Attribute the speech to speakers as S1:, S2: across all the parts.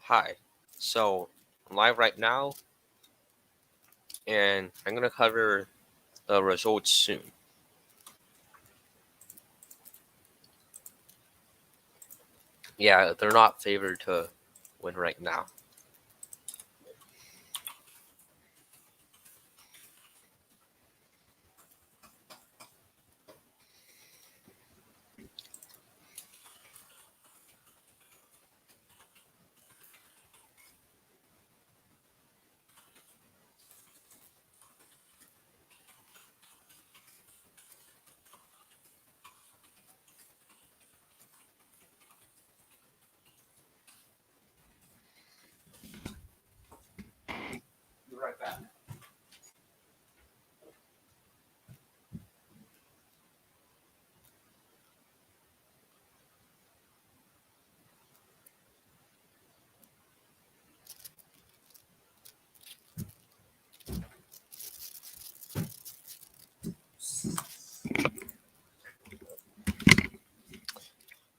S1: Hi. So I'm live right now, and I'm gonna cover the results soon. Yeah, they're not favored to win right now. Be right back.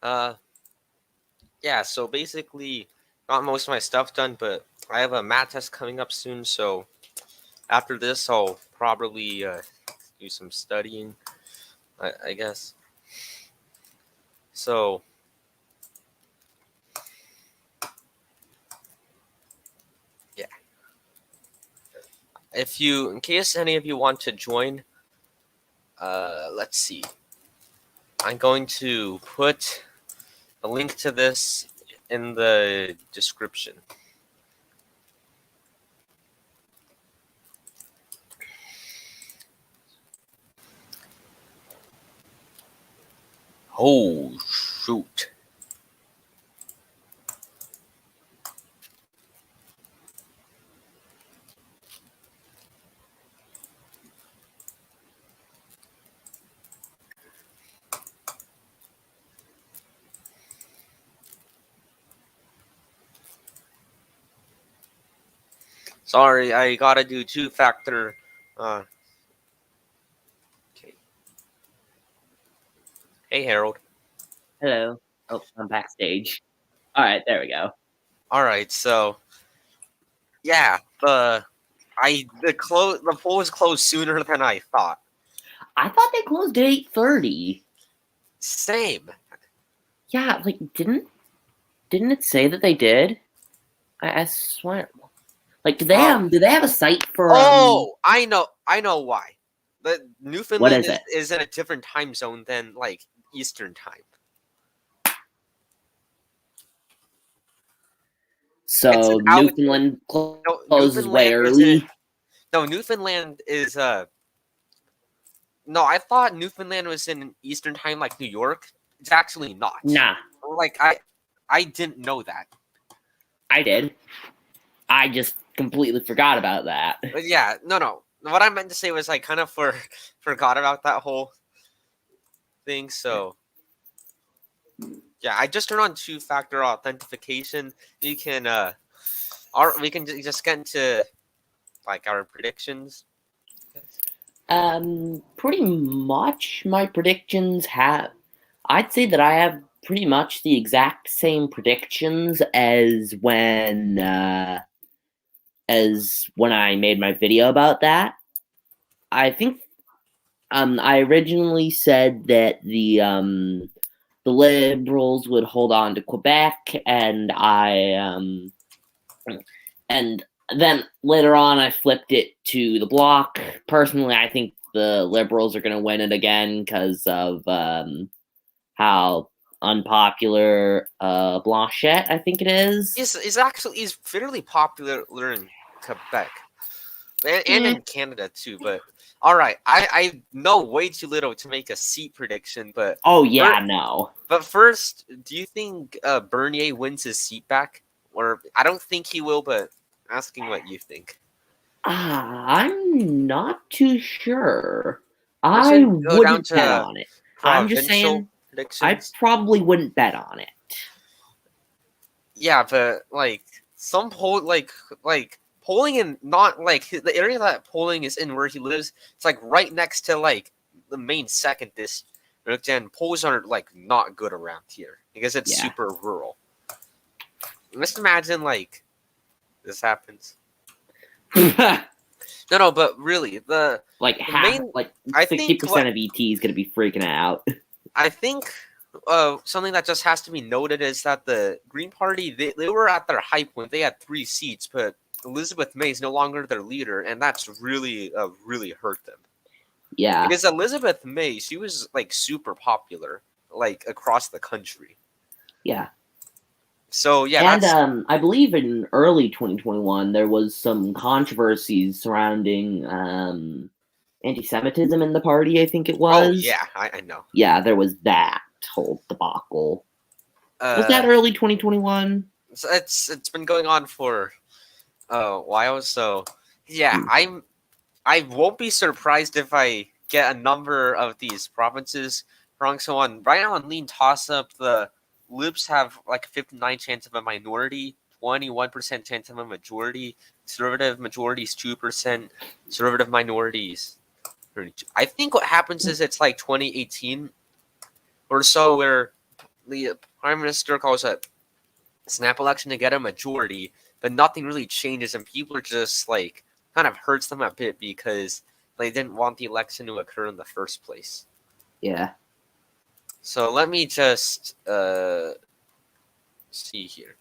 S1: Uh, yeah. So basically, got most of my stuff done, but I have a math test coming up soon. So after this, I'll probably do some studying. I guess. So yeah, in case any of you want to join, let's see. I'm going to put a link to this in the description. Oh, shoot. Sorry, I gotta do two-factor. Okay. Hey, Harold.
S2: Hello. Oh, I'm backstage. All right, there we go.
S1: All right, so yeah, the poll was closed sooner than I thought.
S2: I thought they closed at 8:30.
S1: Same.
S2: Yeah, like didn't it say that they did? I swear. Like, do they have a site for
S1: Oh, I know why. The
S2: what
S1: Newfoundland
S2: is it?
S1: is in a different time zone than like Eastern time. It's an
S2: So
S1: out.
S2: Newfoundland
S1: No,
S2: closes way early.
S1: Newfoundland is No, I thought Newfoundland was in Eastern time, like New York. It's actually not.
S2: Nah,
S1: Like I didn't know that.
S2: I did. I just completely forgot about that.
S1: But yeah, no. What I meant to say was I kind of forgot about that whole thing. So yeah, I just turned on two-factor authentication. You can we can just get into like our predictions.
S2: Pretty much my predictions have. I'd say that I have pretty much the exact same predictions as when I made my video about that. I think I originally said that the Liberals would hold on to Quebec, and and then later on I flipped it to the Bloc. Personally, I think the Liberals are going to win it again because of how unpopular Blanchet, I think it is.
S1: He's fairly popular in Quebec and in Canada too. But all right, I know way too little to make a seat prediction. But
S2: oh yeah, no.
S1: But first, do you think Bernier wins his seat back? Or I don't think he will, but asking what you think.
S2: I'm not too sure.
S1: Let's
S2: I
S1: go down
S2: wouldn't bet
S1: to
S2: on it. I'm just
S1: provincial
S2: saying I
S1: predictions.
S2: probably wouldn't bet on it.
S1: Yeah, but like some polling in not like the area that polling is in where he lives. It's like right next to like the main second district, and polls are like not good around here because it's super rural. Just imagine like this happens. No, but really, the
S2: half,
S1: main.
S2: like
S1: I
S2: 60%
S1: think what
S2: of ET is gonna be freaking out.
S1: I think something that just has to be noted is that the Green Party they were at their high point. They had 3 seats, but Elizabeth May is no longer their leader, and that's really really hurt them.
S2: Yeah.
S1: Because Elizabeth May, she was like super popular, like across the country.
S2: Yeah.
S1: So yeah,
S2: And
S1: that's
S2: I believe in early 2021 there was some controversies surrounding anti-Semitism in the party. I think it
S1: oh
S2: was.
S1: yeah, I know.
S2: Yeah, there was that whole debacle. Was that
S1: Uh,
S2: early 2021?
S1: it's been going on for a while. So yeah,
S2: Hmm.
S1: I won't be surprised if I get a number of these provinces wrong. So on right now on lean toss up, the Libs have like a 59 chance of a minority, 21% chance of a majority. Conservative majorities 2%. Conservative minorities 32. I think what happens is it's like 2018 or so where the prime minister calls a snap election to get a majority, but nothing really changes, and people are just like kind of hurts them a bit because they didn't want the election to occur in the first place.
S2: Yeah.
S1: So let me just see here.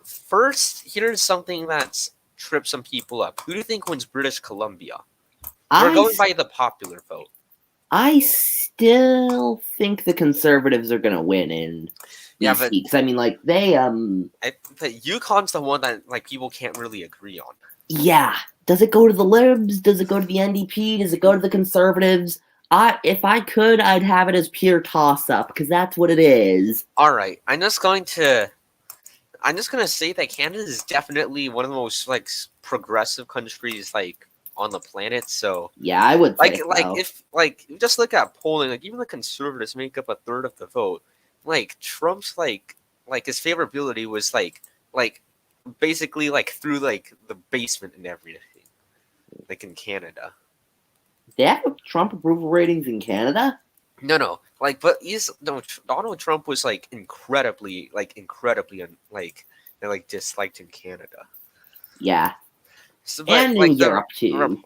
S1: First, here's something that's tripped some people up. Who do you think wins British Columbia? We're
S2: I
S1: going by the popular vote.
S2: I still think the Conservatives are gonna win in
S1: Yeah,
S2: BC
S1: but
S2: because I mean, like they
S1: but Yukon's the one that like people can't really agree on.
S2: yeah. Does it go to the Libs? Does it go to the NDP? Does it go to the Conservatives? If I could, I'd have it as pure toss up because that's what it is.
S1: All right, I'm just gonna say that Canada is definitely one of the most like progressive countries like on the planet. So
S2: Yeah, I would say
S1: like
S2: so.
S1: if like you just look at polling, like even the conservatives make up a third of the vote. Like Trump's like his favorability was like basically like through like the basement and everything. Like in Canada.
S2: They have Trump approval ratings in Canada.
S1: No. Like, but Donald Trump was like incredibly like disliked in Canada.
S2: Yeah,
S1: So, but
S2: and in
S1: like the
S2: Europe too. Pretty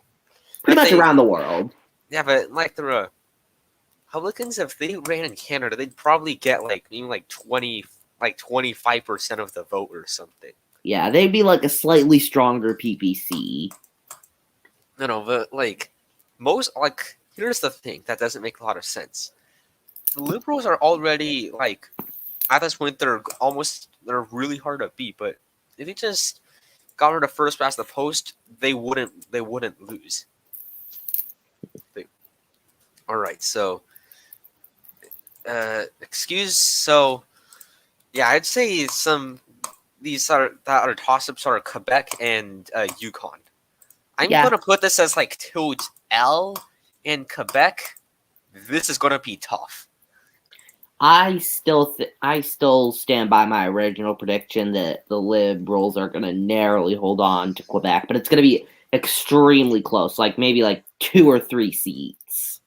S1: if
S2: much
S1: they
S2: around the world.
S1: yeah, but like the Republicans, if they ran in Canada, they'd probably get like even like 25% of the vote or something.
S2: Yeah, they'd be like a slightly stronger PPC.
S1: No, but like most like here's the thing that doesn't make a lot of sense. The Liberals are already like at this point they're really hard to beat, but if they just got rid of first past the post, they wouldn't lose. All right, so so yeah, I'd say some these are that are toss ups are Quebec and Yukon. I'm
S2: Yeah,
S1: gonna put this as like tilt L in Quebec. This is gonna be tough.
S2: I still stand by my original prediction that the Liberals are going to narrowly hold on to Quebec, but it's going to be extremely close, like maybe like 2 or 3 seats.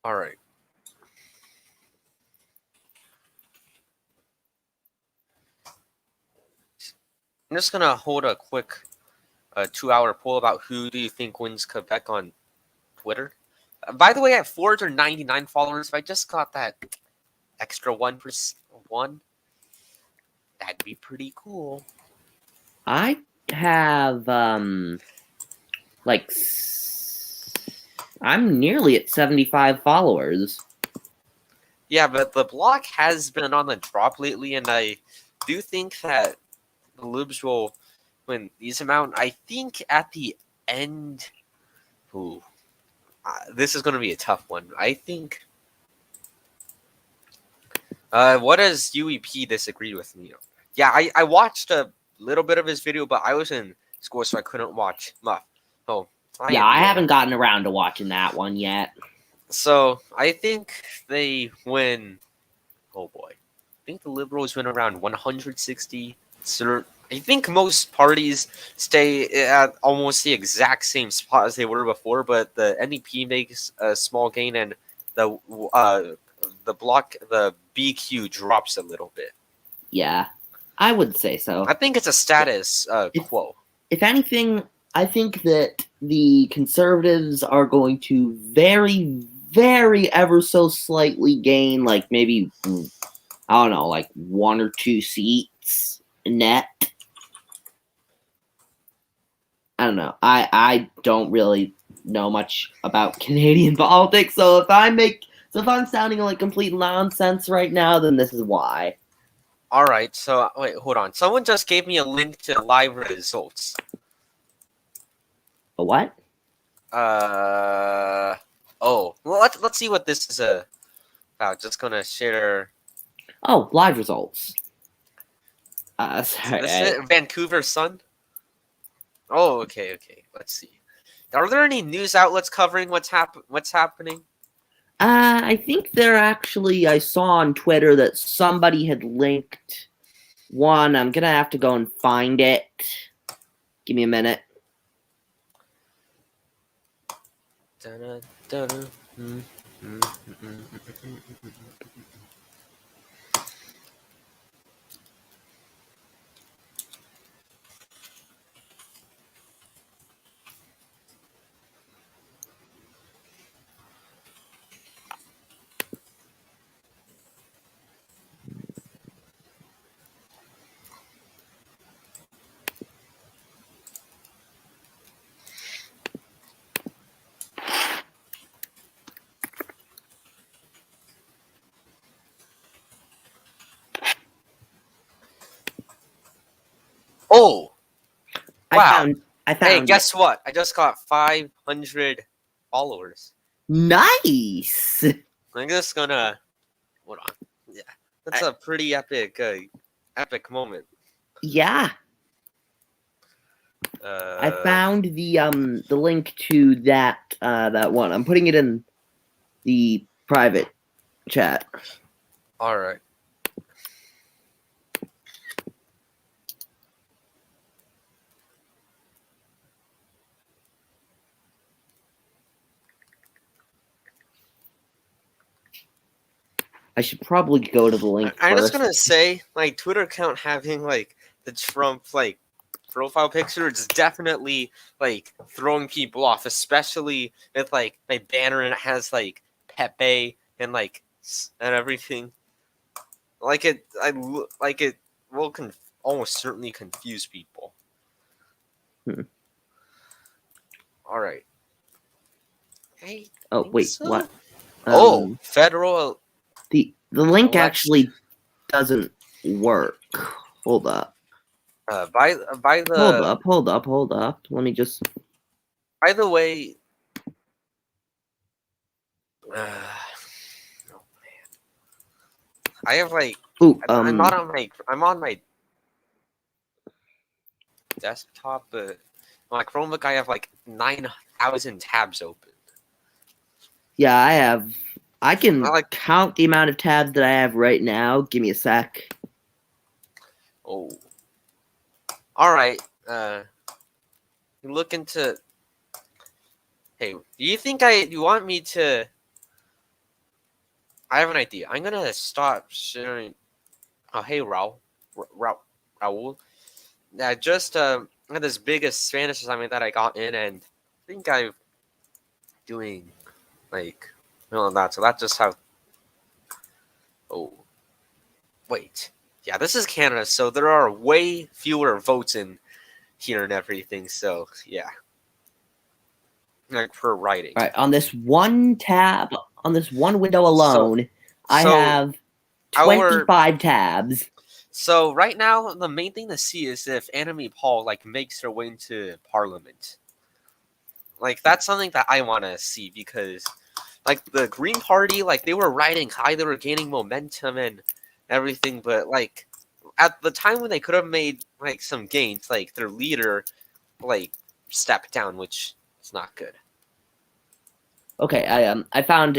S1: All right. I'm just gonna hold a quick 2-hour poll about who do you think wins Quebec on Twitter. By the way, I have 499 followers. If I just got that extra 1%, that'd be pretty cool.
S2: I have like I'm nearly at 75 followers.
S1: Yeah, but the block has been on the drop lately, and I do think that the Libs will win these amount. I think at the end, this is going to be a tough one. I think. What does UEP disagree with me on? Yeah, I watched a little bit of his video, but I was in school, so I couldn't watch much. Oh,
S2: Yeah, I haven't gotten around to watching that one yet.
S1: So I think they win. Oh boy, I think the Liberals win around 160. I think most parties stay at almost the exact same spot as they were before, but the NDP makes a small gain, and the block the BQ drops a little bit.
S2: Yeah. I would say so.
S1: I think it's a status quo.
S2: If anything, I think that the Conservatives are going to very, very ever so slightly gain, like maybe, I don't know, like 1 or 2 seats net. I don't know. I don't really know much about Canadian politics, so if I'm sounding like complete nonsense right now, then this is why.
S1: All right, so wait, hold on. Someone just gave me a link to live results.
S2: A what?
S1: Oh, well, let's see what this is about. Just gonna share.
S2: Oh, live results. Sorry.
S1: This is it? Vancouver Sun. Oh, okay. Let's see. Are there any news outlets covering what's happening?
S2: I think I saw on Twitter that somebody had linked one. I'm gonna have to go and find it. Give me a minute.
S1: Oh, wow.
S2: I found
S1: Hey, guess what? I just got 500 followers.
S2: Nice.
S1: I'm just gonna hold on. Yeah, that's a pretty epic moment.
S2: Yeah. I
S1: Uh,
S2: found the link to that one. I'm putting it in the private chat.
S1: all right.
S2: I should probably go to the link
S1: I'm
S2: first.
S1: just gonna say, like, Twitter account having like the Trump like profile picture is definitely like throwing people off, especially with like my banner and it has like Pepe and like and everything. Like it will almost certainly confuse people. All right.
S2: Oh wait,
S1: so.
S2: what?
S1: Federal.
S2: The link actually doesn't work. Hold up.
S1: By the.
S2: Hold up. Let me just.
S1: By the way. Oh man. I have like.
S2: Ooh,
S1: I'm not on my. I'm on my desktop, but my Chromebook I have like 9,000 tabs open.
S2: Yeah, I can count the amount of tabs that I have right now. Give me a sec.
S1: Oh. All right. Look into. Hey, do you think you want me to? I have an idea. I'm gonna stop sharing. Oh, hey, Raul. Yeah, just had this biggest Spanish assignment that I got in, and I think I'm doing like that. So that's just how. Oh, wait. Yeah, this is Canada, so there are way fewer votes in here and everything. So yeah, like for writing.
S2: All right, on this one tab, on this one window alone, I have 25 tabs.
S1: So right now, the main thing to see is if Enemy Paul like makes her way into Parliament. Like that's something that I want to see because, like the Green Party, like they were riding high, they were gaining momentum and everything, but like at the time when they could have made like some gains, like their leader, like stepped down, which is not good.
S2: Okay, I found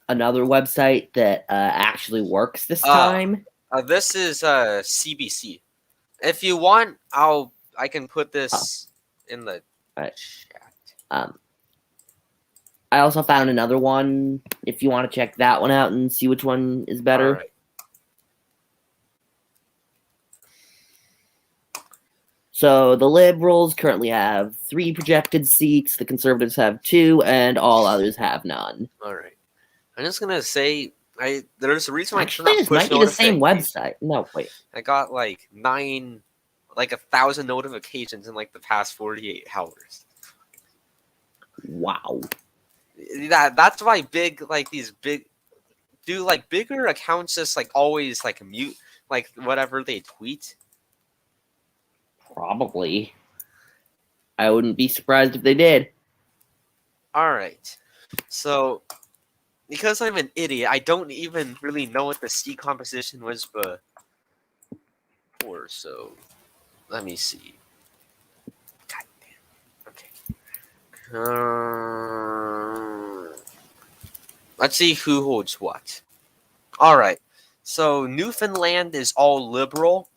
S2: another website that actually works this time.
S1: This is CBC. If you want, I can put this in the chat.
S2: I also found another one. If you want to check that one out and see which one is better.
S1: All right.
S2: So the Liberals currently have 3 projected seats, the Conservatives have 2, and all others have none.
S1: All right. I'm just gonna say there's a reason why I turned
S2: Actually,
S1: on
S2: this
S1: push
S2: might be the same
S1: notifications.
S2: website. No, wait.
S1: I got like 1,000 notifications in like the past 48 hours.
S2: Wow.
S1: That's why these bigger accounts just like always like mute like whatever they tweet.
S2: Probably. I wouldn't be surprised if they did.
S1: All right. So because I'm an idiot, I don't even really know what the seat composition was before. So let me see. God damn. Okay. Let's see who holds what. All right. So Newfoundland is all liberal.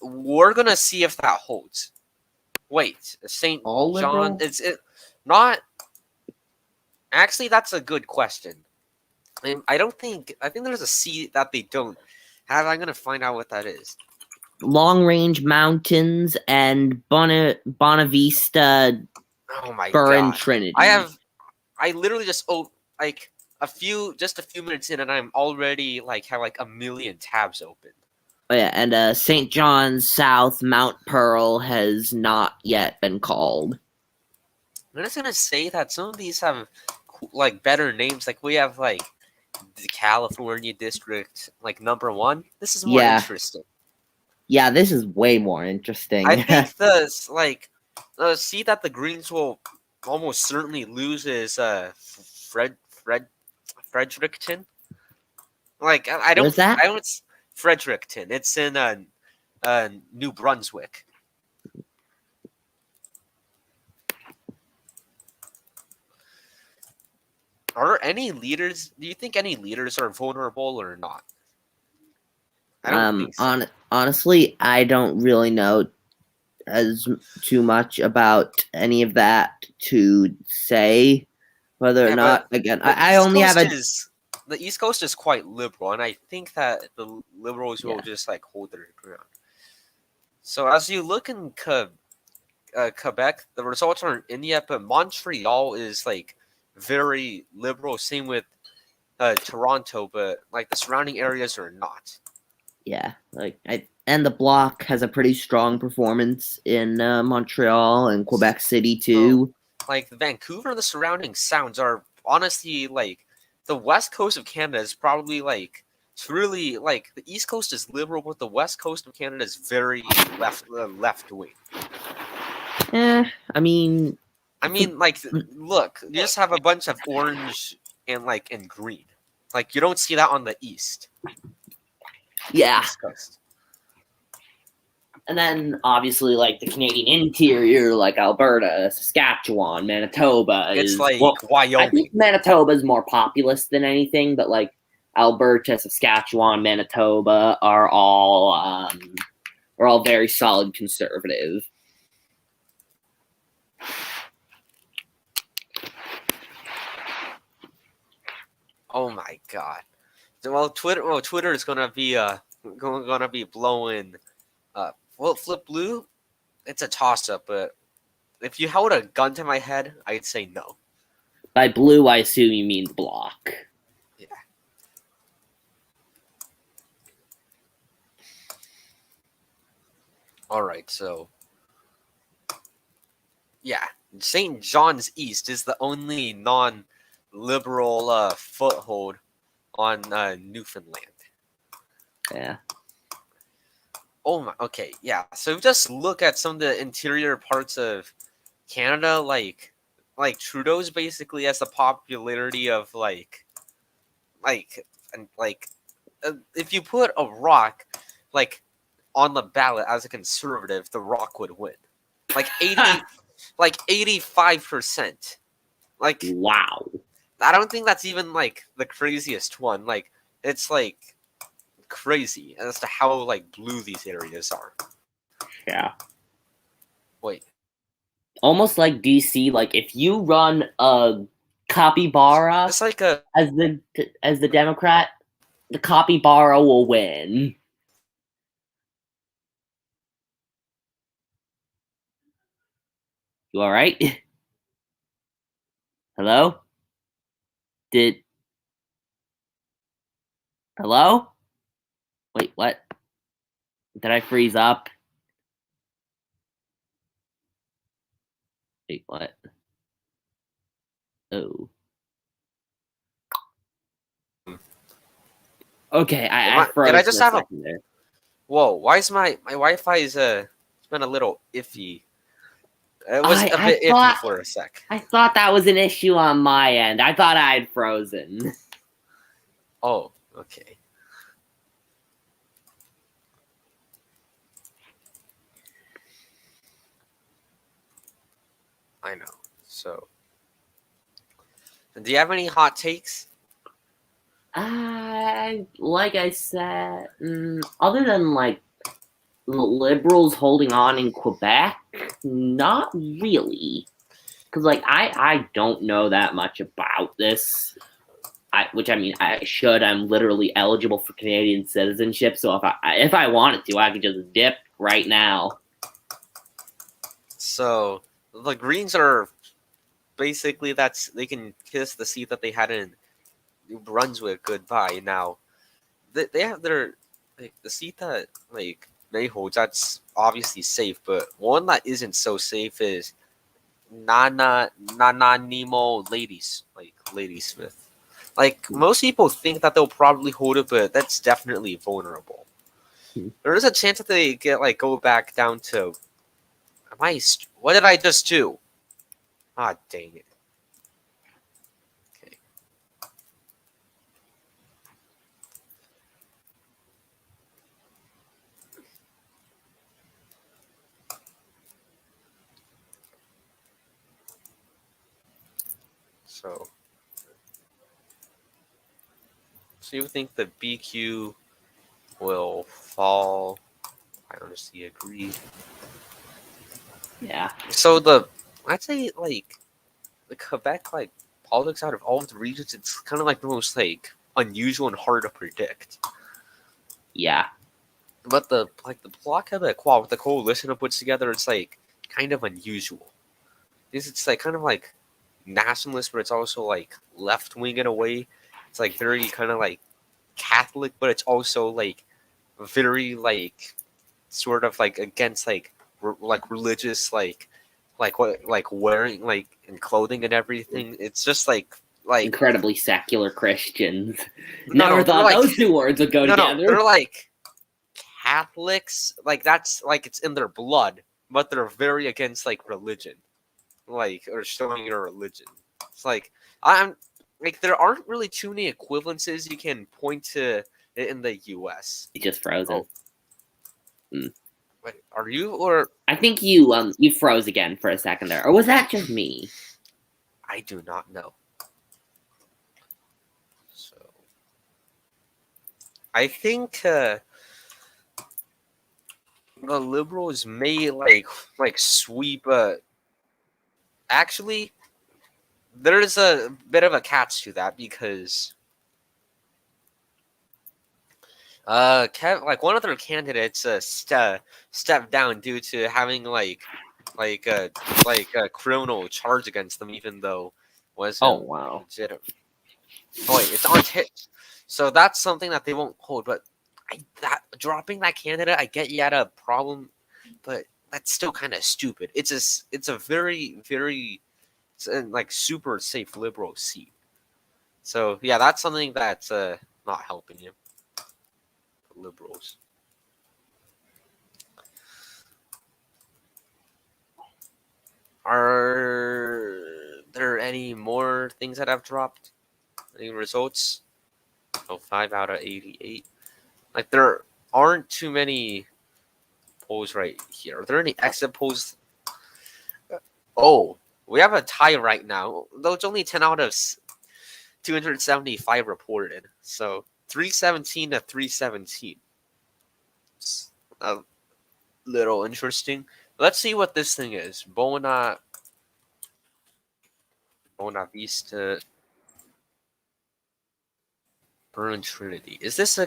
S1: We're gonna see if that holds. Wait, St.
S2: All
S1: John.
S2: liberal?
S1: It's it not. Actually, that's a good question. I don't think. I think there's a seat that they don't have. I'm gonna find out what that is.
S2: Long Range Mountains and Bonavista,
S1: Oh my
S2: Burren,
S1: god.
S2: Trinity.
S1: I literally just like a few minutes in, and I'm already like have like a million tabs open.
S2: Oh, yeah, and St. John's South, Mount Pearl has not yet been called.
S1: I'm just gonna say that some of these have like better names. Like we have like the California District, like #1. This is more interesting.
S2: Yeah, this is way more interesting.
S1: I think the seat that the Greens will almost certainly lose is Fredericton. Like I don't
S2: What is that?
S1: I don't Fredericton. It's in New Brunswick. Are any leaders? Do you think any leaders are vulnerable or not? I don't think so.
S2: Honestly, I don't really know as too much about any of that to say whether or not. Again, I only have
S1: the East Coast is quite liberal, and I think that the liberals will just like hold their ground. So as you look in Quebec, the results aren't in yet, but Montreal is like very liberal. Same with Toronto, but like the surrounding areas are not.
S2: Yeah, and the Bloc has a pretty strong performance in Montreal and Quebec City too.
S1: So, like Vancouver and the surrounding sounds are honestly like the west coast of Canada is probably like it's really like the east coast is liberal, but the west coast of Canada is very left wing.
S2: I mean,
S1: like look, you just have a bunch of orange and green. Like you don't see that on the east.
S2: Yeah.
S1: East Coast.
S2: And then obviously like the Canadian interior, like Alberta, Saskatchewan, Manitoba
S1: It's
S2: is
S1: like Wyoming.
S2: I think Manitoba is more populous than anything, but like Alberta, Saskatchewan, Manitoba are all very solid conservative.
S1: Oh my god. Well, Twitter is gonna be blowing. Will it flip blue? It's a toss up, but if you held a gun to my head, I'd say no.
S2: By blue, I assume you mean Bloc.
S1: Yeah. All right, so yeah, St. John's East is the only non-liberal foothold on Newfoundland.
S2: Yeah.
S1: Oh my. Okay. Yeah. So just look at some of the interior parts of Canada, like Trudeau's basically has the popularity of if you put a rock like on the ballot as a conservative, the rock would win. Like 85%. Like
S2: wow.
S1: I don't think that's even like the craziest one. Like it's like crazy as to how like blue these areas are.
S2: Yeah.
S1: Wait.
S2: Almost like DC, like if you run a capybara
S1: it's like a
S2: as the Democrat, the capybara will win. You all right? Hello? Hello? Wait, what? Did I freeze up? Wait, what? Oh. Okay, I
S1: Did I
S2: froze
S1: just
S2: for a
S1: have a?
S2: second there.
S1: Whoa! Why is my Wi-Fi is it's been a little iffy. It was a
S2: I
S1: bit iffy
S2: thought
S1: for a sec.
S2: I thought that was an issue on my end. I thought I had frozen.
S1: Oh, okay. I know. So, do you have any hot takes?
S2: Like I said, other than like liberals holding on in Quebec, not really. Because like I don't know that much about this. Which I mean I should. I'm literally eligible for Canadian citizenship, so if I wanted to, I could just dip right now.
S1: So, the Greens are basically they can kiss the seat that they had in New Brunswick goodbye. Now, they have their the seat that May holds. That's obviously safe, but one that isn't so safe is Nana Nemo Ladies Ladysmith. Like most people think that they'll probably hold it, but that's definitely vulnerable. There is a chance that they get go back down to. What did I just do? Ah, dang it. Okay. So you think the BQ will fall? I honestly agree.
S2: Yeah.
S1: So I'd say the Quebec politics out of all of the regions, it's kind of the most unusual and hard to predict.
S2: Yeah.
S1: But the Bloc Québécois with the coalition it puts together, it's kind of unusual. It's kind of nationalist, but it's also left wing in a way. It's very kind of Catholic, but it's also very sort of against religious what wearing and clothing and everything. It's just like
S2: Incredibly secular Christians.
S1: no,
S2: Never
S1: they're
S2: thought those two words would go
S1: no,
S2: together.
S1: they're Catholics. That's it's in their blood, but they're very against religion, or showing your religion. It's I'm there aren't really too many equivalences you can point to in the U.S.
S2: It's just frozen.
S1: Wait, are you or
S2: I think you froze again for a second there, or was that just me?
S1: I do not know. So I think the Liberals may sweep. Actually, there's a bit of a catch to that because one of their candidates stepped down due to having a criminal charge against them, even though wasn't
S2: wow.
S1: legitimate. Oh wait, it's on hit. So that's something that they won't hold. But that dropping that candidate, I get you had a problem, but that's still kind of stupid. It's a very super safe liberal seat. So yeah, that's something that's not helping you, liberals. Are there any more things that have dropped? Any results? Oh, 5 out of 88. There aren't too many polls right here. Are there any exit polls? Oh, we have a tie right now. Though it's only 10 out of 275 reported. So 317 to 317. It's a little interesting. Let's see what this thing is. Bona Vista Burn Trinity. Is this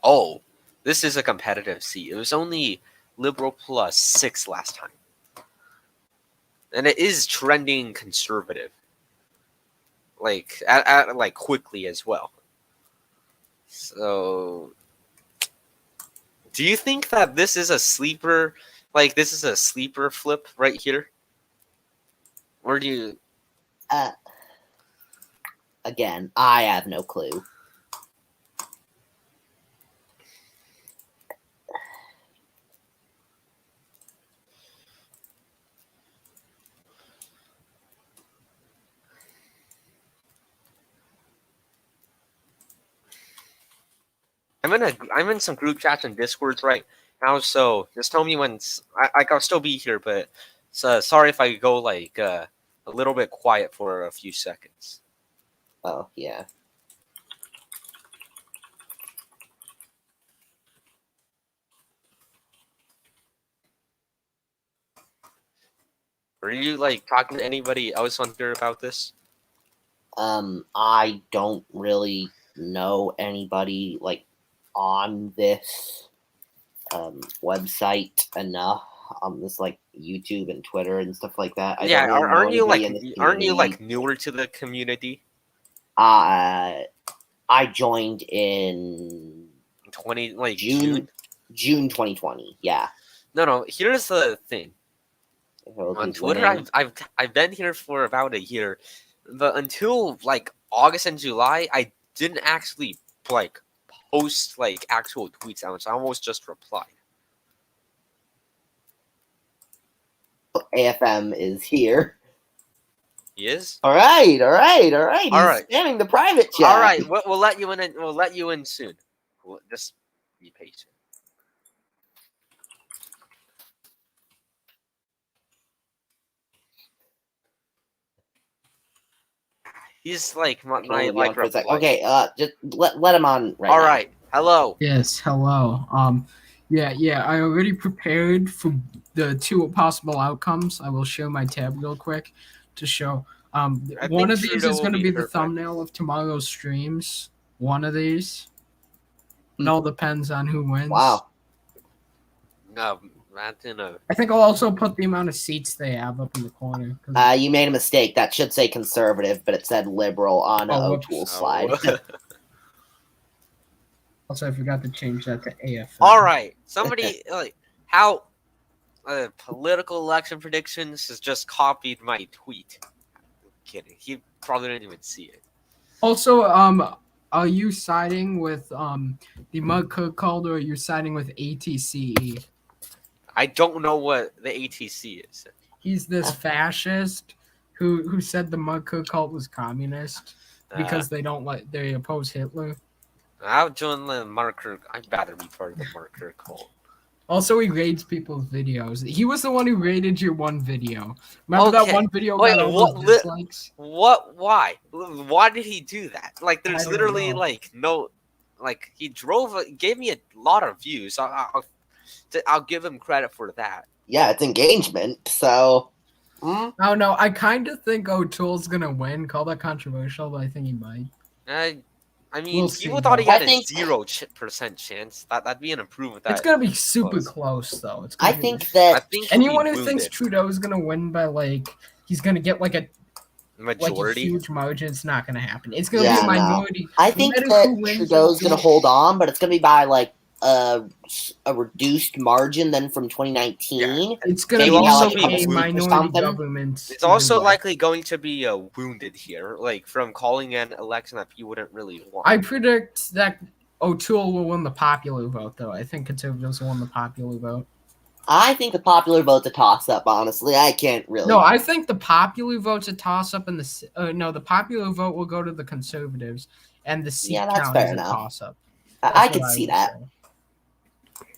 S1: oh, this is a competitive seat. It was only Liberal plus 6 last time. and it is trending conservative, like at like quickly as well. So, do you think that this is a sleeper? Like this is a sleeper flip right here, or do you?
S2: Uh, again, I have no clue.
S1: I'm in some group chats and discords right now, so just tell me when I'll still be here, but sorry if I go like a little bit quiet for a few seconds.
S2: Oh, yeah.
S1: Are you like talking to anybody else on here about this?
S2: I don't really know anybody like on this website enough, on this like YouTube and Twitter and stuff like that. I don't really know
S1: aren't you
S2: anybody
S1: like
S2: in this
S1: aren't you like
S2: community.
S1: newer to the community?
S2: I joined in
S1: 20 like
S2: June 2020. Yeah.
S1: No. Here's the thing.
S2: Harold,
S1: On
S2: who's
S1: Twitter,
S2: winning.
S1: I've been here for about a year, but until like August and July, I didn't actually like post like actual tweets out. So I almost just replied.
S2: AFM is here.
S1: He is.
S2: All right. He's
S1: right.
S2: spamming the private chat.
S1: All right, we'll let you in. We'll let you in soon. Just be patient. He's like my
S2: Only be on
S1: like
S2: for a sec.
S1: reply.
S2: Okay, just let him on right
S1: All
S2: now.
S1: right. Hello.
S3: Yes, hello. Yeah, I already prepared for the two possible outcomes. I will share my tab real quick to show.
S1: I
S3: One
S1: think
S3: of these
S1: Trudeau
S3: is
S1: will
S3: going to be the
S1: hurt by
S3: thumbnail of tomorrow's streams. One of these. It all depends on who wins.
S2: Wow.
S1: No, that's in a.
S3: I think I'll also put the amount of seats they have up in the corner. 'cause-
S2: You made a mistake. That should say conservative, but it said liberal on
S3: Oh,
S2: O'Toole
S3: whoops.
S2: slide.
S3: Also, I forgot to change that to AFM.
S1: All right. Somebody like how political election predictions has just copied my tweet. I'm kidding. He probably didn't even see it.
S3: Also, are you siding with the Mud Cook called, or are you siding with ATCE?
S1: I don't know what the ATC is.
S3: He's this fascist who said the Mud Cook cult was communist because they oppose Hitler.
S1: I'll join the marker. I'd rather be part of the marker cult.
S3: Also, he raids people's videos. He was the one who raided your one video. Remember that one video got all those dislikes?
S1: What? Why? Why did he do that? Like,
S3: I
S1: there's
S3: don't
S1: literally
S3: know.
S1: like no, like he gave me a lot of views. I'll give him credit for that.
S2: Yeah, it's engagement. So.
S3: I don't know. I kind of think O'Toole's gonna win. Call that controversial, but I think he might.
S1: I mean,
S3: We'll
S1: people
S3: see,
S1: thought he
S3: though.
S1: had
S2: I
S1: a
S2: think-
S1: 0% chance. That'd be an improvement.
S3: It's gonna be super close, though. It's
S2: I
S3: gonna
S2: think
S3: be...
S2: that
S1: I think he'll
S3: anyone
S1: be
S3: who thinks
S1: wounded.
S3: Trudeau's gonna win by he's gonna get like a
S1: majority,
S3: huge margin, it's not gonna happen. It's gonna
S2: Yeah,
S3: be a
S2: no.
S3: minority.
S2: I think
S3: No matter
S2: that
S3: who wins,
S2: Trudeau's going to hold on, but it's going to be by like a reduced margin than from 2019.
S3: It's gonna
S1: They
S3: be
S1: will also
S3: like
S1: be
S3: a
S1: wounded.
S3: minority
S2: Something.
S3: government.
S1: it's also
S3: either way.
S1: likely going to be wounded here, like from calling an election that people wouldn't really want.
S3: I predict that O'Toole will win the popular vote, though. I think Conservatives will win the popular vote.
S2: I think the popular vote's a toss-up, honestly. I can't really...
S3: No, I think the popular vote's a toss-up, and the popular vote will go to the Conservatives, and the seat
S2: that's
S3: count
S2: fair
S3: is
S2: enough.
S3: a toss-up.
S2: I could see that.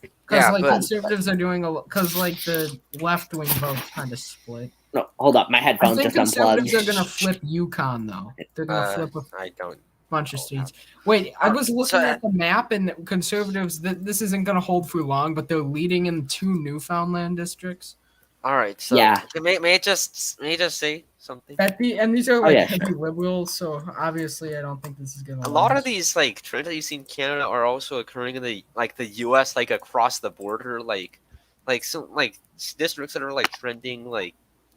S3: Because
S1: but
S3: Conservatives are doing because the left-wing vote's kind of split.
S2: No, hold up. My
S3: I
S2: headphones
S3: think
S2: just unplugged.
S3: Conservatives are gonna flip Yukon, though. They're gonna flip a
S1: I don't.
S3: bunch of seats. Wait, I was looking at the map, and Conservatives. This isn't gonna hold for long, but they're leading in 2 Newfoundland districts.
S1: All right, so
S2: Yeah.
S1: may I just say something?
S3: And these are
S2: yeah,
S3: heavy liberals, so obviously I don't think this is gonna.
S1: A lot of these like trends that you see in Canada are also occurring in the U.S. like across the border, like some like districts that are like trending like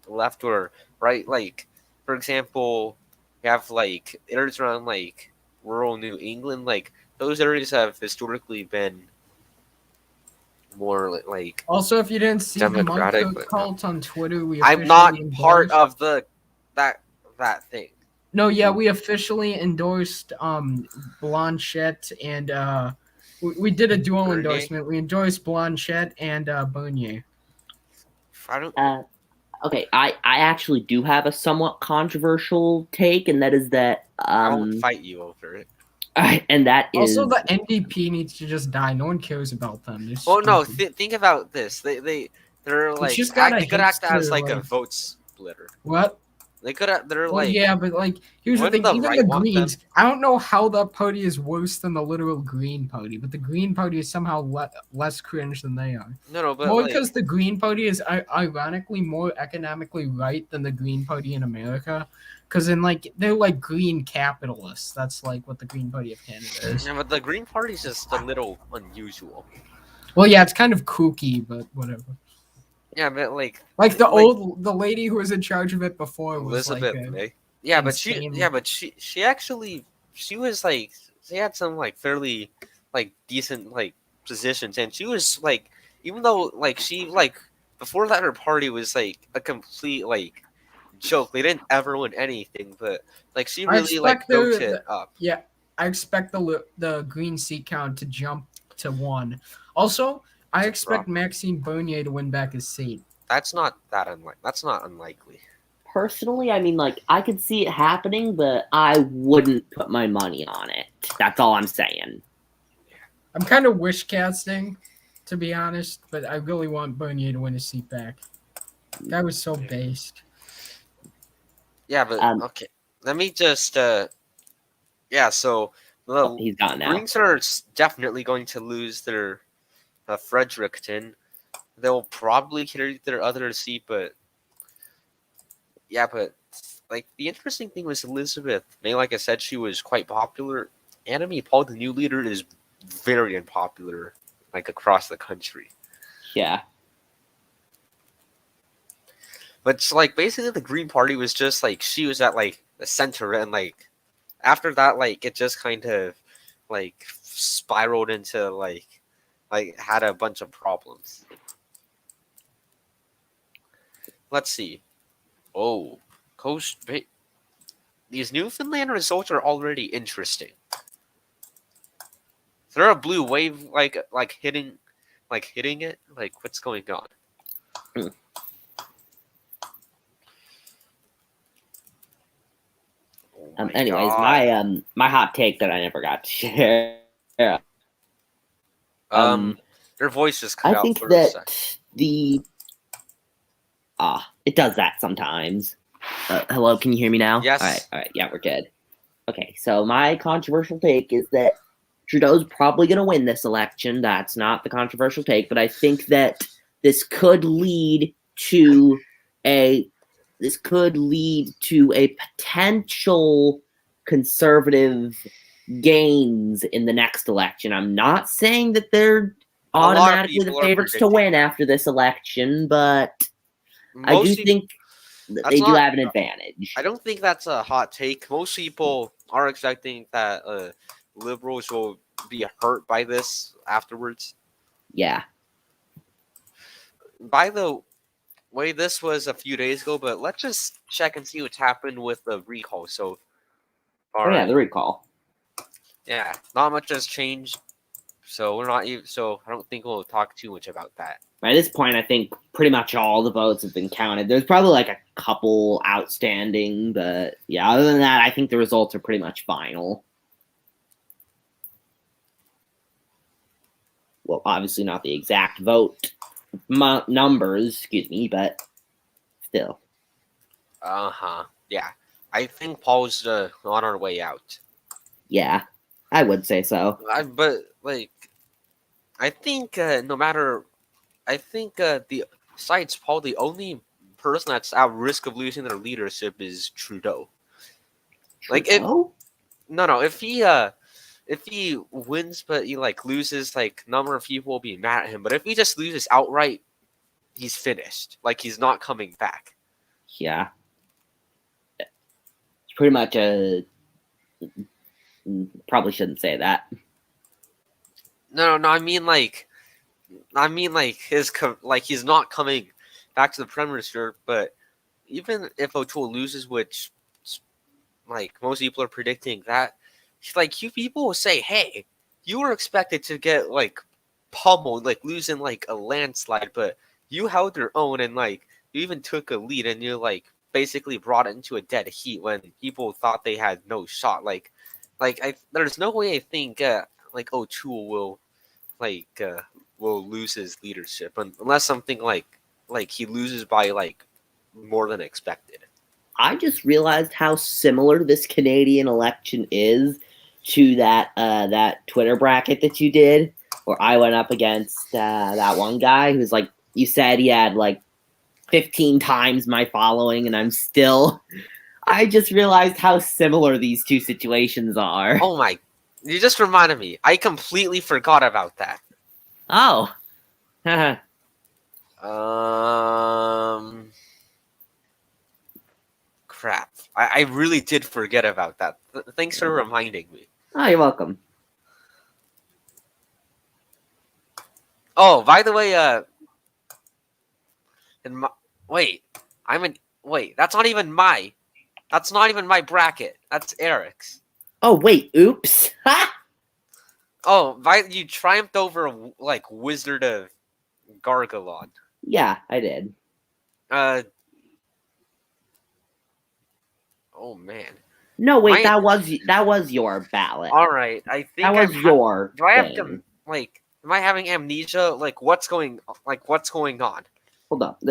S1: left or right. Like, for example, you have like areas around like rural New England. Like those areas have historically been more like
S3: Also, if you didn't see the monk
S1: democratic. But no,
S3: cult on Twitter, we
S1: I'm
S3: officially
S1: not part
S3: endorsed.
S1: of the that thing.
S3: No, yeah, we officially endorsed Blanchette and we did a dual
S1: Bernier?
S3: endorsement. We endorsed Blanchette and Bernier.
S1: I don't.
S2: Okay, I actually do have a somewhat controversial take, and that is that
S1: I won't fight you over it.
S2: and that
S3: Also,
S2: is
S3: the NDP needs to just die. No one cares about them. They're
S1: Well, no.
S3: stupid.
S1: Think about this. They're
S3: It's
S1: like
S3: just got a
S1: they could act as
S3: hipster,
S1: like a
S3: like
S1: vote splitter.
S3: what?
S1: They could. They're
S3: Well,
S1: like.
S3: yeah, but like, here's the
S1: Wouldn't
S3: thing.
S1: the
S3: Even
S1: right
S3: the
S1: want them?
S3: Greens, I don't know how that party is worse than the literal Green Party, but the Green Party is somehow less cringe than they are.
S1: No, but
S3: More
S1: like.
S3: because the Green Party is ironically more economically right than the Green Party in America. Because they're like green capitalists. That's like what the Green Party of Canada is.
S1: Yeah, but the Green Party's just a little unusual.
S3: Well, yeah, it's kind of kooky, but whatever.
S1: Yeah, but like.
S3: Like the lady who was in charge of it before was
S1: Elizabeth
S3: like
S1: May. Yeah,
S3: insane.
S1: but she actually she was like she had some like fairly like decent like positions, and she was like even though like she like before that her party was like a complete like joke. They didn't ever win anything, but like she
S3: I
S1: really like
S3: expect
S1: built it up.
S3: yeah, I expect the green seat count to jump to 1. Also, I expect Maxime Bernier to win back his seat.
S1: That's not that unlikely. That's not unlikely.
S2: personally, I mean, like, I could see it happening, but I wouldn't put my money on it. That's all I'm saying.
S3: I'm kind of wish casting, to be honest, but I really want Bernier to win his seat back. That was so based.
S1: Yeah, but okay. Let me just yeah, so the
S2: he's gone now.
S1: Greens are definitely going to lose their Fredericton. They'll probably carry their other seat, but yeah, but like the interesting thing was Elizabeth May. Like I said, she was quite popular. Anime Paul, the new leader, is very unpopular, like across the country.
S2: Yeah.
S1: But it's like basically the Green Party was just like she was at like the center, and like after that, like it just kind of like spiraled into like had a bunch of problems. Let's see. Oh, Coast. These Newfoundland results are already interesting. Is there a blue wave like hitting it? Like what's going on?
S2: Anyways,
S1: God.
S2: my hot take that I never got to share.
S1: Your voice just cut
S2: I
S1: out
S2: think
S1: for a
S2: that
S1: second.
S2: it does that sometimes. Hello, can you hear me now?
S1: Yes.
S2: All right, yeah, we're good. Okay, so my controversial take is that Trudeau's probably going to win this election. That's not the controversial take, but I think that this could lead to a potential conservative gains in the next election. I'm not saying that they're automatically the favorites to win after this election, but I do think that they do have an advantage.
S1: I don't think that's a hot take. Most people are expecting that liberals will be hurt by this afterwards.
S2: Yeah.
S1: By the way, this was a few days ago, but let's just check and see what's happened with the recall. So,
S2: yeah, the recall.
S1: Yeah, not much has changed. So we're not even. So I don't think we'll talk too much about that.
S2: By this point, I think pretty much all the votes have been counted. There's probably like a couple outstanding, but yeah, other than that, I think the results are pretty much final. Well, obviously not the exact vote numbers, excuse me, but still.
S1: Yeah, I think Paul's on our way out.
S2: Yeah, I would say so.
S1: But like, I think no matter. I think besides Paul, the only person that's at risk of losing their leadership is Trudeau. Like if he wins but he like loses, like number of people will be mad at him. But if he just loses outright, he's finished. Like he's not coming back.
S2: Yeah. It's pretty much a. Probably shouldn't say that.
S1: No. I mean like he's not coming back to the Premiership. But even if O'Toole loses, which like most people are predicting that, like you people will say, hey, you were expected to get like pummeled, like losing like a landslide, but you held your own and like you even took a lead and you like basically brought it into a dead heat when people thought they had no shot. There's no way I think like O'Toole like will lose his leadership unless something like he loses by like more than expected.
S2: I just realized how similar this Canadian election is to that Twitter bracket that you did, where I went up against that one guy who's like, you said he had like 15 times my following, and I'm still. I just realized how similar these two situations are.
S1: Oh my! You just reminded me. I completely forgot about that.
S2: Oh.
S1: Crap. I really did forget about that. Thanks for reminding me.
S2: Oh, you're welcome.
S1: Oh, by the way, wait, that's not even my bracket. That's Eric's.
S2: Oh, wait, oops.
S1: Oh, you triumphed over like Wizard of Gargalon.
S2: Yeah, I did.
S1: Oh man.
S2: No, wait, that was your ballot.
S1: All right, I think
S2: that was your.
S1: Do I have
S2: thing.
S1: like? Am I having amnesia? Like, what's going on?
S2: Hold up,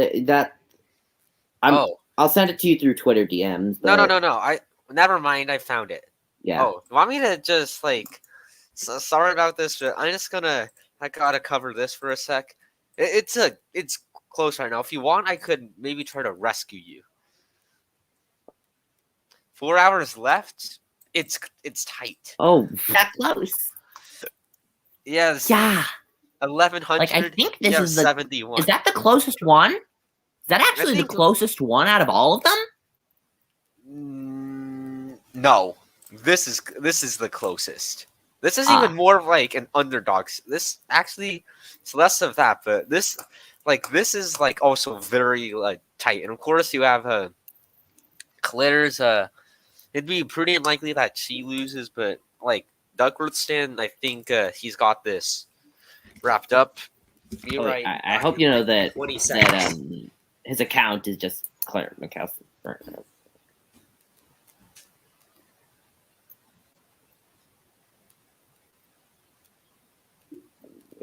S2: I'll send it to you through Twitter DMs. But
S1: No. Never mind. I found it.
S2: yeah.
S1: Oh, you want me to just like? Sorry about this, but I gotta cover this for a sec. It's close right now. If you want, I could maybe try to rescue you. 4 hours left. It's tight.
S2: Oh, that close.
S1: Yes.
S2: Yeah.
S1: 1100.
S2: Like, I think this is
S1: 71.
S2: Is that the closest one? Is that actually the closest one out of all of them?
S1: No. This is the closest. This is even more of like an underdog. This actually, it's less of that, but this is like also very tight. And of course, you have Claire's. It'd be pretty unlikely that she loses, but like Duckworthstan, I think he's got this wrapped up.
S2: You're right. I hope you know that his account is just Claire McCaffrey.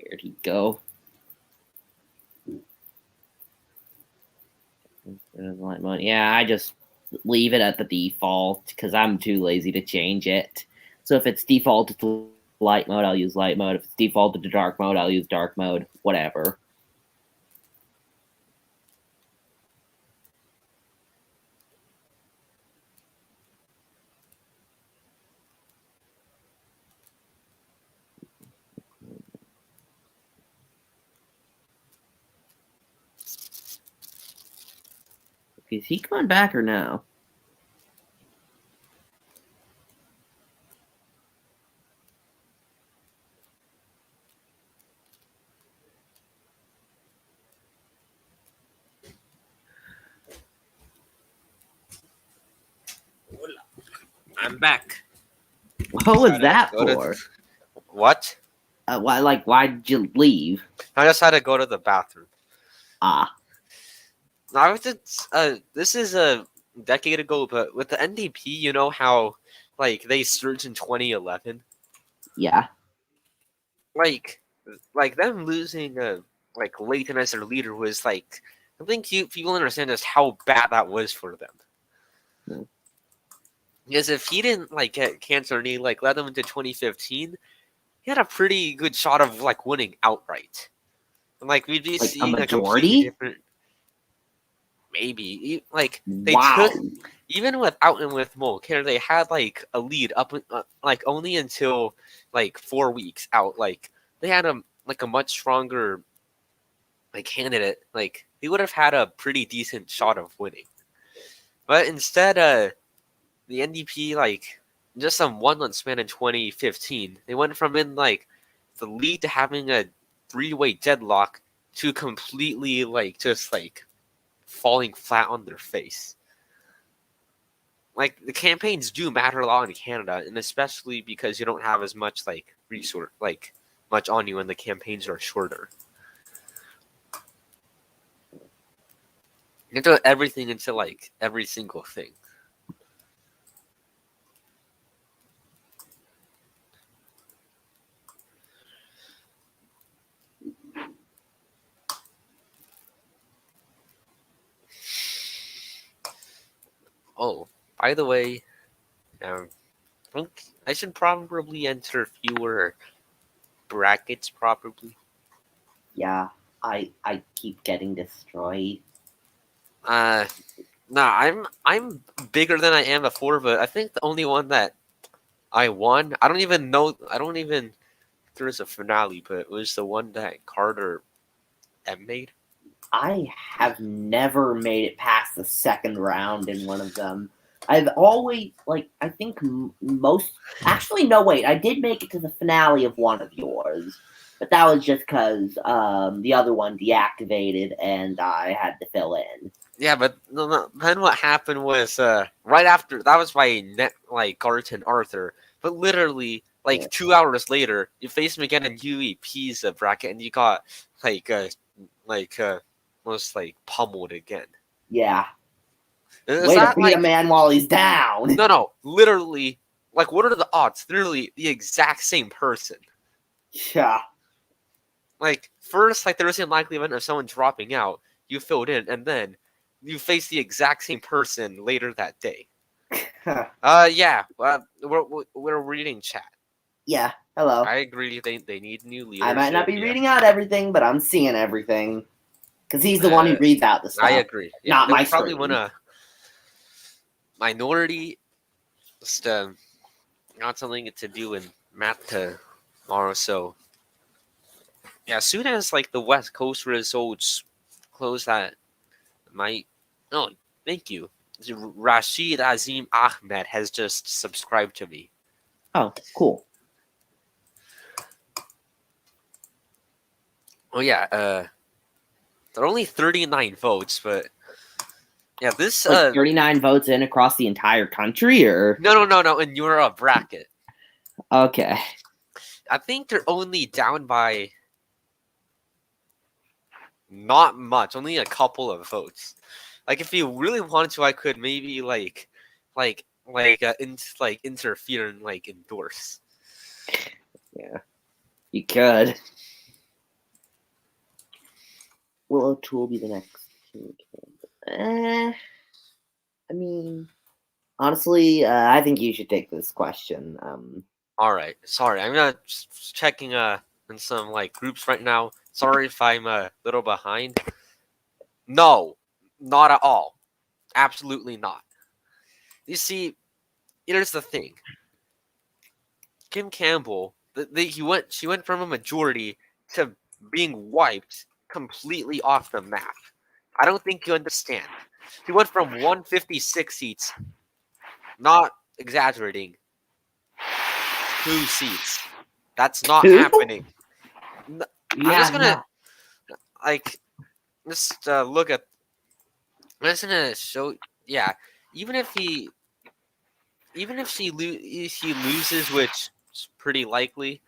S2: Where'd he go? Yeah, I just leave it at the default because I'm too lazy to change it. So if it's defaulted to light mode, I'll use light mode. If it's defaulted to dark mode, I'll use dark mode. Whatever. Is he coming back or no?
S1: I'm back.
S2: What was that for?
S1: What?
S2: Why'd you leave?
S1: I just had to go to the bathroom. This is a decade ago, but with the NDP, you know how like they surged in 2011.
S2: Yeah.
S1: Like them losing like Leighton as their leader was like, I think people understand just how bad that was for them. Because if he didn't like get cancer and he like led them into 2015, he had a pretty good shot of like winning outright. And like we'd be seeing a completely different. Maybe like they took even without and with Mulcair, they had like a lead up like only until like 4 weeks out. Like they had a much stronger like candidate. Like they would have had a pretty decent shot of winning. But instead, the NDP like just some 1 month span in 2015, they went from in like the lead to having a 3-way deadlock to completely like just like falling flat on their face. Like the campaigns do matter a lot in Canada, and especially because you don't have as much like resource like much on you when the campaigns are shorter. You have to put everything into like every single thing. Oh, by the way, I think I should probably enter fewer brackets probably.
S2: Yeah, I keep getting destroyed.
S1: I'm bigger than I am before, but I think the only one that I won, I don't even if there was a finale, but it was the one that Carter M made.
S2: I have never made it past the second round in one of them. I've always, like, I think most. Actually, no, wait. I did make it to the finale of one of yours, but that was just because the other one deactivated and I had to fill in.
S1: Yeah, but then what happened was right after that was by like Garton Arthur, but literally like
S2: Yeah.
S1: 2 hours later, you faced him again in UEP's bracket, and you got like almost like pummeled again.
S2: Yeah.
S1: Is
S2: Way to
S1: that
S2: beat
S1: like
S2: a man while he's down.
S1: no, literally, like what are the odds? Literally the exact same person.
S2: Yeah.
S1: Like first, like there was an likely event of someone dropping out, you filled in, and then you face the exact same person later that day. Yeah. We're reading chat.
S2: Yeah. Hello.
S1: I agree. They need new leadership.
S2: I might not be reading out everything, but I'm seeing everything. Because he's the one who reads out the stuff.
S1: I agree. Yeah,
S2: not my
S1: probably
S2: screen.
S1: want a minority. Just got something to do in math tomorrow. So yeah, as soon as like the West Coast results close, that might. Oh, thank you. Rashid Azim Ahmed has just subscribed to me.
S2: Oh, cool.
S1: Oh yeah, there are only 39 votes, but yeah, this
S2: Like 39 votes in across the entire country, or
S1: no, in your bracket.
S2: Okay.
S1: I think they're only down by not much, only a couple of votes. Like if you really wanted to, I could maybe interfere and like endorse.
S2: Yeah, you could. Will O'Toole be the next king? I mean, honestly, I think you should take this question.
S1: All right, sorry, I'm just checking in some like groups right now. Sorry if I'm a little behind. No, not at all. Absolutely not. You see, here's the thing. Kim Campbell, she went from a majority to being wiped completely off the map. I don't think you understand. She went from 156 seats, not exaggerating, 2 seats. That's not happening. I'm just gonna like just look at. I'm just gonna show. Yeah, even if she loses, which is pretty likely,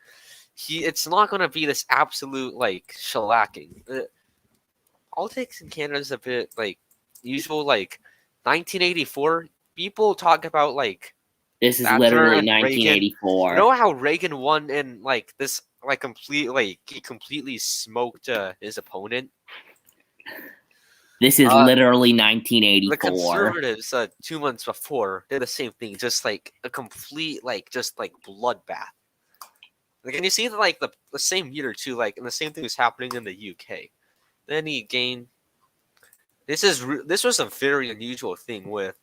S1: it's not gonna be this absolute like shellacking. Politics in Canada is a bit like usual. Like 1984, people talk about like
S2: this is
S1: Thatcher
S2: literally
S1: and
S2: 1984.
S1: Reagan. You know how Reagan won in like this like he completely smoked his opponent.
S2: This is literally 1984.
S1: The Conservatives 2 months before did the same thing, just like a complete just bloodbath. Like, and you see like the same year too, like, and the same thing was happening in the UK. Then he gained. This was a very unusual thing with,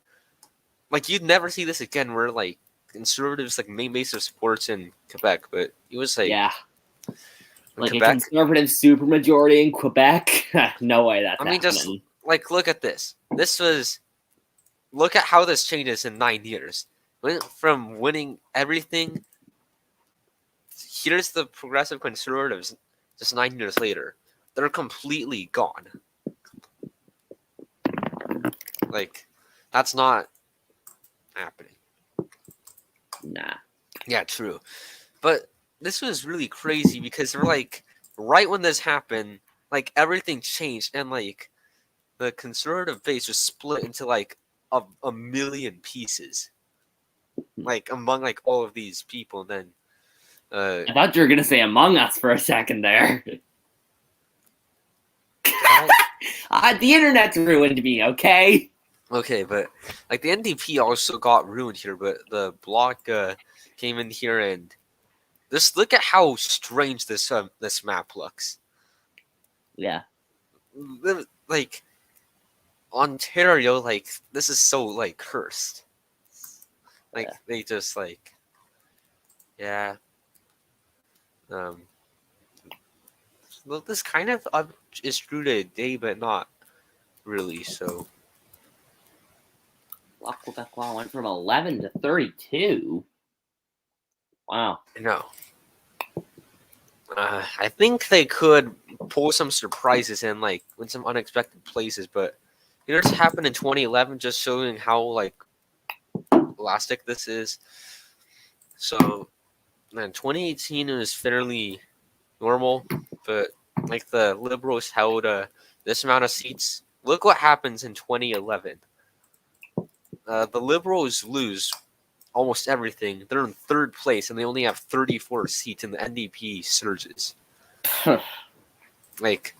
S1: like, you'd never see this again, where like Conservatives like main base of sports in Quebec, but it was like
S2: like
S1: Quebec?
S2: A conservative supermajority in Quebec. No way that's happening.
S1: Just like look at this. This was look at how this changes in 9 years. Went from winning everything. Here's the progressive conservatives. Just 9 years later, they're completely gone. Like, that's not happening.
S2: Nah.
S1: Yeah, true. But this was really crazy because we're like, right when this happened, like everything changed and like the conservative base was split into like a million pieces, like among like all of these people. And then,
S2: I thought you were gonna say Among Us for a second there. The internet's ruined me. Okay.
S1: okay, but like the NDP also got ruined here, but the bloc came in here and just look at how strange this map looks.
S2: Yeah.
S1: Like Ontario, like this is so like cursed. Like they just like, yeah. Well, this kind of is true today, but not really. So
S2: Bloc Quebecois went from 11 to 32. Wow.
S1: no. I think they could pull some surprises and like win some unexpected places, but you know, this happened in 2011, just showing how like elastic this is. So, man, 2018 was fairly normal, but like the Liberals held this amount of seats. Look what happens in 2011. The Liberals lose almost everything. They're in third place, and they only have 34 seats, and the NDP surges. Like,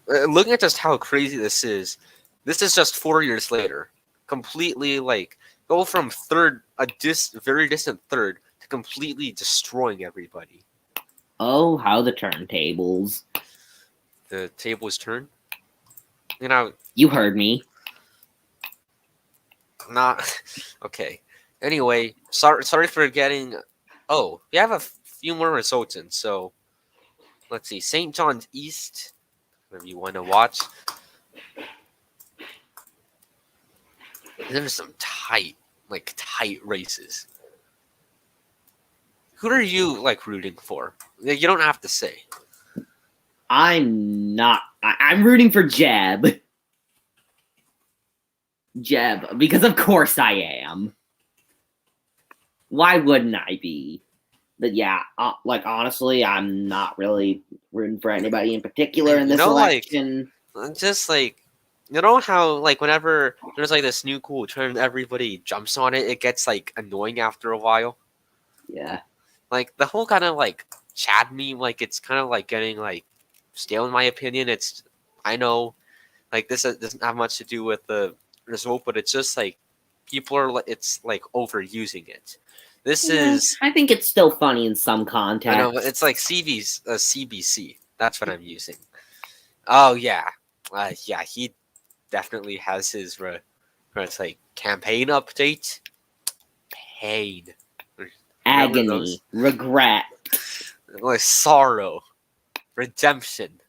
S1: looking at just how crazy this is just 4 years later. Completely, like, go from third, very distant third, to completely destroying everybody.
S2: Oh, how the turntables.
S1: The tables turn. You know,
S2: You heard me.
S1: not okay. Anyway, sorry for getting. Oh, we have a few more results in. So let's see, St. John's East. Whatever you want to watch. There's some tight races. Who are you like rooting for? You don't have to say.
S2: I'm not. I'm rooting for Jeb. Jeb, because of course I am. Why wouldn't I be? But yeah, like honestly, I'm not really rooting for anybody in particular in this election.
S1: Like, just like, you know how like whenever there's like this new cool trend, everybody jumps on it. It gets like annoying after a while.
S2: Yeah.
S1: Like the whole kind of like Chad meme, like it's kind of like getting like stale in my opinion. I know, like this doesn't have much to do with the result, but it's just like people are it's like overusing it. This is.
S2: I think it's still funny in some context.
S1: I know, but it's like CBC. That's what I'm using. Oh yeah, yeah. He definitely has his it's like campaign update. Pain,
S2: agony, regret,
S1: like sorrow, redemption.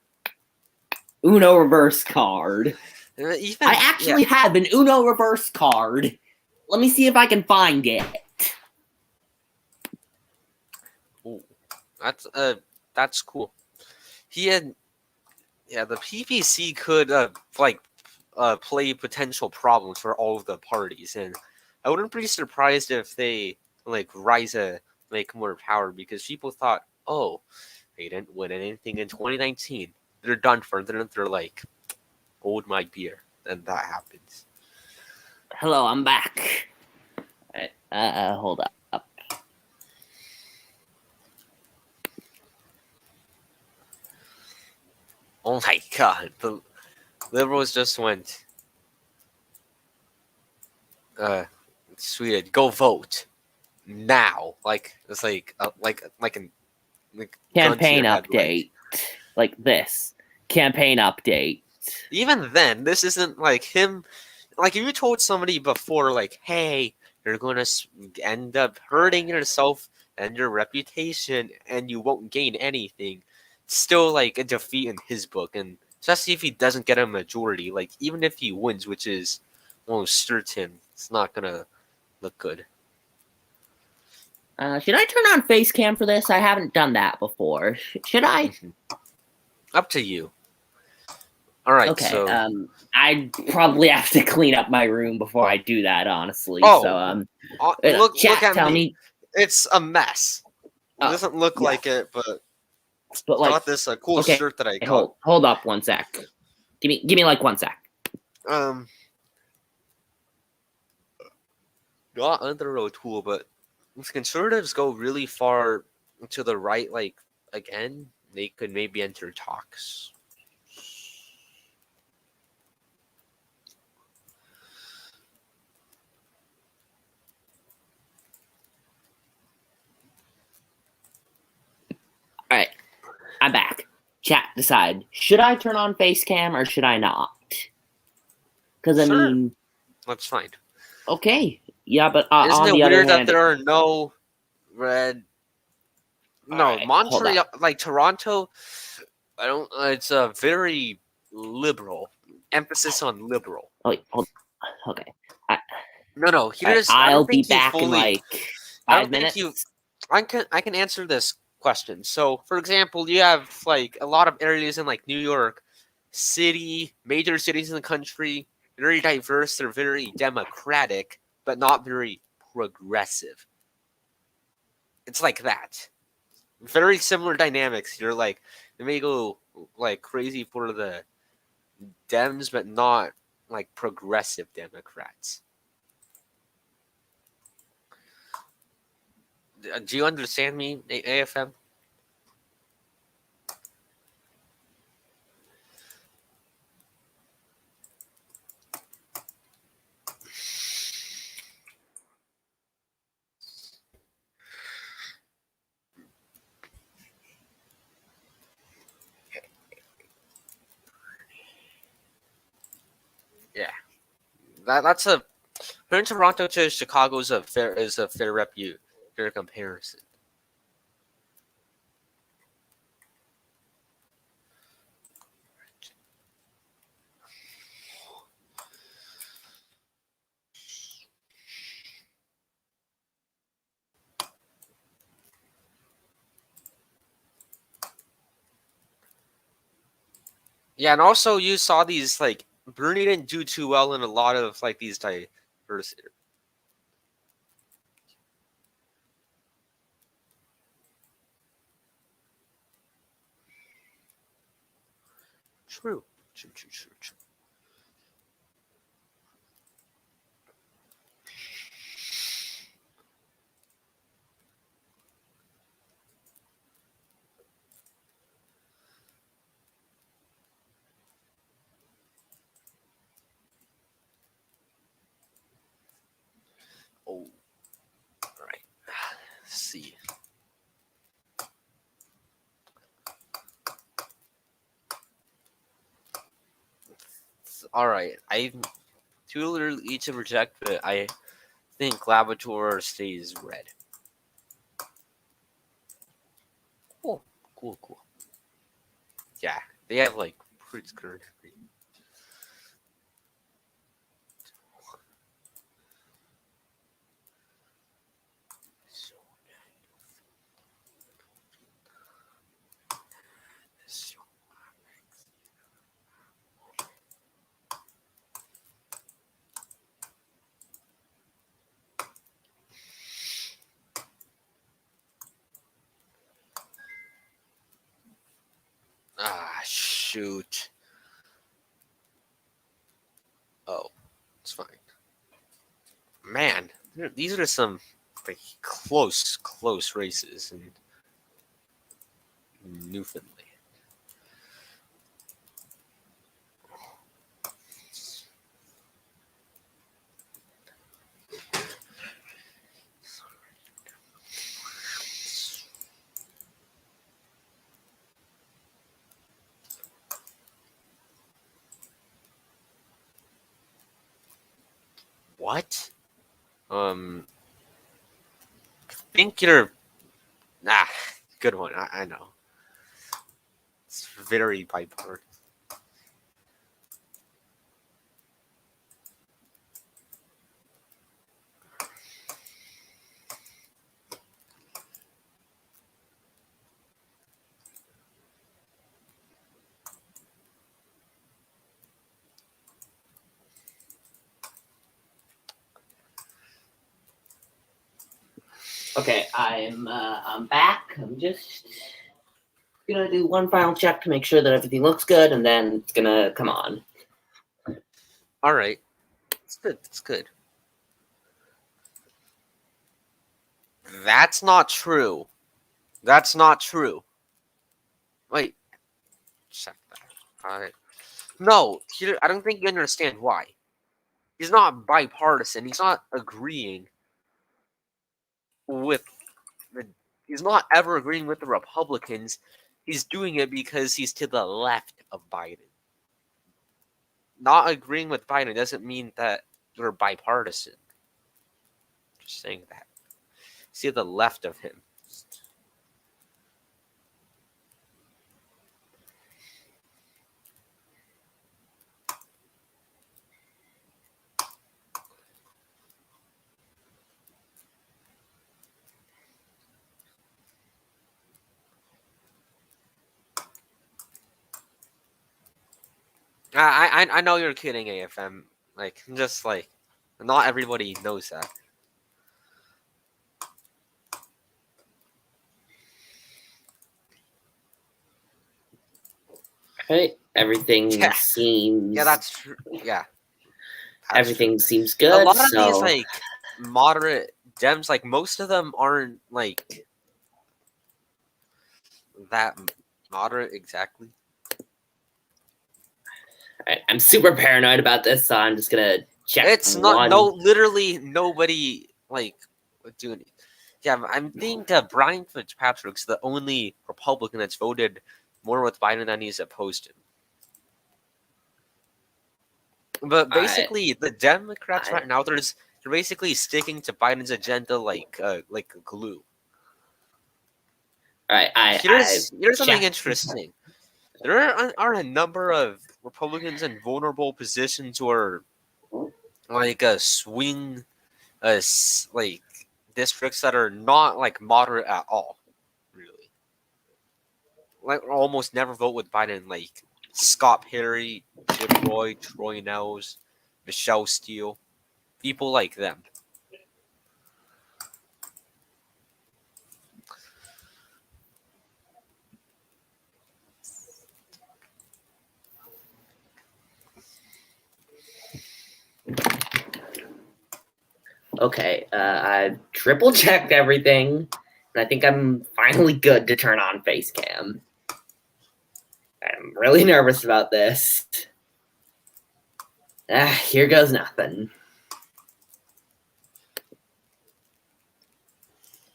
S2: Uno reverse card.
S1: Even,
S2: I actually have an Uno reverse card. Let me see if I can find it.
S1: Ooh, that's cool. He had, yeah. The PPC could play potential problems for all of the parties, and I wouldn't be surprised if they like rise make more power because people thought, oh, they didn't win anything in 2019. They're done for. They're like, hold my beer, and that happens.
S2: Hello, I'm back. Hold up.
S1: Oh my god, the Liberals just went. Sweden, go vote now! Like it's like
S2: campaign update, like this campaign update.
S1: Even then, this isn't like him. Like if you told somebody before, like, hey, you're gonna end up hurting yourself and your reputation, and you won't gain anything. Still like a defeat in his book, and especially if he doesn't get a majority, like even if he wins, which is almost certain it's not gonna look good.
S2: Should I turn on face cam for this? I haven't done that before. Should I?
S1: Mhm. Up to you. All right.
S2: Okay.
S1: So.
S2: I'd probably have to clean up my room before I do that, honestly.
S1: Oh,
S2: So,
S1: look
S2: chat,
S1: at
S2: tell
S1: me.
S2: me.
S1: It's a mess. It
S2: Oh,
S1: doesn't look
S2: yeah.
S1: like it, but
S2: But
S1: I got this cool
S2: okay,
S1: shirt that I got.
S2: hold up one sec. Give me like 1 sec.
S1: Not under a tool, but if conservatives go really far to the right, like again, they could maybe enter talks.
S2: All right, I'm back. Chat, decide. Should I turn on face cam or should I not? Because I
S1: Sure.
S2: mean,
S1: That's fine.
S2: okay, yeah, but
S1: Isn't
S2: on
S1: it
S2: the other
S1: weird that
S2: hand,
S1: there are no red? No,
S2: Alright, hold
S1: Montreal,
S2: up.
S1: like Toronto. I don't. It's a very liberal emphasis on liberal.
S2: Oh, wait, hold. Okay,
S1: No. Here's. I
S2: I'll
S1: don't
S2: be
S1: think you
S2: back in
S1: fully.
S2: like
S1: I
S2: 5
S1: don't think you.
S2: minutes.
S1: I can answer this question. So, for example, you have like a lot of areas in like New York City, major cities in the country, very diverse. They're very democratic, but not very progressive. It's like that. Very similar dynamics. You're like they may go like crazy for the Dems, but not like progressive Democrats. Do you understand me, AFM? Yeah, that's a comparing Toronto to Chicago is a fair comparison. Yeah, and also you saw these like Bernie didn't do too well in a lot of like these diverse. True. Oh, all right. Let's see. All right. I too literally to reject, but I think Labrador stays red. Cool. Yeah, they have like pretty good. Ah, shoot. Oh, it's fine. Man, these are some like close races in Newfoundland. What? Think you're good one. I know. It's very bipolar.
S2: Okay, I'm back. I'm just gonna do one final check to make sure that everything looks good, and then it's gonna come on.
S1: All right. It's good. It's good. That's not true. That's not true. Wait. Check that. All right. No, I don't think you understand why. He's not bipartisan. He's not agreeing with the. He's not ever agreeing with the Republicans. He's doing it because he's to the left of Biden. Not agreeing with Biden doesn't mean that you're bipartisan. Just saying that. See the left of him. I know you're kidding, AFM. Like, just like, not everybody knows that.
S2: Right, everything seems.
S1: Yeah, that's true. Yeah, that's
S2: everything
S1: true.
S2: seems good.
S1: A lot of
S2: so...
S1: these like moderate Dems, like most of them aren't like that moderate exactly.
S2: Right, I'm super paranoid about this, so I'm just gonna check.
S1: It's not literally nobody like doing it. Yeah, I think Brian Fitzpatrick's the only Republican that's voted more with Biden than he's opposed to. But basically, the Democrats right now, they're basically sticking to Biden's agenda like glue.
S2: All right,
S1: here's something interesting. There are a number of Republicans in vulnerable positions who are like a swing, like districts that are not like moderate at all, really. Like almost never vote with Biden, like Scott Perry, Jim Roy, Troy Nels, Michelle Steele, people like them.
S2: Okay, I triple checked everything, and I think I'm finally good to turn on face cam. I'm really nervous about this. Here goes nothing.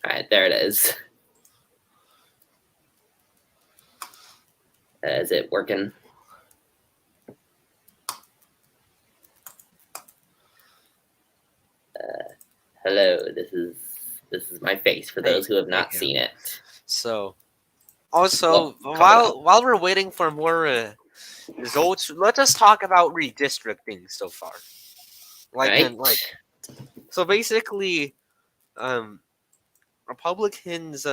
S2: All right, there it is. Is it working? Hello, this is my face for those who have not seen it.
S1: So, also while we're waiting for more results, let us talk about redistricting so far. So basically, Republicans,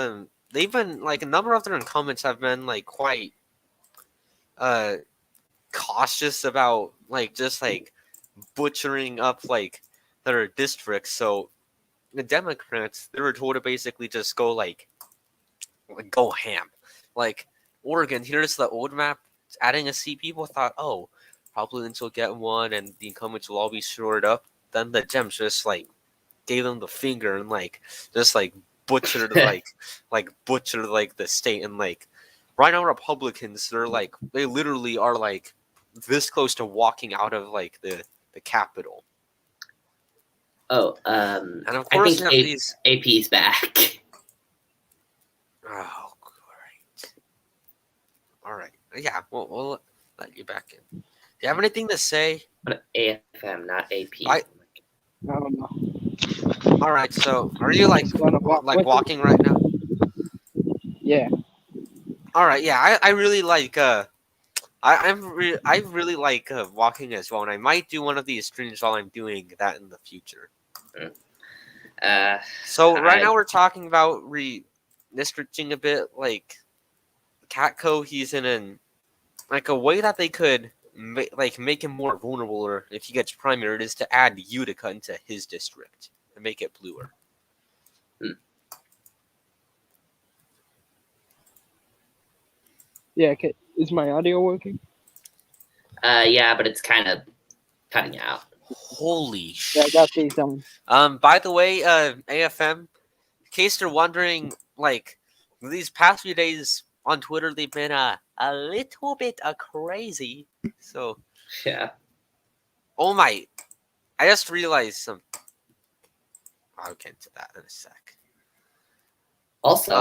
S1: they've been like a number of their incumbents have been like quite cautious about like just like butchering up like their districts. So the Democrats, they were told to basically just go like go ham. Like Oregon, here's the old map. Adding a seat, people thought, oh, Republicans will get one, and the incumbents will all be shored up. Then the Dems just like gave them the finger and like just like butchered butchered like the state. And like right now, Republicans, they literally are like this close to walking out of like the Capitol.
S2: Oh,
S1: and of course,
S2: I think AP's back.
S1: Oh, great. All right. Yeah, we'll let you back in. Do you have anything to say?
S2: But AFM, not AP.
S4: I don't know.
S1: All right. So, are you like walking right now?
S4: Yeah.
S1: All right. Yeah, I really like I really like walking as well, and I might do one of these streams while I'm doing that in the future. So right now we're talking about redistricting a bit. Like Catco, he's in like a way that they could make him more vulnerable, or if he gets primaried, is to add Utica into his district and make it bluer.
S4: Yeah, is my audio working?
S2: Yeah, but it's kind of cutting out.
S1: Holy
S4: Yeah, I got
S1: shit.
S4: these on.
S1: By the way, AFM, in case you're wondering, like, these past few days on Twitter, they've been a little bit crazy. So,
S2: Yeah.
S1: oh my, I just realized some. I'll get into that in a sec.
S2: Also,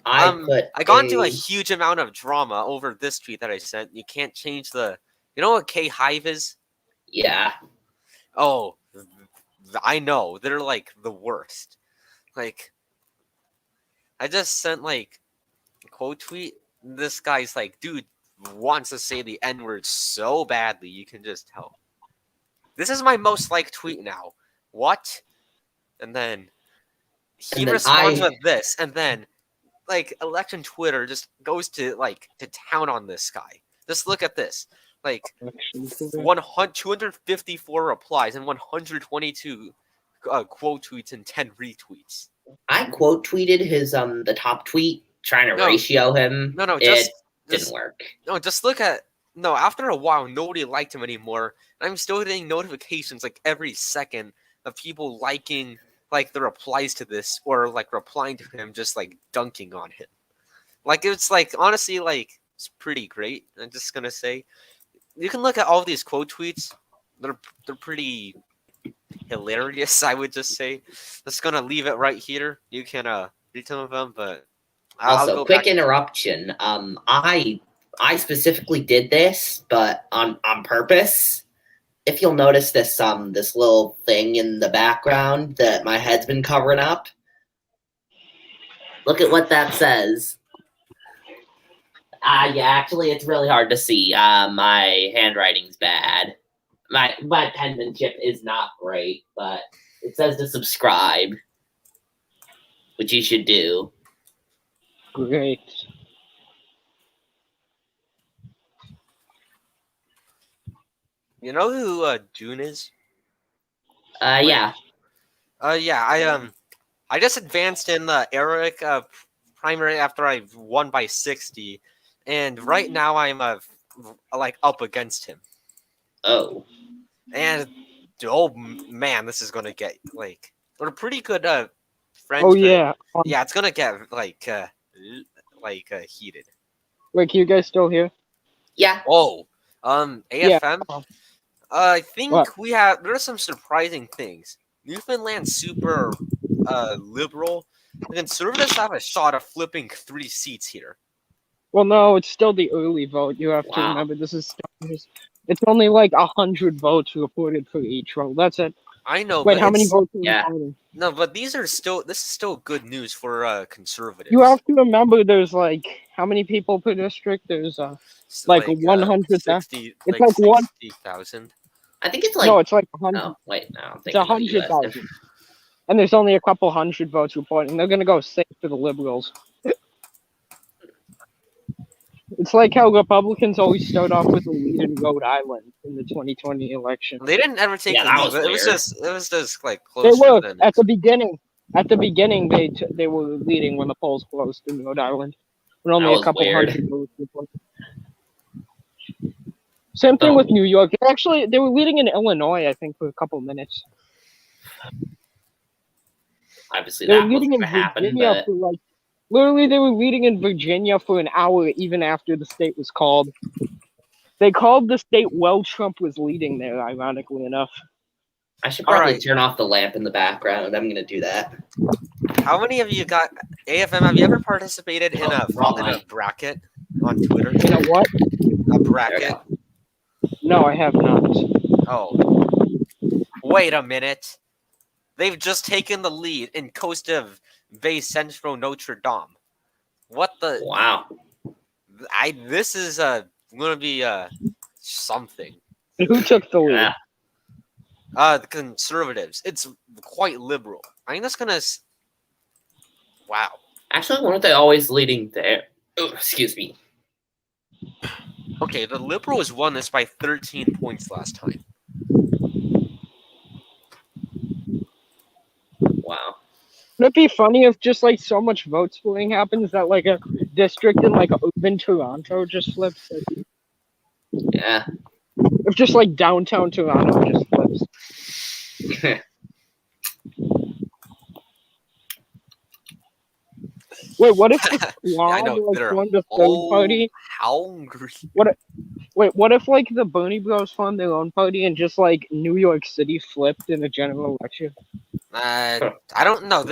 S2: I
S1: I got into a huge amount of drama over this tweet that I sent. You can't change the. You know what K Hive is?
S2: Yeah.
S1: Oh, I know. They're like the worst. Like, I just sent like a quote tweet. This guy's like, dude wants to say the N word so badly. You can just tell. This is my most liked tweet now. What? And then he
S2: And then
S1: responds with this, and then like election Twitter just goes to town on this guy. Just look at this. Like 254 replies and 122 quote tweets and 10 retweets.
S2: I quote tweeted his the top tweet trying to
S1: No.
S2: ratio him.
S1: No,
S2: it didn't work.
S1: No, just look at after a while nobody liked him anymore. And I'm still getting notifications like every second of people liking like the replies to this or like replying to him just like dunking on him. Like it's like honestly like it's pretty great. I'm just gonna say you can look at all these quote tweets. They're pretty hilarious, I would just say. Just gonna leave it right here. You can read some of them, but I'll go
S2: quick
S1: back
S2: interruption. I specifically did this, but on purpose. If you'll notice this this little thing in the background that my head's been covering up, look at what that says. Yeah, actually, it's really hard to see. My handwriting's bad. My penmanship is not great, but it says to subscribe, which you should do.
S4: Great.
S1: You know who June is?
S2: Yeah.
S1: Yeah. I just advanced in the Eric primary after I won by 60, and right now I'm like up against him.
S2: Oh.
S1: And oh man, this is gonna get like we're pretty good friends.
S4: Oh yeah.
S1: Yeah, it's gonna get like heated.
S4: Wait, can you guys still hear?
S2: Yeah.
S1: Oh, AFM.
S4: Yeah.
S1: I think
S4: What?
S1: there are some surprising things. Newfoundland's super liberal. The Conservatives have a shot of flipping 3 seats here.
S4: Well, no, it's still the early vote. You have to remember this is it's only like 100 votes reported for each row. That's it.
S1: I know.
S4: Wait,
S1: but
S4: how many votes are we
S2: Yeah.
S4: voting?
S1: No, but this is still good news for conservatives.
S4: You have to remember there's like how many people per district? There's like 100.
S1: 60,
S4: It's
S1: like
S4: like
S1: 60,000.
S2: I think it's like
S4: No, it's like 100.
S2: Oh wait, no, I'm
S4: It's
S2: thinking
S4: 100,000. And there's only a couple hundred votes reported, and they're gonna go safe for the liberals. It's like how Republicans always start off with a lead in Rhode Island in the 2020 election.
S1: They didn't ever take
S2: Yeah,
S1: the
S2: that
S1: lead,
S2: was
S1: but it
S2: weird.
S1: was just like
S4: They
S1: closer
S4: were
S1: than
S4: at the beginning. At the beginning, they were leading when the polls closed in Rhode Island, when only
S2: That
S4: a
S2: was
S4: couple
S2: weird.
S4: hundred votes reported. Same thing with New York. Actually, they were leading in Illinois, I think, for a couple minutes.
S2: Obviously,
S4: They were
S2: that
S4: leading
S2: wasn't
S4: in
S2: gonna happen,
S4: Virginia
S2: but
S4: for like. Literally, they were leading in Virginia for an hour, even after the state was called. They called the state while Trump was leading there, ironically enough.
S2: I should probably
S1: Alright.
S2: turn off the lamp in the background. I'm gonna do that.
S1: How many of you got AFM? Have you ever participated in a bracket on Twitter?
S4: You know what?
S1: A bracket?
S4: No, I have not.
S1: Oh. Wait a minute. They've just taken the lead in Coast of Bay Central Notre Dame. What the?
S2: Wow.
S1: This is gonna be something.
S4: Who took the lead?
S2: Yeah.
S1: The Conservatives. It's quite liberal. I think that's gonna. Wow.
S2: Actually, weren't they always leading there? Oh, excuse me.
S1: Okay, the Liberals won this by 13 points last time.
S2: Wow.
S4: Would it be funny if just like so much vote splitting happens that like a district in like urban Toronto just flips.
S2: Yeah.
S4: If just like downtown Toronto just flips. Wait, what if the
S1: I
S4: squad
S1: know
S4: like
S1: they're
S4: formed a third
S1: all
S4: party?
S1: hungry.
S4: What if like the Bernie Bros formed their own party and just like New York City flipped in a general election?
S1: I don't know.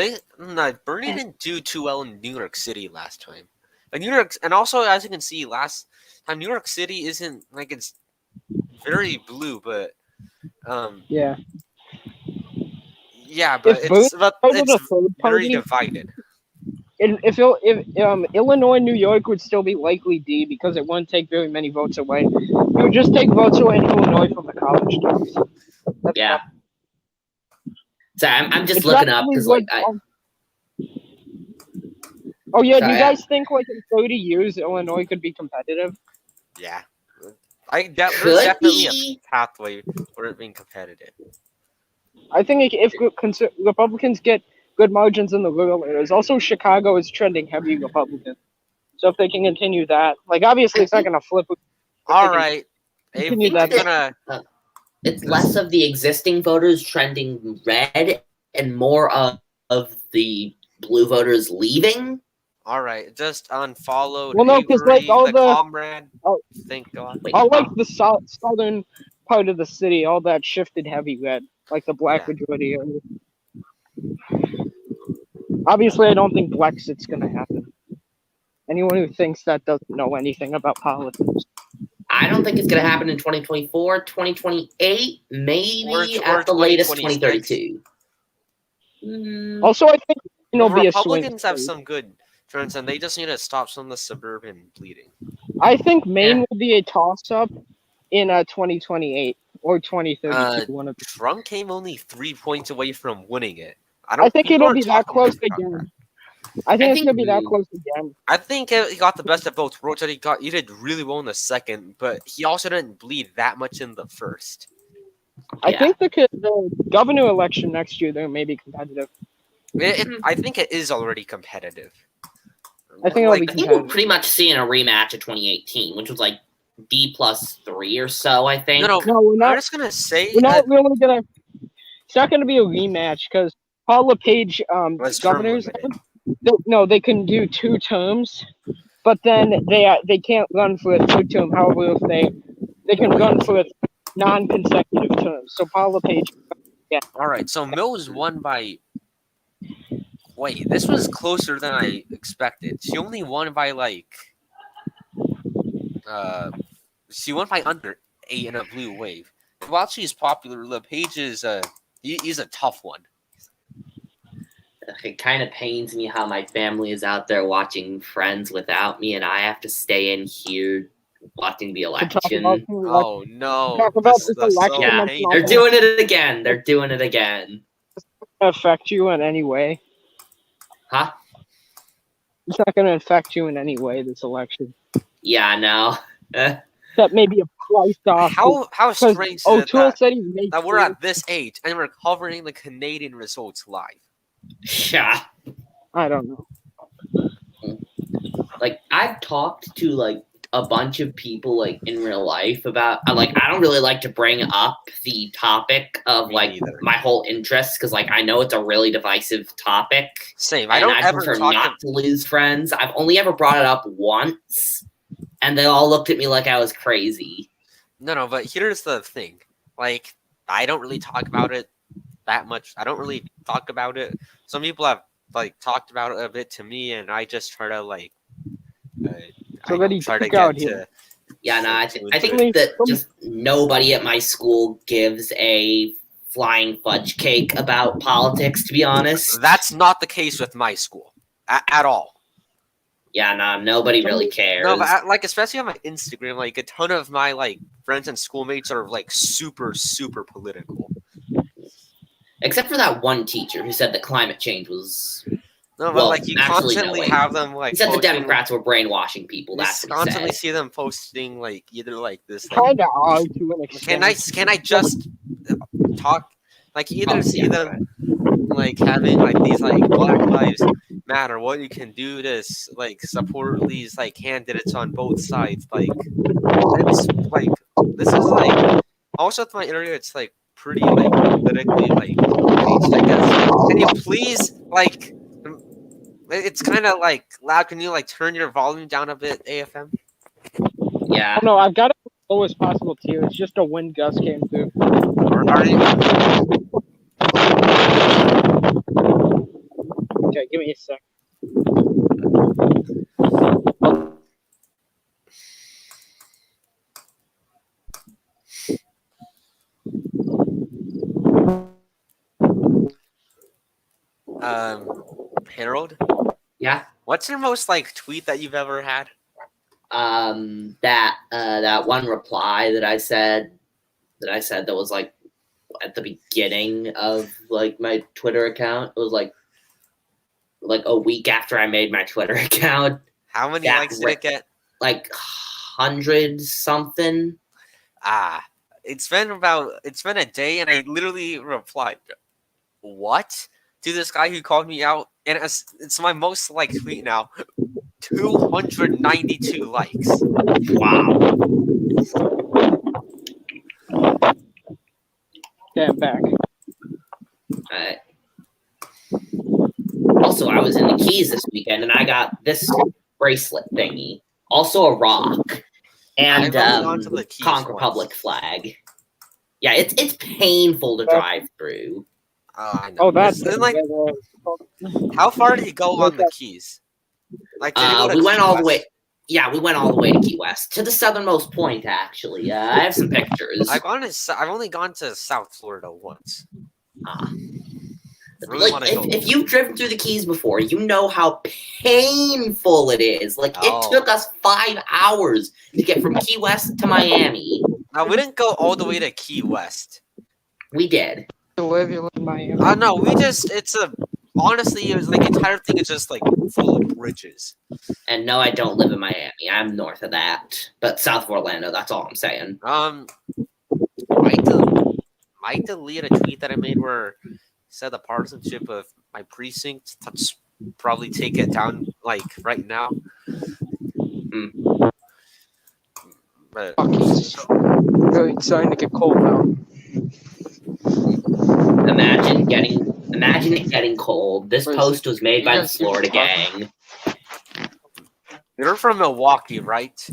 S1: Bernie didn't do too well in New York City last time. And New York, and also as you can see, last time New York City isn't like it's very blue, but
S4: Yeah.
S1: yeah, but
S4: If Bernie started
S1: it's
S4: a third
S1: very
S4: party,
S1: divided.
S4: if Illinois and New York would still be likely D because it wouldn't take very many votes away. It would just take votes away in Illinois from the college towns. That's
S2: Yeah. So I'm just
S4: It's
S2: looking up
S4: actually
S2: because like
S4: Oh yeah, do
S2: Sorry,
S4: you guys think like in 30 years Illinois could be competitive?
S1: Yeah, there's
S2: Could
S1: definitely
S2: be.
S1: a pathway for it being competitive.
S4: I think if Republicans get good margins in the rural areas, also Chicago is trending heavy Republican. So if they can continue that, like obviously it's not going to flip.
S1: All right,
S4: continue
S1: Avery's
S4: that.
S1: gonna.
S2: it's less of the existing voters trending red and more of the blue voters leaving.
S1: All right, just unfollowed.
S4: Well, no, because like
S1: Avery,
S4: all
S1: the
S4: the
S1: comrade.
S4: oh,
S1: Thank God.
S2: Wait,
S4: all like the southern part of the city, all that shifted heavy red, like the black
S1: Yeah.
S4: majority area. Obviously, I don't think Brexit's going to happen. Anyone who thinks that doesn't know anything about politics.
S2: I don't think it's going to happen in 2024, 2028, maybe
S1: Or
S2: at the latest
S1: 2026.
S2: 2032.
S4: Also, I think
S1: Well,
S4: be a swing
S1: Republicans have
S4: state.
S1: some good trends, and they just need to stop some of the suburban bleeding.
S4: I think Maine
S2: Yeah.
S4: will be a toss-up in 2028 or 2032. One of the
S1: Trump came only 3 points away from winning it.
S4: I think
S1: people
S4: it'll
S1: aren't
S4: be that
S1: talking
S4: close
S1: about
S4: again.
S1: that.
S4: I think it's
S2: think-
S4: gonna be that close again.
S1: I think he got the best of both worlds. He did really well in the second, but he also didn't bleed that much in the first.
S4: I
S2: Yeah.
S4: think the governor election next year there may be competitive.
S1: I think it is already competitive.
S4: I think it'll be
S2: I think we're
S4: competitive.
S2: pretty much seeing a rematch of 2018, which was like D+3 or so, I think.
S1: No,
S4: No, we're
S1: I'm
S4: not.
S1: just gonna say
S4: We're
S1: that
S4: not really gonna. It's not gonna be a rematch because Paul LePage,
S1: was term
S4: governors.
S1: limited.
S4: They can do 2 terms, but then they can't run for a third term. However, if they can run for a non-consecutive term. So Paul LePage.
S1: All right, so Mills won by. Wait, this was closer than I expected. She only won by like. She won by under 8 in a blue wave. And while she's popular, LePage is he's a tough one.
S2: It kind of pains me how my family is out there watching Friends without me, and I have to stay in here watching the
S4: To talk
S2: election.
S4: about the election.
S1: Oh no!
S4: Talk about
S1: This
S4: this
S1: is
S4: election,
S1: so
S2: Yeah,
S4: that's
S1: painful.
S2: they're doing it again. They're doing it again.
S4: Affect you in any way?
S2: Huh?
S4: It's not going to affect you in any way. This election.
S2: Yeah, I know.
S4: That may be a price off.
S1: How strange is it
S4: O'Toole
S1: that,
S4: said he made
S1: that we're at this age and we're covering the Canadian results live?
S2: Yeah.
S4: I don't know.
S2: Like, I've talked to, like, a bunch of people, like, in real life about, I don't really like to bring up the topic of,
S1: Me
S2: like,
S1: neither.
S2: my whole interest, because, like, I know it's a really divisive topic.
S1: Same. I
S2: And
S1: don't
S2: I
S1: ever
S2: prefer
S1: talk
S2: not to lose friends. I've only ever brought it up once, and they all looked at me like I was crazy.
S1: No, but here's the thing. Like, I don't really talk about it that much. I don't really talk about it. Some people have like talked about it a bit to me, and I just try to like.
S4: So
S1: I
S4: that he
S1: try to
S4: took out
S1: get
S4: here.
S1: to.
S2: Yeah, no, I
S1: to
S2: think
S1: it.
S2: that just nobody at my school gives a flying fudge cake about politics, to be honest.
S1: That's not the case with my school at all.
S2: Yeah, no, nobody really cares.
S1: No, but like especially on my Instagram, like a ton of my like friends and schoolmates are like super political.
S2: Except for that one teacher who said that climate change was.
S1: No, but
S2: Well,
S1: like you
S2: actually, no,
S1: constantly
S2: wait.
S1: have them like.
S2: He said the
S1: posting,
S2: Democrats were brainwashing people.
S1: You
S2: That's what he
S1: constantly
S2: said.
S1: see them posting like either like this. Like,
S4: Kind of odd to an extent.
S1: can I just talk? Like you either see them like having like these like Black Lives matter what you can do to like support these like candidates on both sides. Like it's like this is like also with my area, it's like pretty like politically like based, I guess. Can you please like? It's kind of like loud. Can you like turn your volume down a bit, AFM?
S2: Yeah.
S4: Oh no, I've got it as low as possible tier. It's just a wind gust came through.
S1: Or are you?
S4: Okay, give me a sec.
S1: Harold,
S2: Yeah.
S1: what's your most like tweet that you've ever had?
S2: That one reply that I said that was like at the beginning of like my Twitter account. It was like a week after I made my Twitter account.
S1: How many
S2: That
S1: likes did it get?
S2: Like 100 something.
S1: It's been a day, and I literally replied, "What?" to this guy who called me out, and it's my most liked tweet now. 292 likes.
S2: Wow.
S4: Damn, back.
S2: Alright. Also, I was in the Keys this weekend, and I got this bracelet thingy. Also a rock. And
S1: I've only gone to the Keys
S2: Conch
S1: once.
S2: Republic flag. Yeah, it's painful to drive through.
S1: Oh, I know.
S4: Oh, that's
S1: like. How far did he go on the Keys? Like, did he go to
S2: We went
S1: Key
S2: all the
S1: West?
S2: way. Yeah, we went all the way to Key West, to the southernmost point. Actually, I have some pictures.
S1: I've only gone to South Florida once.
S2: Like, if you've driven through the Keys before, you know how painful it is. Like, it took us 5 hours to get from Key West to Miami.
S1: No, we didn't go all the way to Key West.
S2: We did.
S4: You live in Miami.
S1: No, honestly, it was like the entire thing is just like full of bridges.
S2: And no, I don't live in Miami. I'm north of that, but south of Orlando. That's all I'm saying.
S1: Might delete a tweet that I made where it said the partisanship of my precinct. Let's probably take it down like right now. But
S4: Really starting to get cold now.
S2: Imagine it getting cold. This post was made by the Florida gang.
S1: you're from Milwaukee, right?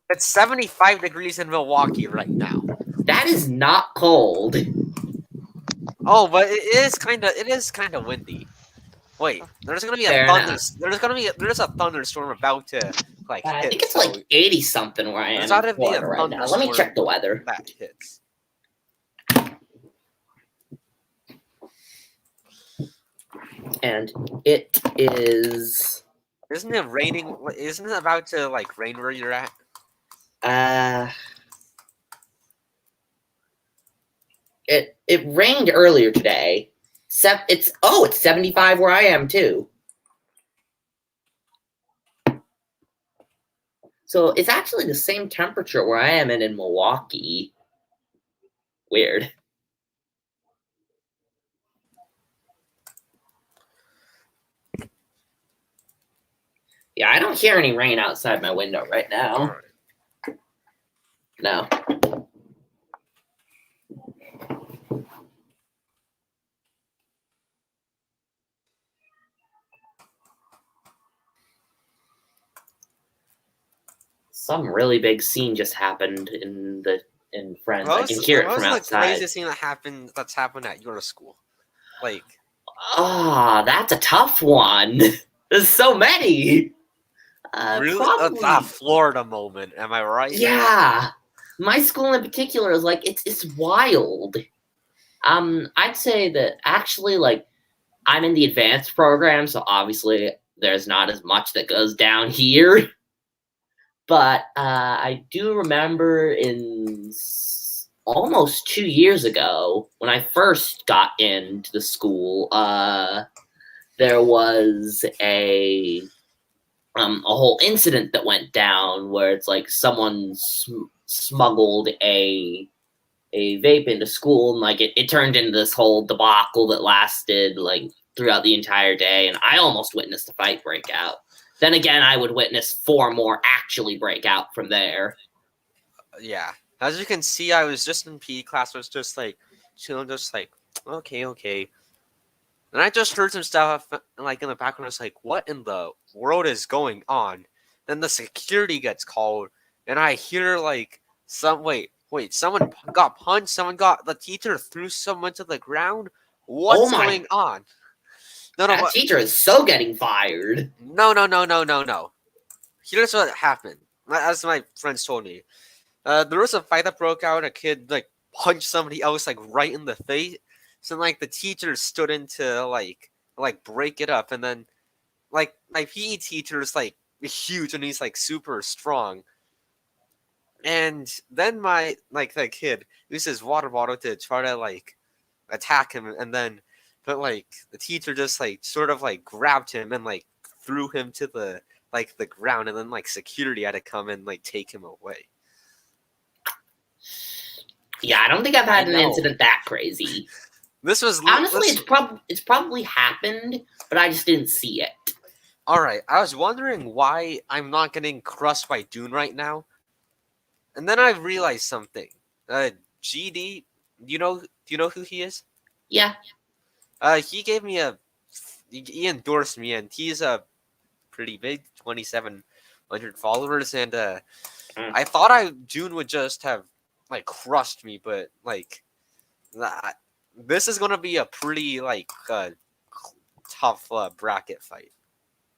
S1: It's 75 degrees in Milwaukee right now.
S2: That is not cold.
S1: Oh, but it is kind of windy. Wait, there's gonna be there's a thunderstorm about to like hit.
S2: I think it's like 80 something where I am in Florida right now. Let me check the weather.
S1: That hits.
S2: And it is.
S1: Isn't it raining? Isn't it about to like rain where you're at?
S2: It rained earlier today. It's 75 where I am too. So it's actually the same temperature where I am in Milwaukee. Weird. Yeah, I don't hear any rain outside my window right now. No. Some really big scene just happened in Friends. I can hear it from outside.
S1: What's the craziest thing that's happened at your school? Like,
S2: that's a tough one. There's so many.
S1: Really?
S2: Probably,
S1: a Florida moment, am I right?
S2: Yeah. My school in particular is like it's wild. I'd say that actually, like, I'm in the advanced program, so obviously there's not as much that goes down here. But I do remember in almost 2 years ago, when I first got into the school, there was a whole incident that went down where it's like someone smuggled a vape into school, and like it turned into this whole debacle that lasted like throughout the entire day, and I almost witnessed a fight break out. Then again, I would witness 4 more actually break out from there.
S1: Yeah. As you can see, I was just in PE class. I was just like chilling, just like, okay. And I just heard some stuff like in the background. I was like, what in the world is going on? Then the security gets called, and I hear like wait, someone got punched. The teacher threw someone to the ground. What's going on? No,
S2: That teacher is so getting fired.
S1: No. Here's what happened. As my friends told me, there was a fight that broke out. A kid like punched somebody else like right in the face. So like the teacher stood in to like break it up, and then like my PE teacher is like huge and he's like super strong. And then my the kid used his water bottle to try to like attack him, and then but like the teacher just like sort of like grabbed him and like threw him to the ground, and then like security had to come and like take him away.
S2: Yeah, I don't think I've had an incident that crazy.
S1: This was
S2: honestly, it's probably happened, but I just didn't see it.
S1: All right, I was wondering why I'm not getting crushed by Dune right now, and then I realized something. GD, do you know who he is?
S2: Yeah.
S1: He gave me he endorsed me, and he's a pretty big, 2,700 followers, and I thought Dune would just have like crushed me, but like this is gonna be a pretty like tough bracket fight.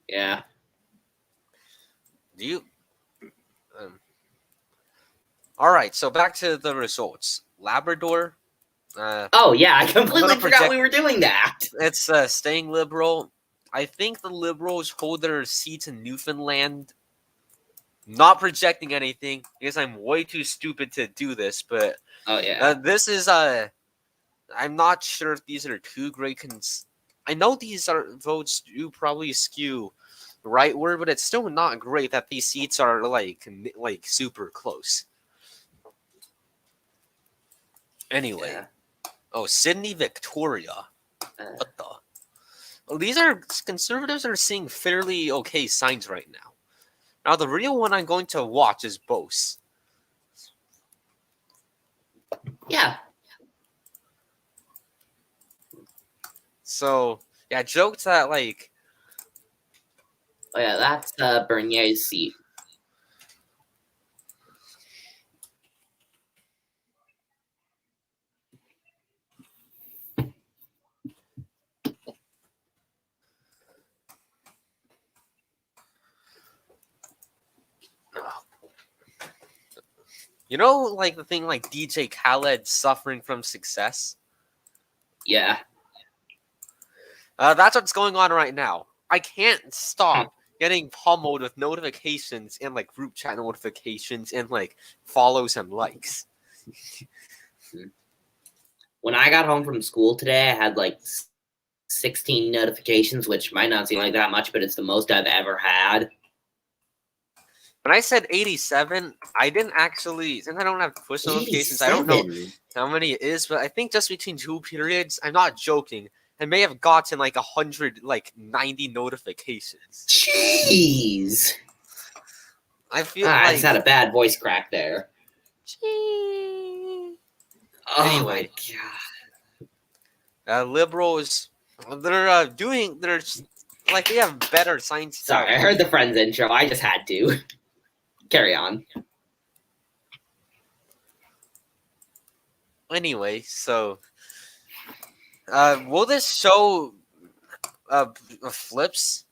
S2: Yeah.
S1: Do you? All right, so back to the results. Labrador.
S2: Oh yeah, I completely forgot we were doing that.
S1: It's staying Liberal. I think the Liberals hold their seats in Newfoundland. Not projecting anything because I'm way too stupid to do this, but
S2: oh yeah,
S1: this is I'm not sure if these are two great. I know these votes do probably skew rightward, but it's still not great that these seats are like super close. Anyway, Sydney, Victoria. What the? Well, these are conservatives are seeing fairly okay signs right now. Now the real one I'm going to watch is Bose.
S2: Yeah.
S1: So yeah, jokes that like.
S2: Oh yeah, that's Bernier's seat.
S1: You know, like the thing like DJ Khaled suffering from success?
S2: Yeah.
S1: That's what's going on right now. I can't stop getting pummeled with notifications and like group chat notifications and like follows and likes.
S2: When I got home from school today, I had like 16 notifications, which might not seem like that much, but it's the most I've ever had.
S1: When I said 87, I didn't actually, since I don't have push notifications, I don't know how many it is, but I think just between 2 periods, I'm not joking, I may have gotten like 90 notifications.
S2: Jeez.
S1: I feel
S2: I just had a bad voice crack there.
S1: Jeez.
S2: Oh
S1: anyway,
S2: my God.
S1: Liberals, they're like, they have better science.
S2: Sorry, I heard the Friends intro. I just had to. Carry on.
S1: Anyway, so will this show flips?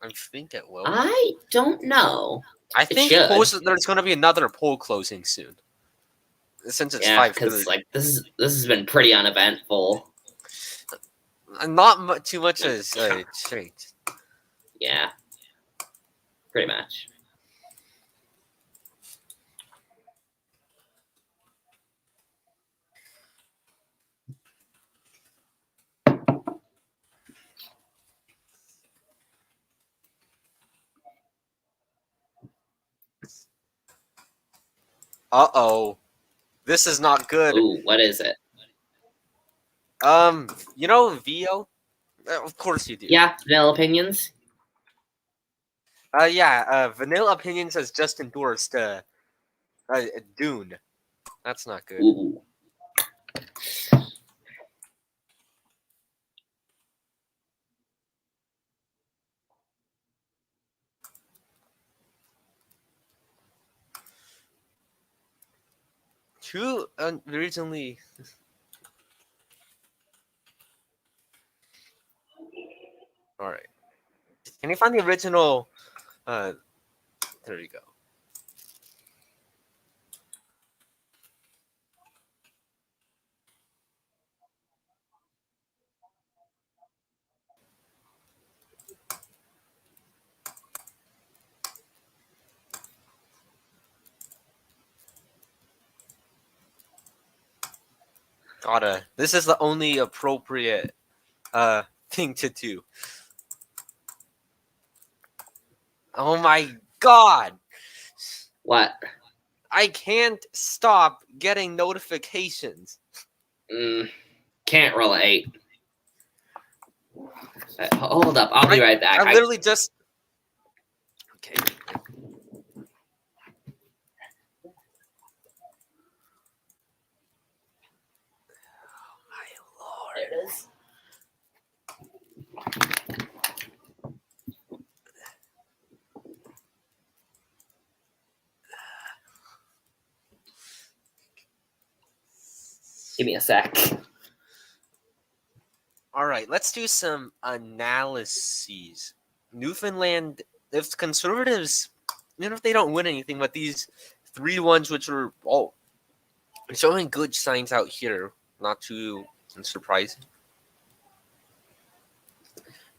S1: I think it will.
S2: I don't know.
S1: I think there's going to be another poll closing soon. Since it's 5:30.
S2: Because like this has been pretty uneventful.
S1: Not too much has changed.
S2: Yeah, pretty much.
S1: Uh-oh. This is not good.
S2: Ooh, what is it?
S1: You know Vio? Of course you do.
S2: Yeah, vanilla opinions.
S1: Vanilla Opinions has just endorsed Dune. That's not good.
S2: Ooh.
S1: Two originally. All right. Can you find the original? There you go. This is the only appropriate thing to do. Oh my god!
S2: What?
S1: I can't stop getting notifications.
S2: Can't relate. Hold up, I'll be right back.
S1: I literally just. Okay.
S2: There it is. Give me a sec.
S1: All right, let's do some analyses. Newfoundland, if conservatives, if they don't win anything, but these 3 ones which are all showing good signs out here, not too surprising.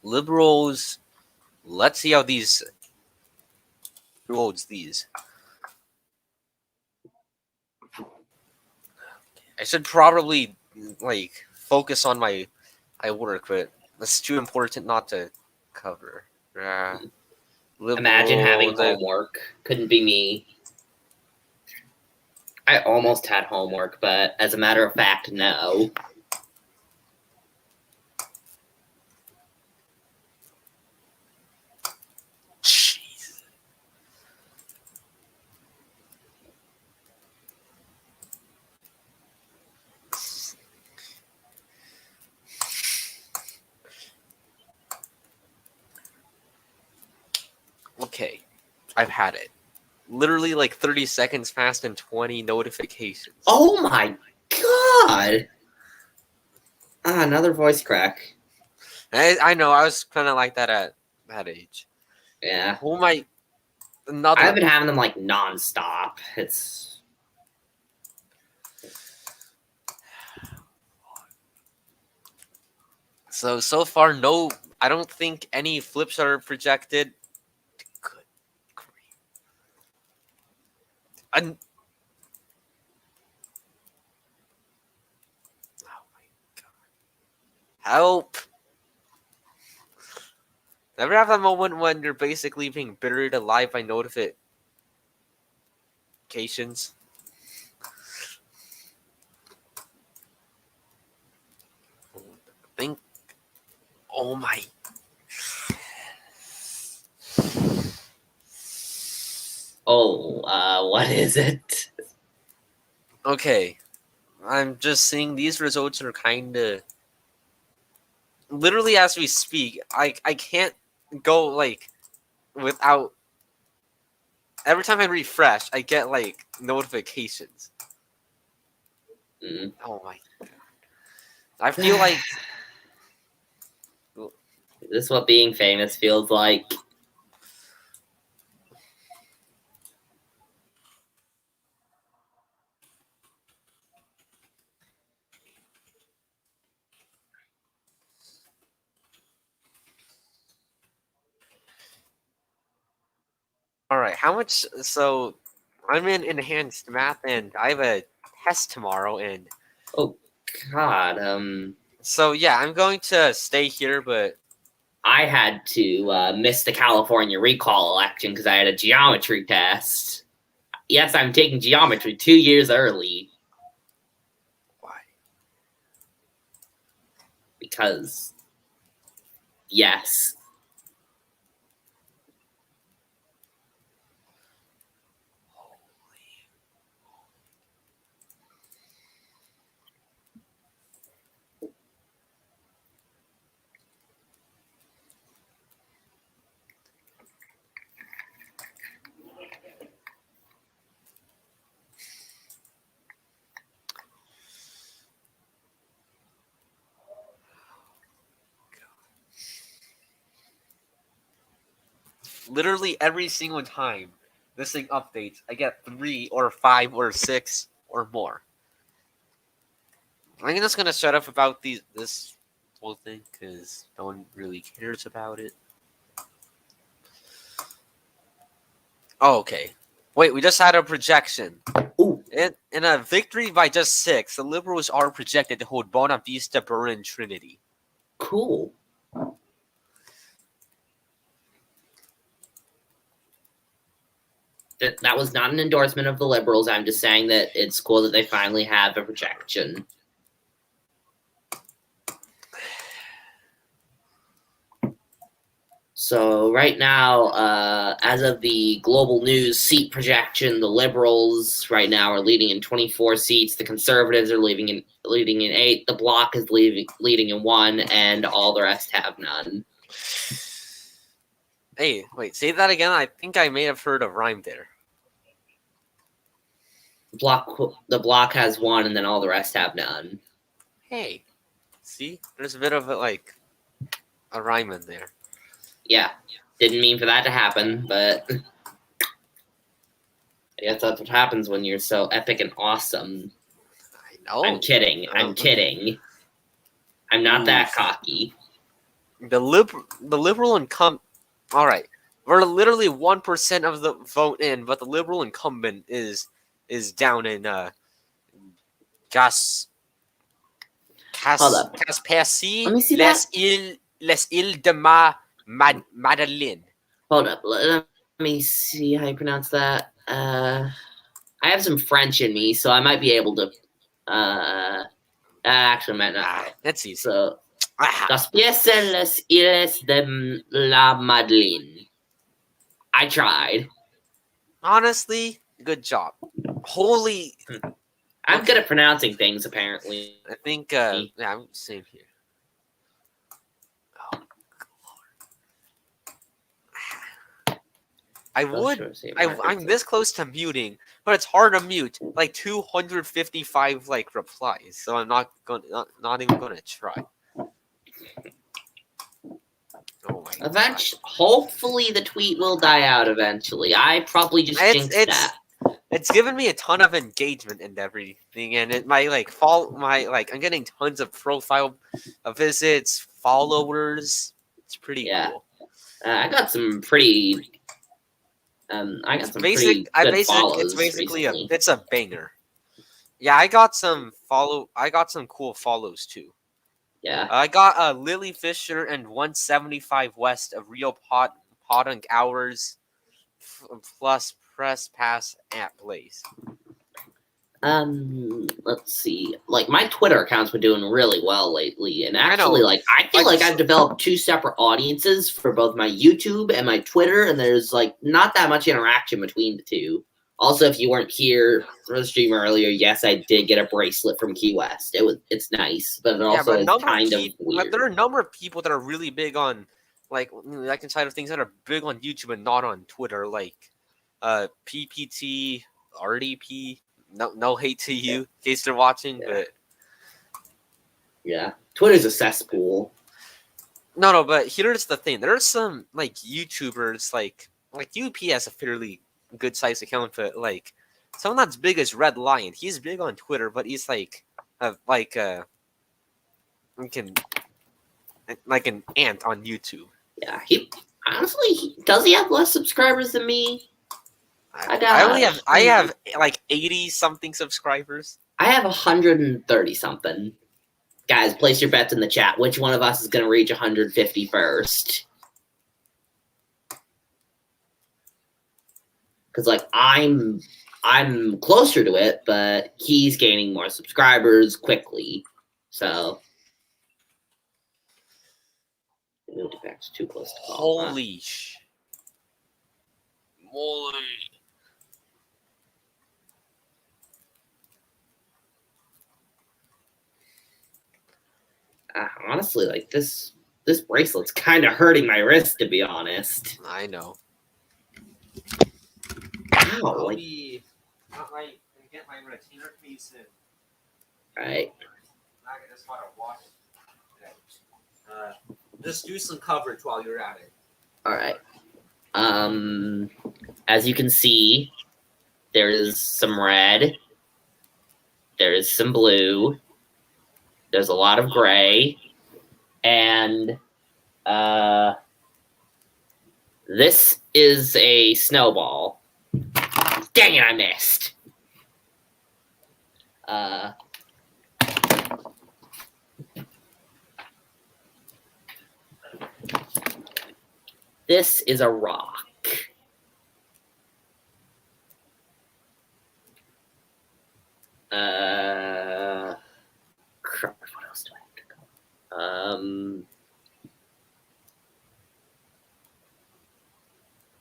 S1: Liberals, let's see how these holds these. I should probably focus on my work, but it's too important not to cover.
S2: Imagine having homework. Couldn't be me. I almost had homework, but as a matter of fact, no.
S1: Jeez. Okay, I've had it. Literally 30 seconds passed and 20 notifications.
S2: Oh my god! Another voice crack.
S1: I know, I was kind of like that at that age.
S2: Yeah.
S1: Oh my... Another...
S2: I've been having them nonstop. It's...
S1: So far, no... I don't think any flips are projected. Good grief. Oh my god. Help! Never have a moment when you're basically being buried alive by notifications. Think. Oh my.
S2: Oh, what is it?
S1: Okay. I'm just seeing these results are kind of. Literally, as we speak, I can't go without. Every time I refresh, I get notifications. Oh my god. I feel like.
S2: Is this what being famous feels like?
S1: All right, how much? So, I'm in enhanced math, and I have a test tomorrow, and.
S2: Oh god,
S1: So yeah, I'm going to stay here, but
S2: I had to miss the California recall election because I had a geometry test. Yes, I'm taking geometry 2 years early.
S1: why?
S2: Because Yes.
S1: Literally every single time this thing updates, I get 3 or 5 or 6 or more. I'm just gonna shut up about this whole thing because no one really cares about it. Oh, okay. Wait, we just had a projection.
S2: Ooh.
S1: In a victory by just 6, the Liberals are projected to hold Bona Vista, Berlin, Trinity.
S2: Cool. That was not an endorsement of the Liberals. I'm just saying that it's cool that they finally have a projection. So right now, as of the global news seat projection, the Liberals right now are leading in 24 seats. The Conservatives are leading in 8. The Bloc is leading in 1, and all the rest have none.
S1: Hey, wait, say that again. I think I may have heard a rhyme there.
S2: The Bloc has 1, and then all the rest have none.
S1: Hey, see, there's a bit of a rhyme in there.
S2: Yeah, didn't mean for that to happen, but I guess that's what happens when you're so epic and awesome.
S1: I know.
S2: I'm kidding. I'm kidding. I'm not that cocky.
S1: The liberal incumbent. All right, we're literally 1% of the vote in, but the liberal incumbent is down in
S2: Hold up.
S1: Caspasie,
S2: Let me see
S1: Les Îles de Madeleine.
S2: Hold up. Let me see how you pronounce that. I have some French in me, so I might be able to. Actually, I might not.
S1: That's easy.
S2: So, Caspasie, Les Îles de la Madeleine. I tried.
S1: Honestly, good job. Holy.
S2: I'm good at pronouncing things, apparently.
S1: I think, yeah, I'm same here. Oh, Lord. I'm this close to muting, but it's hard to mute. Like 255 replies, so I'm not even gonna try. Oh my God.
S2: Hopefully the tweet will die out eventually. I probably just jinxed that.
S1: It's given me a ton of engagement and everything, and I'm getting tons of profile visits, followers. It's pretty cool.
S2: I got some pretty. Pretty good follows.
S1: It's basically
S2: recently.
S1: it's a banger. Yeah, I got some cool follows too.
S2: Yeah.
S1: I got Lily Fisher and 175 west of Rio Podunk hours plus press pass at Blaze.
S2: Let's see. My Twitter account's been doing really well lately, and actually, I feel like I've developed 2 separate audiences for both my YouTube and my Twitter, and there's not that much interaction between the two. Also, if you weren't here for the stream earlier, yes, I did get a bracelet from Key West. It's nice, but it also is kind of weird.
S1: There are a number of people that are really big on that side of things that are big on YouTube and not on Twitter, PPT, RDP. No hate to you in case they're watching, but
S2: yeah, Twitter's a cesspool.
S1: No, but here's the thing: there are some YouTubers like UP has a fairly good sized account, but someone that's big as Red Lion. He's big on Twitter, but he's like an ant on YouTube.
S2: Yeah, does he have less subscribers than me?
S1: I have 80 something subscribers.
S2: I have 130 something. Guys, place your bets in the chat. Which one of us is going to reach 150 first? Because I'm closer to it, but he's gaining more subscribers quickly. So moved it back to too close to call.
S1: Holy moly.
S2: Honestly, like this bracelet's kind of hurting my wrist, to be honest.
S1: I know.
S2: Wow, like,
S1: Get my retainer case in.
S2: right.
S1: I just want to wash it. Just do some coverage while you're at it.
S2: All right. As you can see, there is some red. There is some blue. There's a lot of gray, and this is a snowball. Dang it! I missed. This is a rock. Crap, what else do I have to go?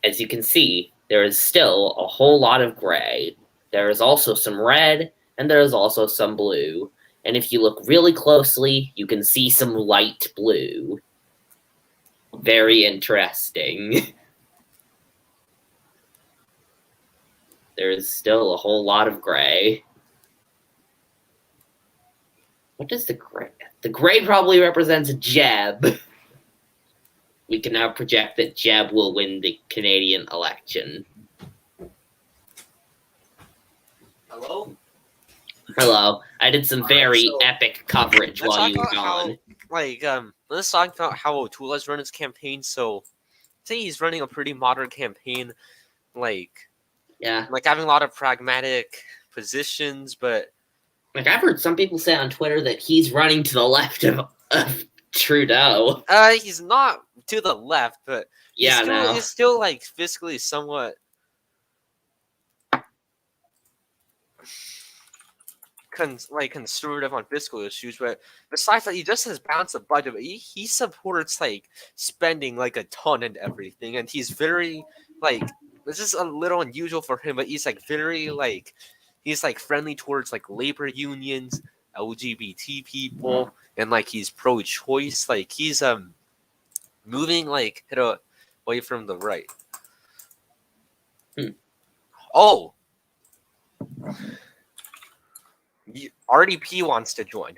S2: As you can see, there is still a whole lot of gray. There is also some red, and there is also some blue. And if you look really closely, you can see some light blue. Very interesting. There is still a whole lot of gray. What does the gray? The gray probably represents Jeb. We can now project that Jeb will win the Canadian election.
S1: Hello?
S2: Hello. I did some very
S1: so
S2: epic coverage
S1: let's
S2: while
S1: talk
S2: you were
S1: about
S2: gone.
S1: Let's talk about how O'Toole's run his campaign. So, say he's running a pretty modern campaign,
S2: Yeah.
S1: like having a lot of pragmatic positions, but
S2: Like, I've heard some people say on Twitter that he's running to the left of Trudeau.
S1: he's not to the left, but
S2: Yeah, no.
S1: he's still like fiscally somewhat conservative on fiscal issues. But besides that, he just has balanced the budget. But he supports like spending like a ton and everything, and he's very like this is a little unusual for him, but he's like very like he's like friendly towards like labor unions, LGBT people, and like he's pro-choice. Like he's moving like away from the right. Oh, RDP wants to join.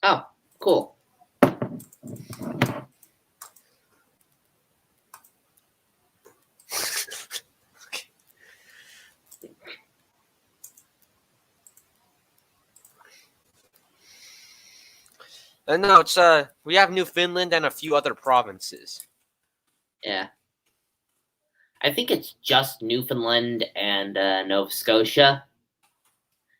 S2: Oh, cool.
S1: And no, it's we have Newfoundland and a few other provinces.
S2: Yeah. I think it's just Newfoundland and Nova Scotia.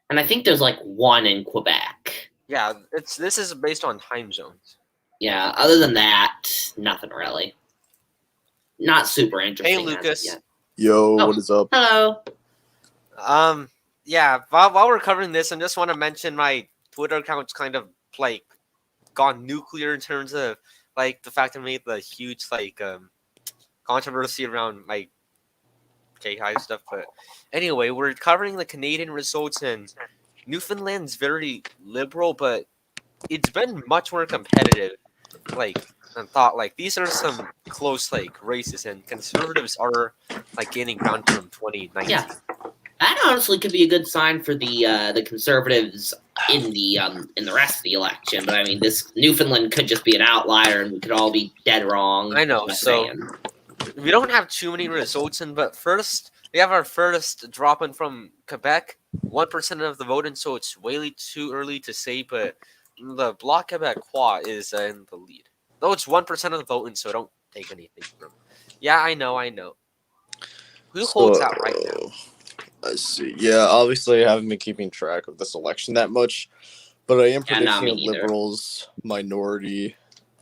S2: And I think there's like one in Quebec.
S1: Yeah, this is based on time zones.
S2: Yeah, other than that, nothing really. Not super interesting.
S1: Hey, Lucas.
S5: Yo,
S2: Oh.
S5: what is up?
S2: Hello.
S1: Yeah, while we're covering this, I just want to mention my Twitter account's kind of like gone nuclear in terms of like the fact I made the huge controversy around my K-High stuff. But anyway, we're covering the Canadian results, and Newfoundland's very liberal, but it's been much more competitive. And thought these are some close races, and conservatives are gaining ground from 2019.
S2: Yeah. That honestly could be a good sign for the Conservatives in the rest of the election. But I mean, this Newfoundland could just be an outlier, and we could all be dead wrong.
S1: I know. So we don't have too many results in, but first we have our first drop in from Quebec, 1% of the vote, and so it's way too early to say. But the Bloc Québécois is in the lead, though it's 1% of the vote, and so don't take anything from. Yeah, I know. Who holds out right now?
S5: I see. Yeah, obviously I haven't been keeping track of this election that much, but I am predicting a Liberals minority.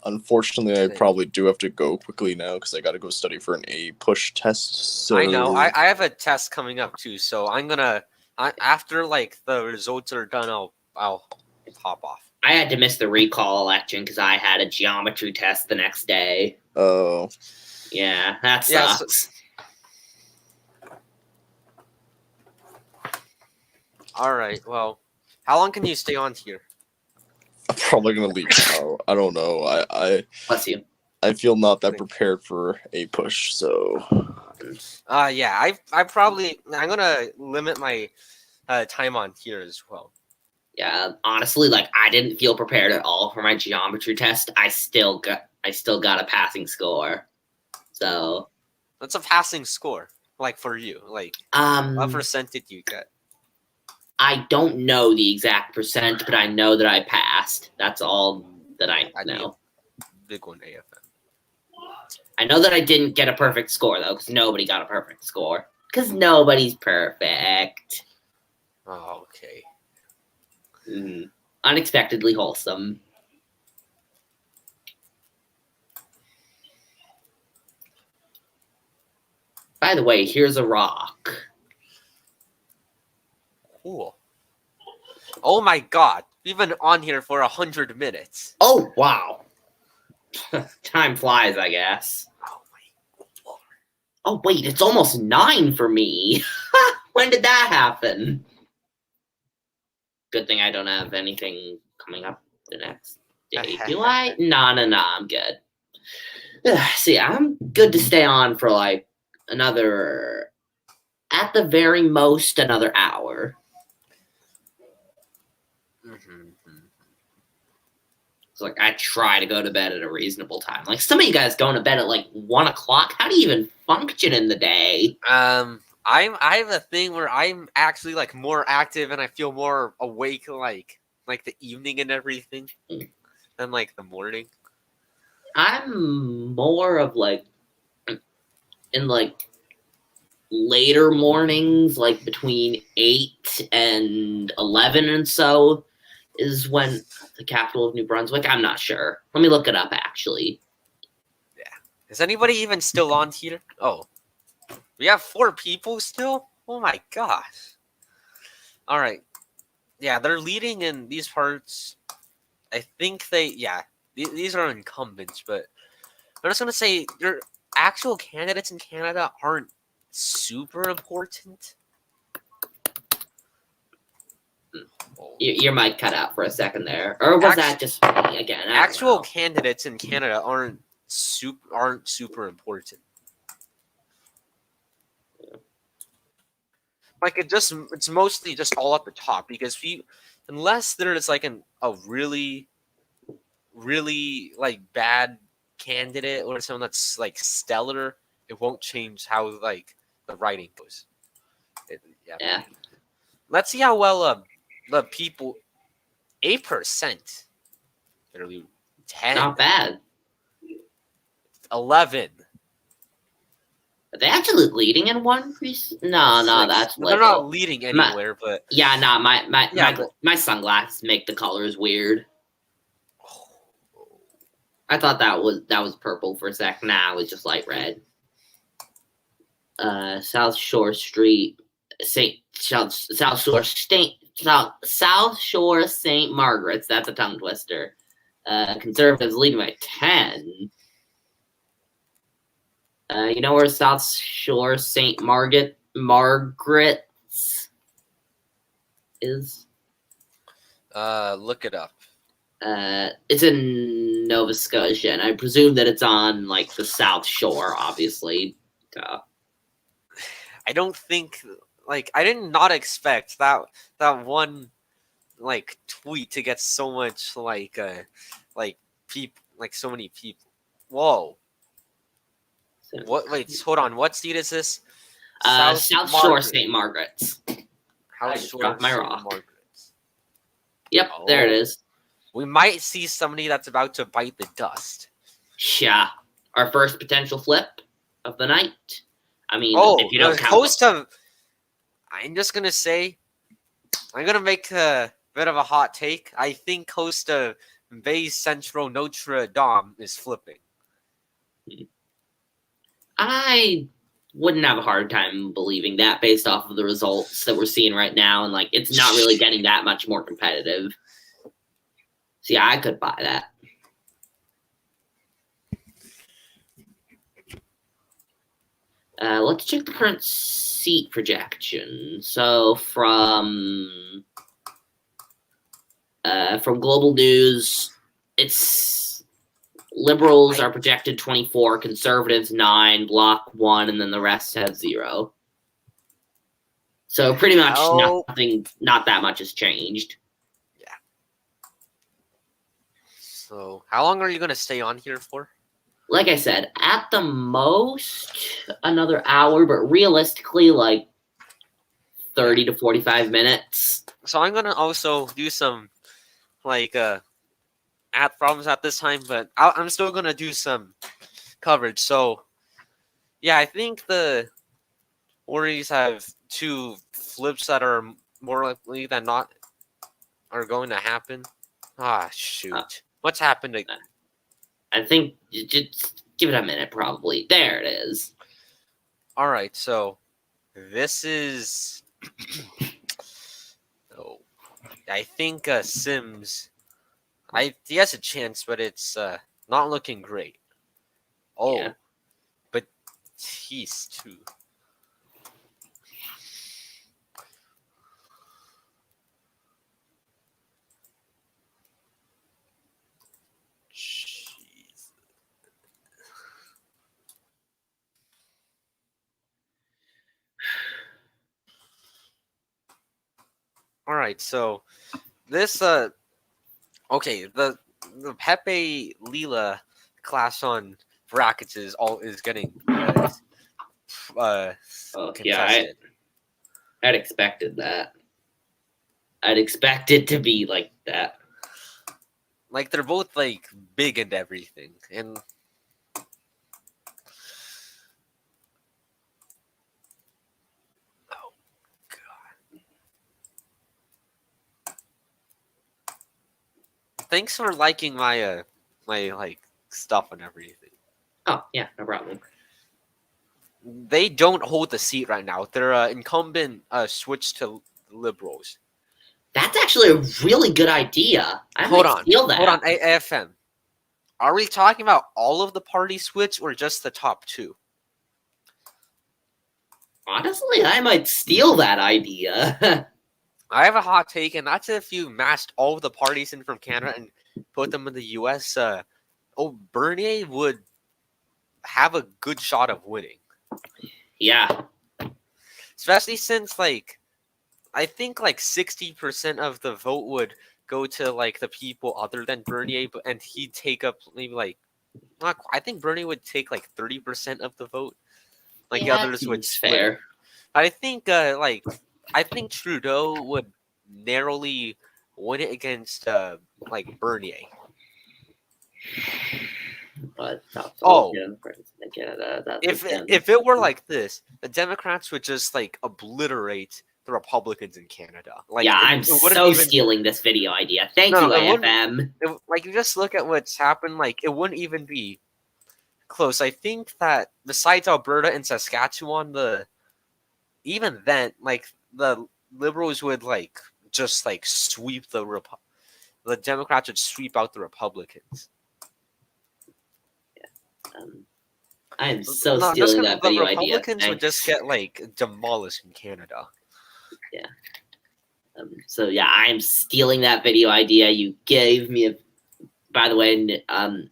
S5: Unfortunately, I probably do have to go quickly now because I got to go study for an A push test. So
S1: I know. I have a test coming up too, so I'm gonna after the results are done, I'll hop off.
S2: I had to miss the recall election because I had a geometry test the next day.
S5: Oh.
S2: Yeah, that
S1: Yeah,
S2: sucks.
S1: All right. Well, how long can you stay on here?
S5: I'm probably gonna leave now. I don't know.
S2: Bless you.
S5: I feel not that prepared for a push, so
S1: Yeah, I'm gonna limit my time on here as well.
S2: Yeah, honestly, like I didn't feel prepared at all for my geometry test. I still got a passing score. So
S1: That's a passing score, like for you. Like, what percent did you get?
S2: I don't know the exact percent, but I know that I passed. That's all that I know.
S1: Big one, AFM.
S2: I know that I didn't get a perfect score though, because nobody got a perfect score. Because nobody's perfect.
S1: Oh, okay.
S2: Unexpectedly wholesome. By the way, here's a rock.
S1: Cool. Oh my god. We've been on here for 100 minutes.
S2: Oh, wow. Time flies, I guess.
S1: Oh my god.
S2: Oh, wait, it's almost 9 for me. When did that happen? Good thing I don't have anything coming up the next day. Do I? Nah, I'm good. See, I'm good to stay on for like another, at the very most, another hour. So, like, I try to go to bed at a reasonable time. Like, some of you guys going to bed at like 1 o'clock. How do you even function in the day?
S1: I have a thing where I'm actually like more active and I feel more awake like the evening and everything than like the morning.
S2: I'm more of like in like later mornings, like between 8 and 11 and so is when the capital of New Brunswick. I'm not sure. Let me look it up actually.
S1: Yeah. Is anybody even still on here? Oh. We have 4 people still? Oh my gosh. All right. Yeah, they're leading in these parts. I think these are incumbents, but I'm just going to say your actual candidates in Canada aren't super important.
S2: Your mic cut out for a second there. Or was that just me again?
S1: Actual candidates in Canada aren't super important. Like it's mostly just all at the top because unless there's like a really like bad candidate or someone that's like stellar, it won't change how like the writing goes.
S2: Yeah.
S1: Let's see how well the people 8%, literally 10,
S2: not bad.
S1: 11.
S2: Are they actually leading in one piece? No, that's
S1: they're not leading anywhere, but
S2: yeah, my sunglasses make the colors weird. I thought that was purple for a sec. Nah, it was just light red. South Shore Street, South Shore St. Margaret's. That's a tongue twister. Conservatives leading by 10. You know where South Shore St. Margaret's is?
S1: Look it up.
S2: It's in Nova Scotia, and I presume that it's on like the South Shore, obviously.
S1: I don't think I did not expect that one like tweet to get so much people so many people. Whoa. What? Wait, hold on. What state is this?
S2: South Shore St. Margaret's.
S1: South Shore St. Margaret's.
S2: Yep, there it is.
S1: We might see somebody that's about to bite the dust.
S2: Yeah, our first potential flip of the night. I mean, if you don't count.
S1: I'm just gonna say, I'm gonna make a bit of a hot take. I think Costa Bay Central Notre Dame is flipping.
S2: I wouldn't have a hard time believing that based off of the results that we're seeing right now, and like it's not really getting that much more competitive. So yeah, I could buy that. Let's check the current seat projection. So from Global News, it's Liberals are projected 24, Conservatives 9, Bloc 1, and then the rest have 0. So pretty much not that much has changed.
S1: Yeah. So how long are you gonna stay on here for?
S2: Like I said, at the most another hour, but realistically, like 30 to 45 minutes.
S1: So I'm gonna also do some like app problems at this time, but I'm still gonna do some coverage. So yeah, I think the Warriors have 2 flips that are more likely than not are going to happen. Ah, shoot. What's happened to...
S2: I think you just give it a minute, probably. There it is.
S1: All right, so this is... oh, I think Sims... he has a chance, but it's not looking great. Oh, yeah. But he's too... All right, so this okay, the Pepe Lila class on brackets is getting contested.
S2: I'd expected that. I'd expect it to be like that.
S1: Like they're both like big and everything, and oh god. Thanks for liking my my like stuff and everything.
S2: Oh yeah, no problem.
S1: They don't hold the seat right now. Their incumbent switched to Liberals.
S2: That's actually a really good idea.
S1: Hold on, AFM. Are we talking about all of the party switch or just the top 2?
S2: Honestly, I might steal that idea.
S1: I have a hot take, and that's if you masked all of the parties in from Canada and put them in the U.S. Bernier would have a good shot of winning.
S2: Yeah.
S1: Especially since, like, I think, like, 60% of the vote would go to, like, the people other than Bernier, and he'd take up maybe, like, I think Bernier would take, like, 30% of the vote. Like, the others would split.
S2: Fair.
S1: I think, I think Trudeau would narrowly win it against, like, Bernier. If it were like this, the Democrats would just like obliterate the Republicans in Canada. Like,
S2: yeah, I'm so stealing this video idea. Thank you, AFM.
S1: Like, you just look at what's happened. Like, it wouldn't even be close. I think that besides Alberta and Saskatchewan, even then, like the Liberals would like just like sweep the Democrats would sweep out the Republicans.
S2: I am so stealing that video idea.
S1: The Republicans would just get like demolished in Canada.
S2: Yeah. So yeah, I'm stealing that video idea. You gave me by the way,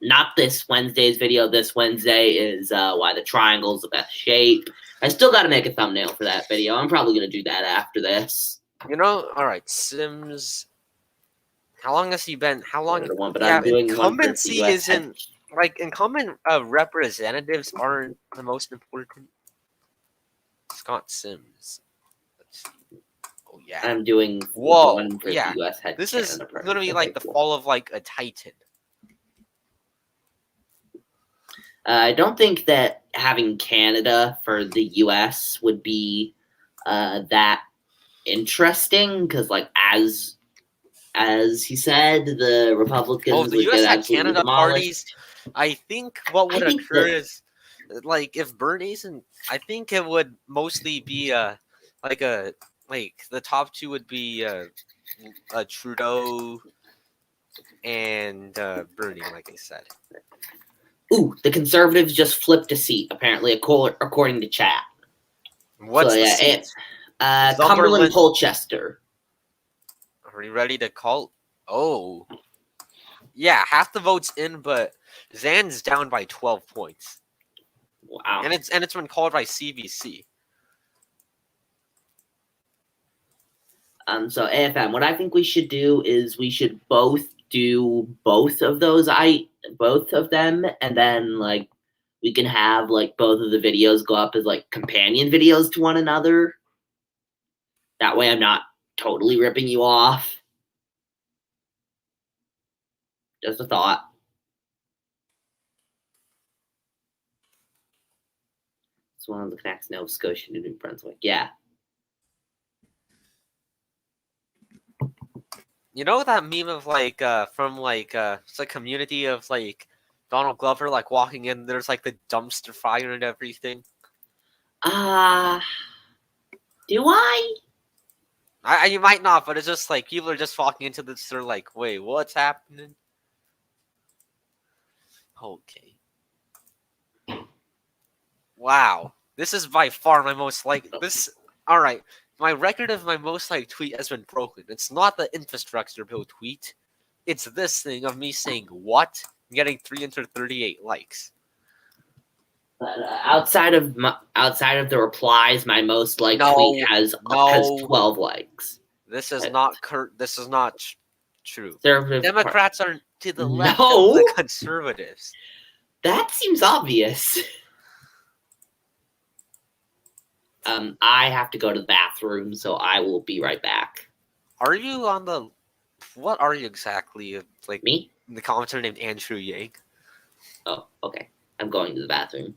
S2: not this Wednesday's video. This Wednesday is why the triangle's the best shape. I still got to make a thumbnail for that video. I'm probably going to do that after this.
S1: You know, all right, Sims. How long has he been? How long?
S2: I'm doing
S1: incumbency isn't like incumbent representatives aren't the most important. Scott Sims. Let's see. Oh yeah.
S2: I'm doing.
S1: Whoa. Yeah. This is going to be like the fall of like a titan.
S2: I don't think that having Canada for the U.S. would be that interesting because, like, as he said, the Republicans.
S1: Oh, the U.S. had Canada parties. I think what would occur is, like, if Bernie's and I think it would mostly be like the top 2 would be Trudeau, and Bernie, like I said.
S2: Ooh, the Conservatives just flipped a seat, apparently, according to chat.
S1: What's the seat?
S2: Cumberland
S1: Cumberland-
S2: Colchester.
S1: Are you ready to call? Oh. Yeah, half the vote's in, but Zan's down by 12 points.
S2: Wow.
S1: And it's been called by CBC.
S2: So AFM, what I think we should do is we should both do both of them, and then like we can have like both of the videos go up as like companion videos to one another. That way I'm not totally ripping you off. Just a thought. It's one of the connects Nova Scotia to New Brunswick. Yeah.
S1: You know that meme of like from like it's a community of like Donald Glover like walking in, there's like the dumpster fire and everything.
S2: Do I?
S1: You might not, but it's just like people are just walking into this, they're like, wait, what's happening? Okay. Wow. This is by far my most alright. My record of my most liked tweet has been broken. It's not the infrastructure bill tweet. It's this thing of me saying what and getting 338 likes.
S2: But outside of the replies, my most liked tweet has 12 likes.
S1: This is not This is not true.
S2: Conservative
S1: Democrats are to the left of the conservatives.
S2: That seems obvious. I have to go to the bathroom, so I will be right back.
S1: Are you on the? What are you exactly? Like
S2: me?
S1: The commenter named Andrew Yang.
S2: Oh, okay. I'm going to the bathroom.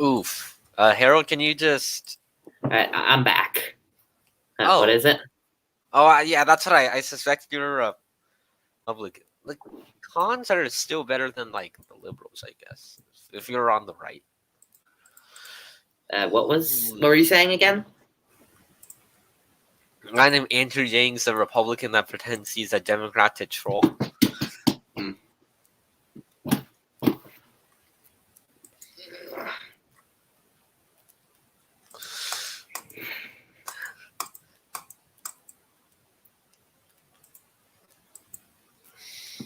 S1: Oof. Harold, can you just?
S2: I'm back.
S1: Oh,
S2: what is it?
S1: Oh, yeah, that's what I suspect you're Republican. Like cons are still better than like the liberals, I guess. If you're on the right.
S2: What were you saying again?
S1: A guy named Andrew Yang's a Republican that pretends he's a Democrat to troll.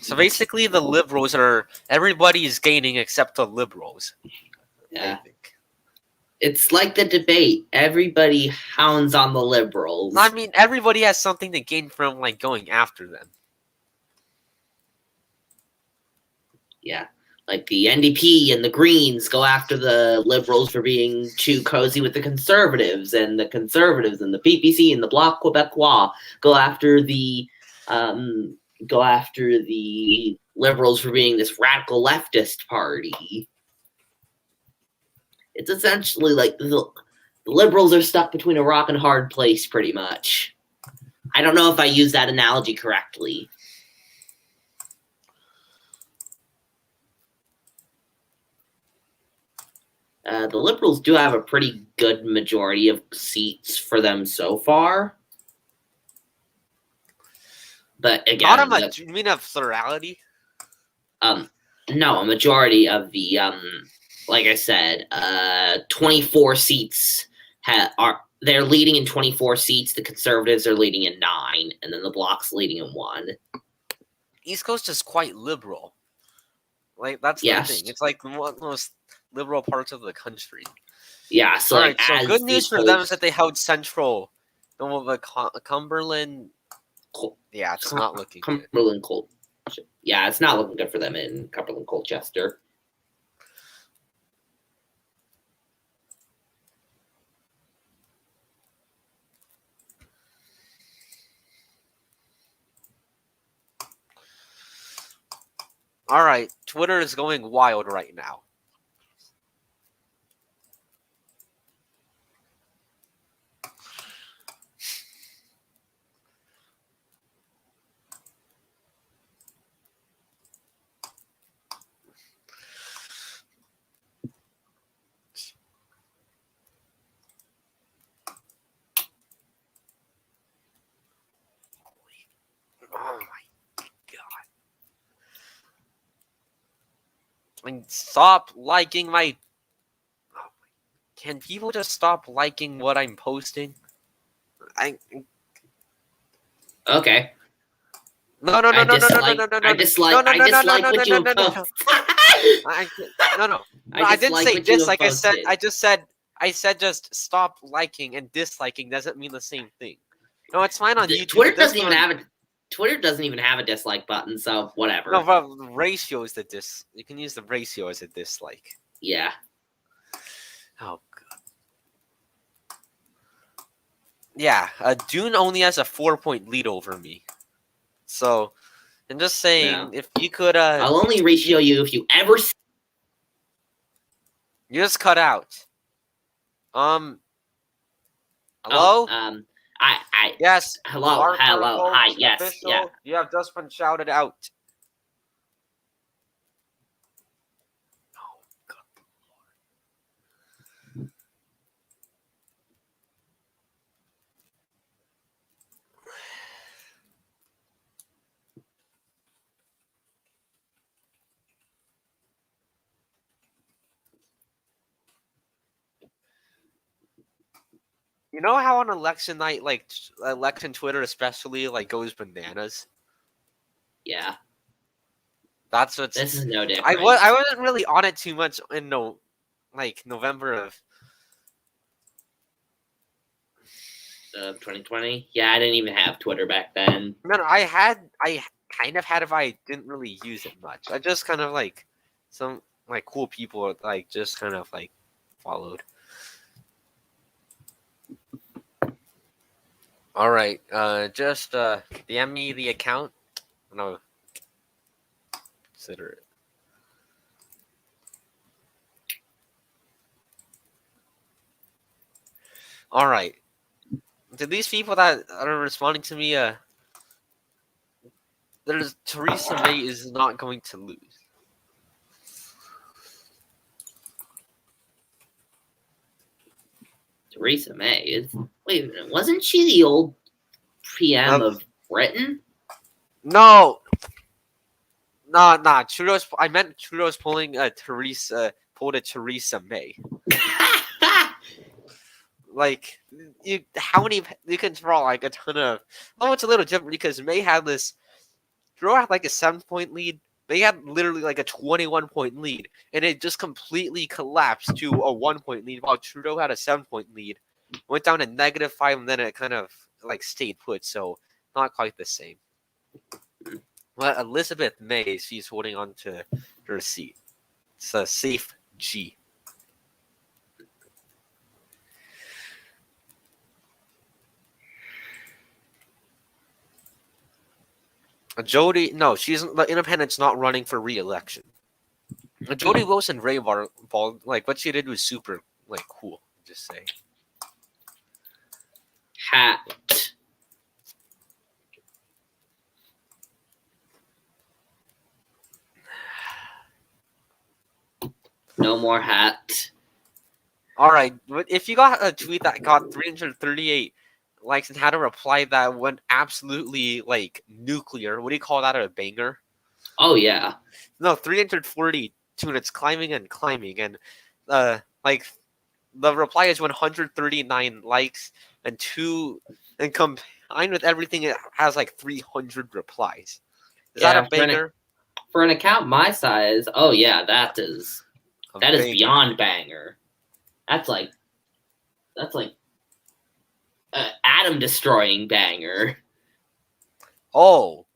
S1: So basically, the liberals everybody's gaining except the liberals.
S2: Yeah. It's like the debate. Everybody hounds on the liberals.
S1: I mean, everybody has something to gain from like going after them.
S2: Yeah. Like the NDP and the Greens go after the liberals for being too cozy with the conservatives, and the conservatives and the PPC and the Bloc Québécois go after the liberals for being this radical leftist party. It's essentially like the liberals are stuck between a rock and a hard place, pretty much. I don't know if I used that analogy correctly. The Liberals do have a pretty good majority of seats for them so far. But again,
S1: you mean a plurality?
S2: No, a majority of the like I said, 24 seats they're leading in 24 seats. The Conservatives are leading in 9, and then the Bloc's leading in 1.
S1: East Coast is quite liberal. Like that's the thing. It's like one of the most liberal parts of the country.
S2: Yeah. So
S1: all right. So good news for them is that they held Central. The Cumberland. Yeah, it's not looking good.
S2: Cumberland Colt. Yeah, it's not looking good for them in Cumberland Colchester.
S1: All right, Twitter is going wild right now. Oh my god. And stop liking my... Can people just stop liking what I'm posting?
S2: Okay.
S1: No.
S2: I dislike what you have posted.
S1: No. I didn't say dislike. I said just stop liking, and disliking doesn't mean the same thing. No, it's fine on YouTube.
S2: Twitter doesn't even have a dislike button, so whatever.
S1: No, but the ratio is you can use the ratio as a dislike.
S2: Yeah.
S1: Oh god. Yeah, Dune only has a 4-point lead over me. So, I'm just saying, if you could,
S2: I'll only ratio you if you ever.
S1: You just cut out. Hello? Yes.
S2: Hello. Hi. Yes.
S1: Official,
S2: Yeah.
S1: You have just been shouted out. Oh, God. You know how on election night, like election Twitter especially, like goes bananas?
S2: Yeah.
S1: That's what's.
S2: This is no different.
S1: I wasn't really on it too much in November of
S2: 2020. Yeah, I didn't even have Twitter back then.
S1: No, I kind of had if I didn't really use it much. I just kind of like some like cool people like just kind of like followed. All right, just DM me the account and I'll consider it. All right. Did these people that are responding to me, there's Theresa May is not going to lose.
S2: Theresa May wait a minute, wasn't she the old PM of Britain?
S1: No. Nah. Trudeau's. I meant Trudeau's pulling pulled a Theresa May. Like how many you can draw like a ton of. Oh, it's a little different because May had this. Trudeau had like a 7-point lead. They had literally like a 21-point lead, and it just completely collapsed to a 1-point lead. While Trudeau had a 7-point lead, went down to -5, and then it kind of like stayed put. So not quite the same. Well, Elizabeth May, she's holding on to her seat. It's a safe G. Jody, no, the independent's not running for re-election. Jody Wilson Raybar, like what she did was super like cool. Just say.
S2: Hat. No more hat.
S1: All right, but if you got a tweet that got 338 likes and had a reply that went absolutely like nuclear, what do you call that? A banger?
S2: Oh yeah.
S1: No, 342, and it's climbing and climbing, and like the reply is 139 likes and combined with everything, it has like 300 replies. Is that a banger?
S2: For an account my size, oh yeah, that is
S1: Banger.
S2: beyond banger. That's like atom destroying banger.
S1: Oh,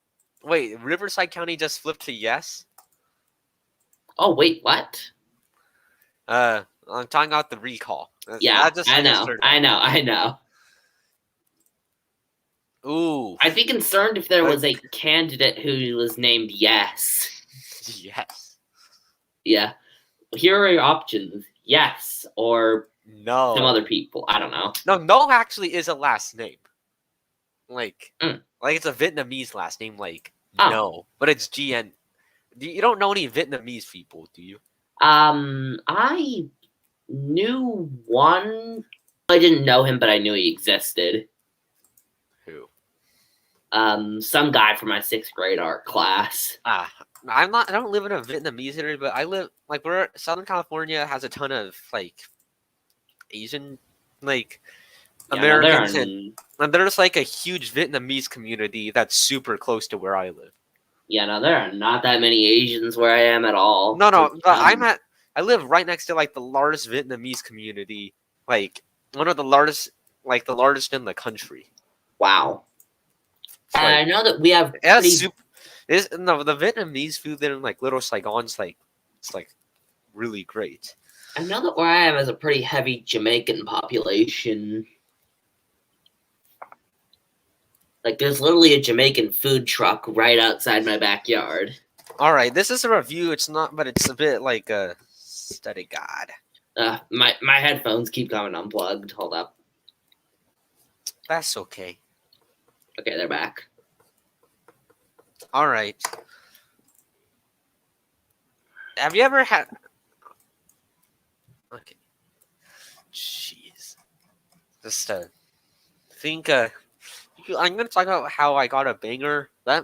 S1: wait, Riverside County just flipped to yes.
S2: Oh wait, what?
S1: I'm talking about the recall.
S2: Yeah,
S1: just
S2: I know.
S1: Ooh,
S2: I'd be concerned if there was a candidate who was named Yes.
S1: yes.
S2: Yeah. Here are your options. Yes, or
S1: No.
S2: some other people. I don't know.
S1: No actually is a last name. Like
S2: Mm.
S1: it's a Vietnamese last name, like
S2: Oh.
S1: no. But it's GN. You don't know any Vietnamese people, do you?
S2: I knew one. I didn't know him, but I knew he existed.
S1: Who?
S2: Some guy from my 6th grade art class.
S1: I don't live in a Vietnamese area, but I live like where Southern California has a ton of like Asian like Americans, and there's like a huge Vietnamese community that's super close to where I live.
S2: Yeah, no, there are not that many Asians where I am at all.
S1: No, but I live right next to like the largest Vietnamese community, like one of the largest in the country.
S2: Wow.
S1: Like,
S2: I know that we have
S1: the Vietnamese food there in like Little Saigon's like it's like really great.
S2: I know that where I am is a pretty heavy Jamaican population. Like, there's literally a Jamaican food truck right outside my backyard.
S1: All right, this is a review. It's not, but it's a bit like a study guide.
S2: My headphones keep going unplugged. Hold up.
S1: That's okay.
S2: Okay, they're back.
S1: All right. Have you ever had? Okay. Jeez. Just think. I'm gonna talk about how I got a banger. My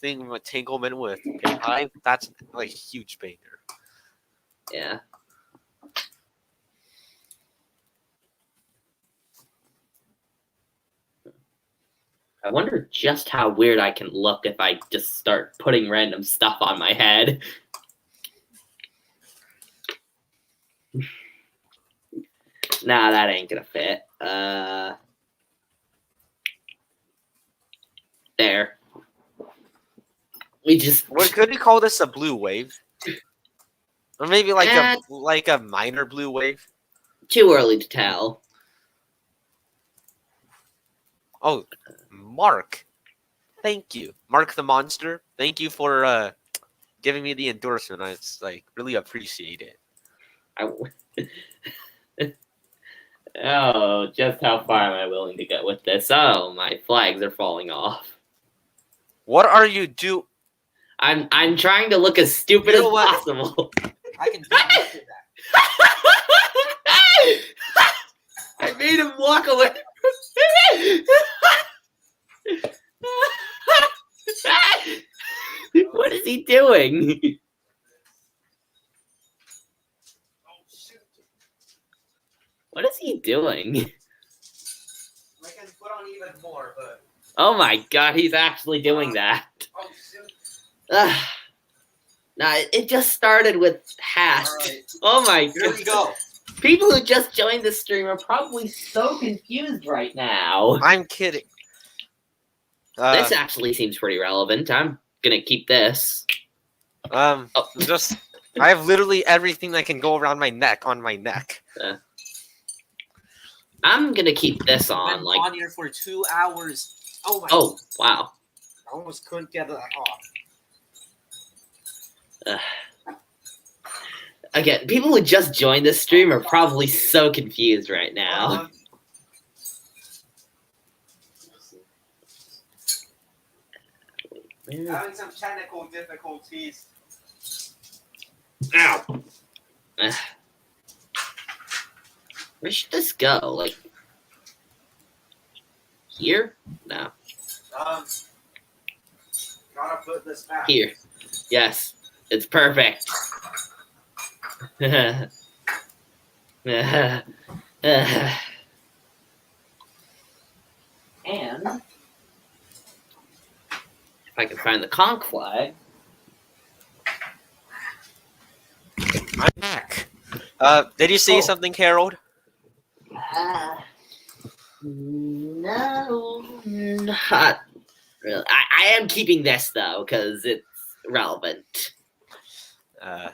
S1: thing with entanglement with Hive. That's like a huge banger.
S2: Yeah. I wonder just how weird I can look if I just start putting random stuff on my head. Nah, that ain't gonna fit. There.
S1: What could we call this? A blue wave, or maybe like a minor blue wave?
S2: Too early to tell.
S1: Oh, Mark. Thank you. Mark the Monster. Thank you for giving me the endorsement. I really appreciate it.
S2: Oh, just how far am I willing to go with this? Oh, my flags are falling off.
S1: What are you do?
S2: I'm trying to look as stupid as possible.
S1: I can do that.
S2: I made him walk away. What is he doing? What is he doing?
S1: I can put on even more, but.
S2: Oh my god, he's actually doing that. Nah, it just started with hash.
S1: Right.
S2: Oh my god.
S1: Here we go.
S2: People who just joined the stream are probably so confused right now.
S1: I'm kidding.
S2: This actually seems pretty relevant. I'm gonna keep this.
S1: Just I have literally everything that can go around my neck on my neck.
S2: I'm gonna keep this on.
S1: I've been on here for 2 hours. Oh my.
S2: Oh wow.
S1: I almost couldn't get that off.
S2: Again, people who just joined this stream are probably so confused right now.
S1: Having some technical difficulties.
S2: Ow. Where should this go? Like here? No.
S1: Gotta put this back.
S2: Here. Yes. It's perfect. And if I can find the conch flag.
S1: I'm back. Did you see something, Harold?
S2: No, not really. I am keeping this though because it's relevant. I'm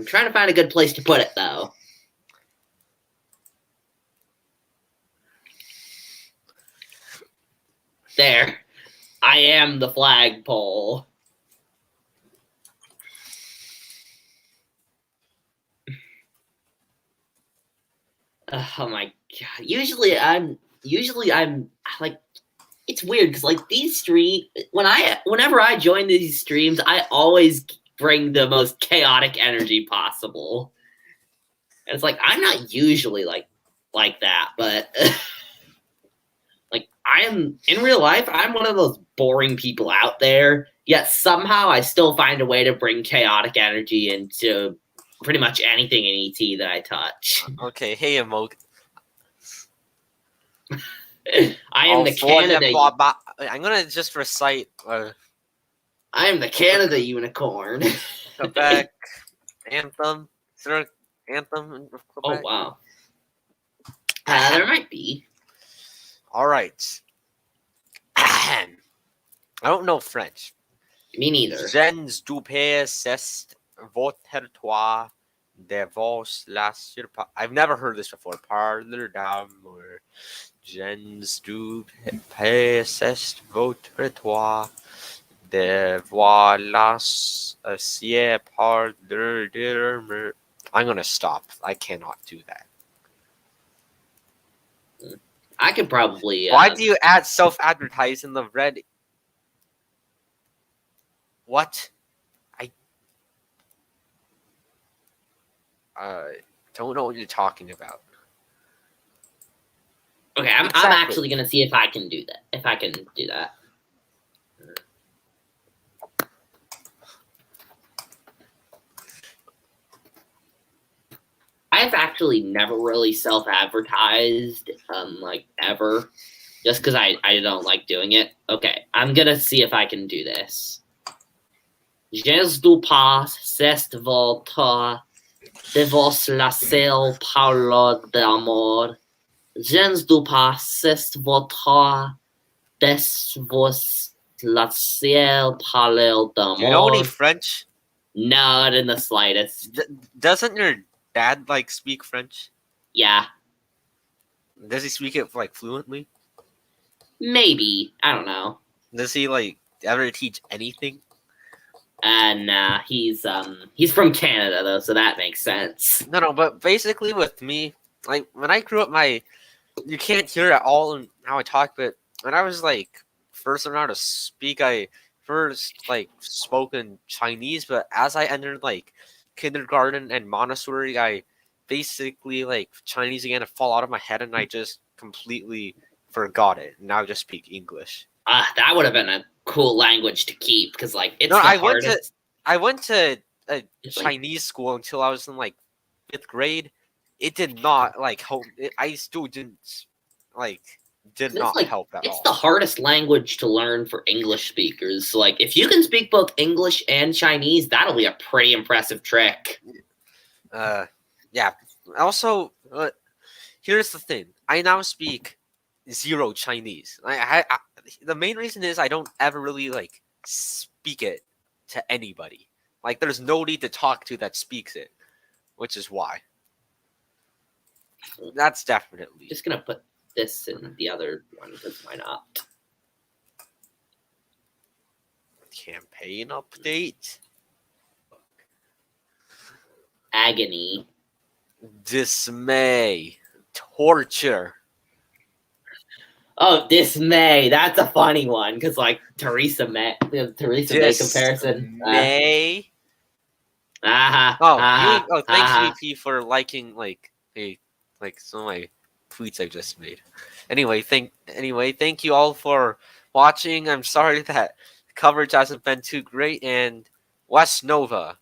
S2: trying to find a good place to put it though. There, I am the flagpole. Oh my god! Usually I'm like, it's weird because like these whenever I join these streams, I always bring the most chaotic energy possible. And it's like I'm not usually like that, but like I am in real life, I'm one of those boring people out there. Yet somehow I still find a way to bring chaotic energy into pretty much anything in ET that I touch.
S1: Okay, hey, Amok.
S2: I am the Canada.
S1: I'm gonna just recite
S2: I am the Canada unicorn.
S1: Quebec anthem. Is there an anthem in Quebec?
S2: Oh wow. There might be.
S1: All right. I don't know French.
S2: Me neither.
S1: Gens du pays c'est votre territoire devant la surpa. I've never heard this before. Parler d'amour. Gens du pays c'est votre territoire devant la surpa. I'm gonna stop. I cannot do that.
S2: I could probably.
S1: Why do you add self-advertise in the red? What? I don't know what you're talking about.
S2: Okay, I'm actually gonna see if I can do that. If I can do that. I've actually never really self-advertised, like ever, just because I don't like doing it. Okay, I'm gonna see if I can do this. Je du pas c'est votre de vos la seule parole d'amour. Je du pas c'est votre de vos la seule parole d'amour.
S1: Do you know any French?
S2: Not in the slightest.
S1: Doesn't your dad like speak French?
S2: Yeah.
S1: Does he speak it like fluently?
S2: Maybe. I don't know.
S1: Does he like ever teach anything?
S2: Nah, he's from Canada though, so that makes sense.
S1: No, but basically with me, like when I grew up, you can't hear at all in how I talk, but when I was like first learning how to speak, I first like spoken Chinese, but as I entered like kindergarten and Montessori, I basically like Chinese began to fall out of my head, and I just completely forgot it. Now I just speak English.
S2: That would have been a cool language to keep because like it's
S1: no,
S2: the
S1: I
S2: hardest.
S1: went to a Chinese school until I was in like 5th grade. It did not like help. I still didn't like not help at all.
S2: It's the hardest language to learn for English speakers. So, like if you can speak both English and Chinese, that'll be a pretty impressive trick.
S1: Yeah. Also, here's the thing. I now speak 0 Chinese. The main reason is I don't ever really like speak it to anybody. Like there's nobody to talk to that speaks it, which is why. That's definitely.
S2: Just gonna put this in the other one because why not?
S1: Campaign update.
S2: Agony.
S1: Dismay. Torture.
S2: Oh, dismay. That's a funny one because like Theresa May comparison.
S1: May. Thanks VP for liking like some of my tweets I just made. Anyway, thank you all for watching. I'm sorry that coverage hasn't been too great, and West Nova.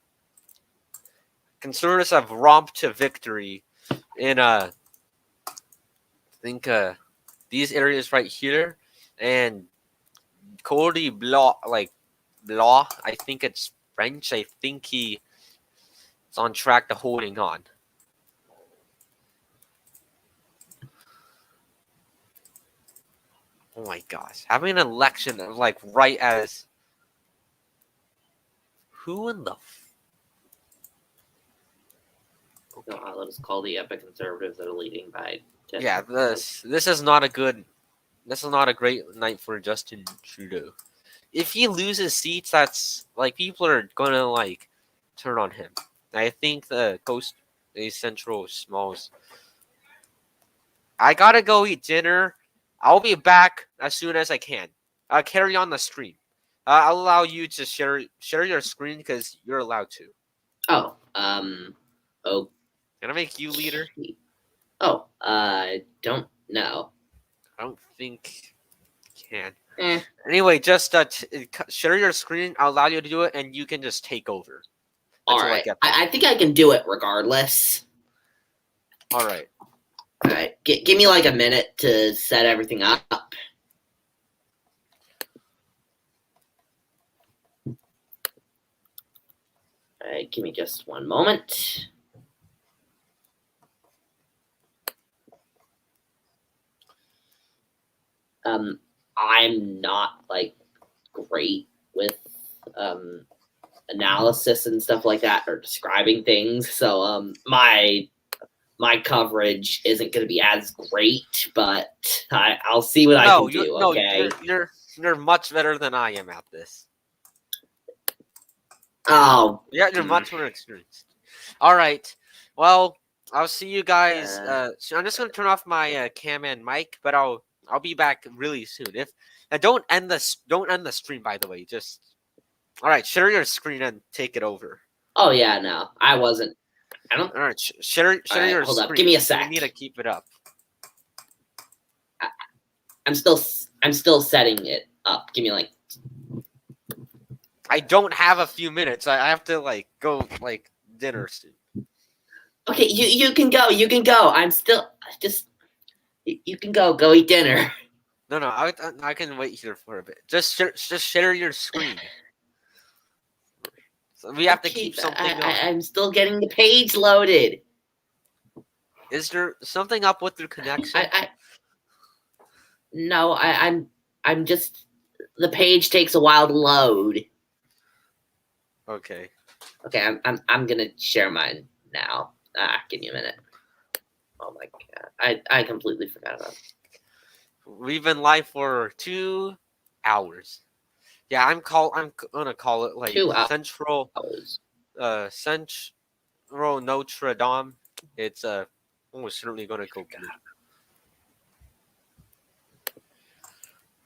S1: Conservatives have romped to victory in I think these areas right here, and Cody Blah, I think it's French. I think he is on track to holding on. Oh my gosh, having an election of like right as who in the
S2: No, let us call the epic conservatives that are leading by 10.
S1: yeah, this is not a great night for Justin Trudeau. If he loses seats, that's like people are gonna like turn on him. I think the Central Smalls. I gotta go eat dinner. I'll be back as soon as I can. Carry on the stream. I'll allow you to share your screen because you're allowed to.
S2: Oh,
S1: Can I make you leader?
S2: Oh, I don't know.
S1: I don't think you can.
S2: Eh.
S1: Anyway, just share your screen. I'll allow you to do it, and you can just take over.
S2: All right. I think I can do it regardless.
S1: All right.
S2: All right. Give me like a minute to set everything up. All right. Give me just one moment. I'm not like great with analysis and stuff like that or describing things, so my coverage isn't going to be as great, but I'll see what I can do. Okay.
S1: You're much better than I am at this.
S2: Oh.
S1: Yeah, you're much more experienced. All right. Well, I'll see you guys. So I'm just gonna turn off my cam and mic, but I'll be back really soon. If don't end the stream, by the way. Just all right. Share your screen and take it over.
S2: Oh yeah, no, I wasn't. I don't.
S1: All right, share your
S2: hold
S1: screen.
S2: Up. Give me a sec.
S1: You need to keep it up.
S2: I'm still setting it up. Give me like.
S1: I don't have a few minutes. I have to like go like dinner soon.
S2: Okay, you can go. You can go. I'm still just. You can go. Go eat dinner.
S1: No, I can wait here for a bit. Just share your screen. So we have to keep something up.
S2: I'm still getting the page loaded.
S1: Is there something up with your connection?
S2: No, I'm just. The page takes a while to load.
S1: Okay.
S2: Okay, I'm gonna share mine now. Give me a minute. Oh my god, I completely forgot about it.
S1: We've been live for 2 hours. Yeah, I'm gonna call it like
S2: 2 hours.
S1: Central Notre Dame. It's almost certainly gonna go blue.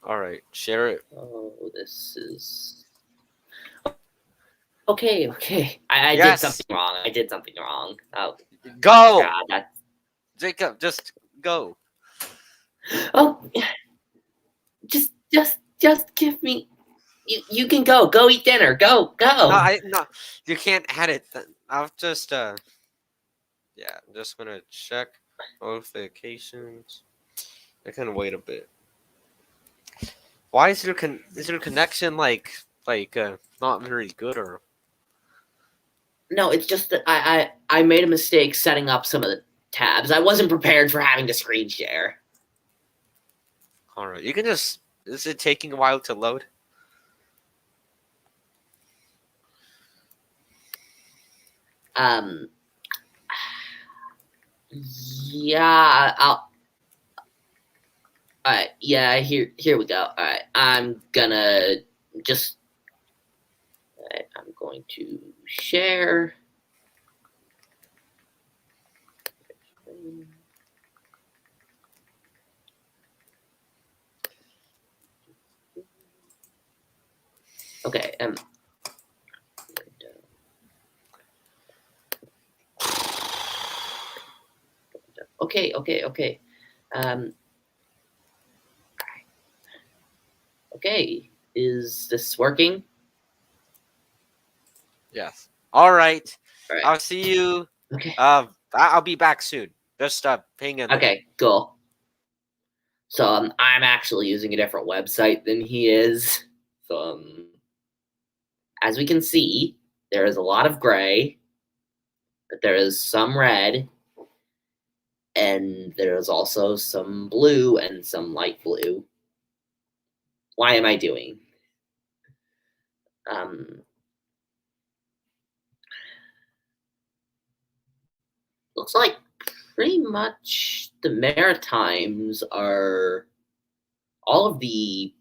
S1: All right, share it.
S2: Oh, this is. Okay. I
S1: Yes.
S2: did something wrong. Oh,
S1: go,
S2: God,
S1: Jacob. Just go.
S2: Oh, just give me. You can go. Go eat dinner. Go.
S1: No, you can't add it. I'll just yeah, I'm just gonna check notifications. I can wait a bit. Why is your connection like not very good or?
S2: No, it's just that I made a mistake setting up some of the tabs. I wasn't prepared for having to screen share.
S1: All right, you can just. Is it taking a while to load?
S2: Yeah, I'll. All right, yeah, here we go. All right, I'm gonna just. All right, I'm going to share. Okay, Okay. Okay. Is this working?
S1: Yes. All right.
S2: All right.
S1: I'll see you.
S2: Okay.
S1: I'll be back soon. Just hang in there.
S2: Okay, cool. So I'm actually using a different website than he is. So as we can see, there is a lot of gray, but there is some red, and there is also some blue and some light blue. Why am I doing? Looks like pretty much the Maritimes are all of the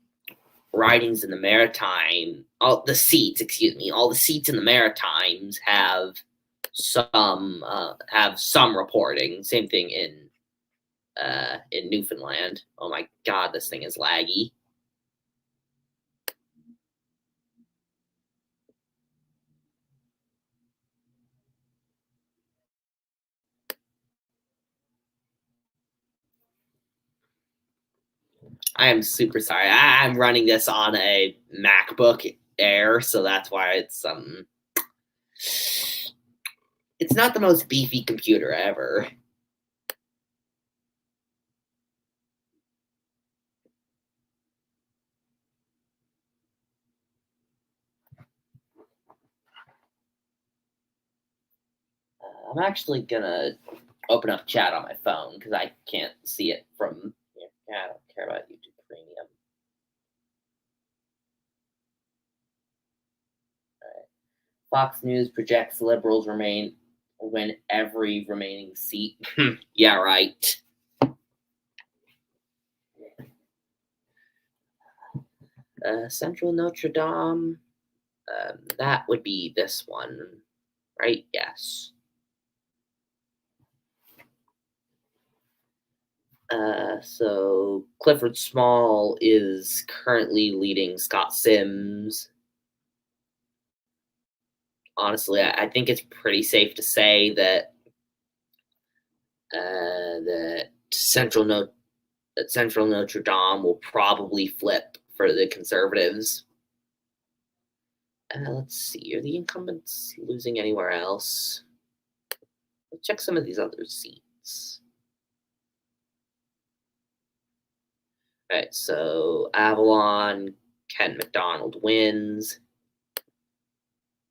S2: ridings in the Maritime, all the seats in the Maritimes have some reporting. Same thing in Newfoundland. Oh my god, this thing is laggy. I am super sorry. I'm running this on a MacBook Air, so that's why it's not the most beefy computer ever. I'm actually gonna open up chat on my phone because I can't see it from here. Yeah, I don't care about YouTube Premium. Fox News projects Liberals win every remaining seat. Yeah, right. Central Notre Dame. That would be this one, right? Yes. So Clifford Small is currently leading Scott Sims. Honestly, I think it's pretty safe to say that Central Notre Dame will probably flip for the Conservatives. Let's see. Are the incumbents losing anywhere else? Let's check some of these other seats. All right, so Avalon, Ken McDonald wins.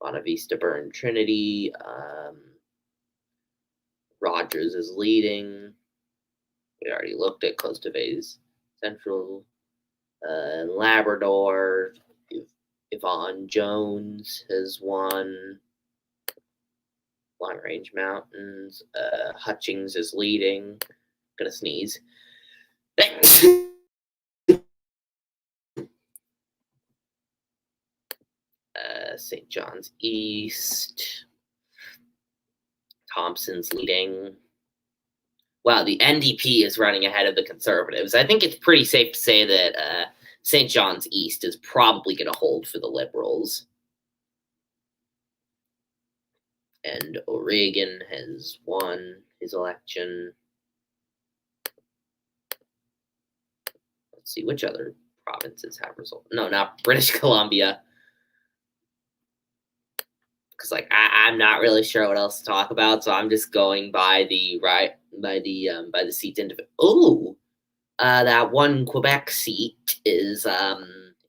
S2: Bonavista Burn Trinity. Rogers is leading. We already looked at Costa Vase Central. Labrador. Yvonne Jones has won. Long Range Mountains. Hutchings is leading. Gonna sneeze. St. John's East. Thompson's leading. Wow, the NDP is running ahead of the Conservatives. I think it's pretty safe to say that St. John's East is probably going to hold for the Liberals. And O'Regan has won his election. Let's see, which other provinces have results? No, not British Columbia. Because I'm not really sure what else to talk about, so I'm just going by the seats individual. Oh, that one Quebec seat is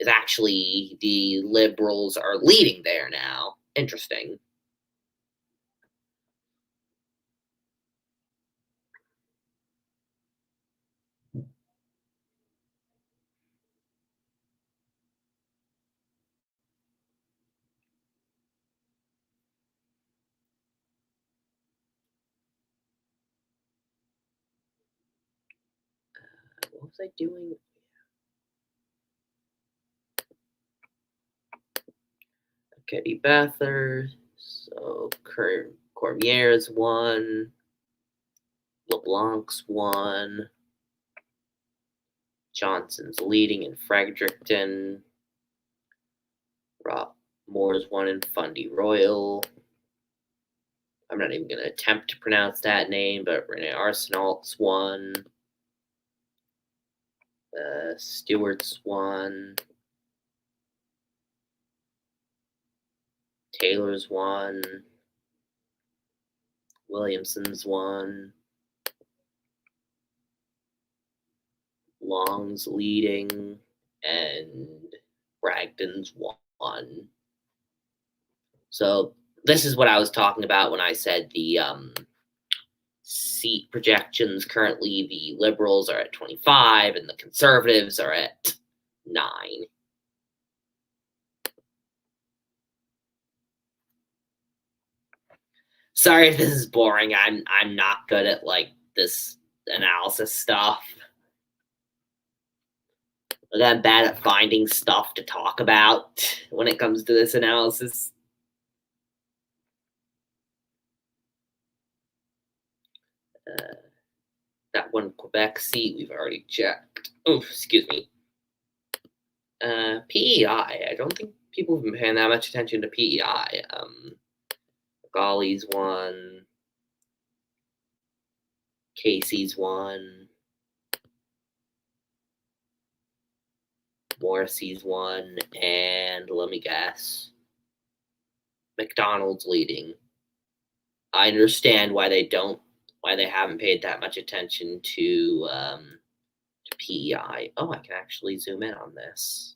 S2: actually the Liberals are leading there now. Interesting. What was I doing? Katie Bathurst. So Cormier's won. LeBlanc's won. Johnson's leading in Fredericton. Rob Moore's won in Fundy Royal. I'm not even going to attempt to pronounce that name, but Renee Arsenault's won. Stewart's won. Taylor's won. Williamson's won. Long's leading. And Bragdon's won. So this is what I was talking about when I said the seat projections. Currently, the Liberals are at 25 and the Conservatives are at 9. Sorry if this is boring. I'm not good at like this analysis stuff. I'm bad at finding stuff to talk about when it comes to this analysis. That one Quebec seat we've already checked. Oh, excuse me. PEI. I don't think people have been paying that much attention to PEI. Golly's won. Casey's won. Morrissey's won. And let me guess. McDonald's leading. I understand why they haven't paid that much attention to PEI. Oh, I can actually zoom in on this.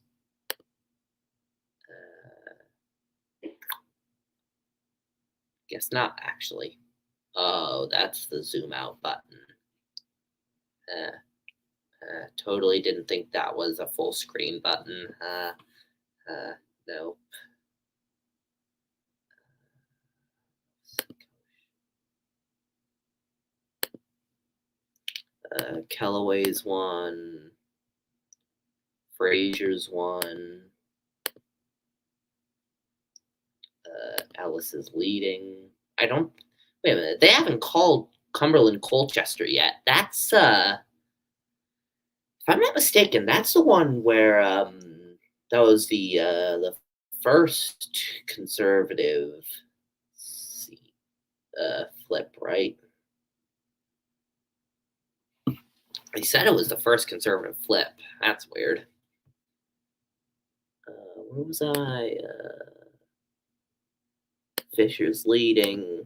S2: Guess not, actually. Oh, that's the zoom out button. Totally didn't think that was a full screen button. No. Kellaway's won. Frazier's won. Ellis is leading. Wait a minute. They haven't called Cumberland Colchester yet. That's if I'm not mistaken, that's the one where that was the first conservative flip, right? They said it was the first conservative flip. That's weird. Where was I? Fisher's leading.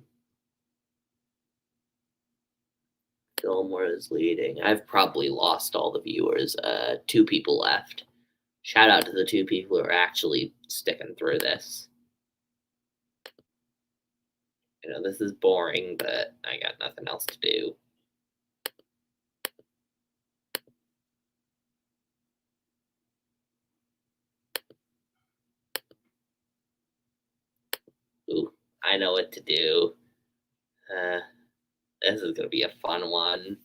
S2: Fillmore is leading. I've probably lost all the viewers. 2 people left. Shout out to the 2 people who are actually sticking through this. You know, this is boring, but I got nothing else to do. Ooh, I know what to do. This is gonna be a fun one.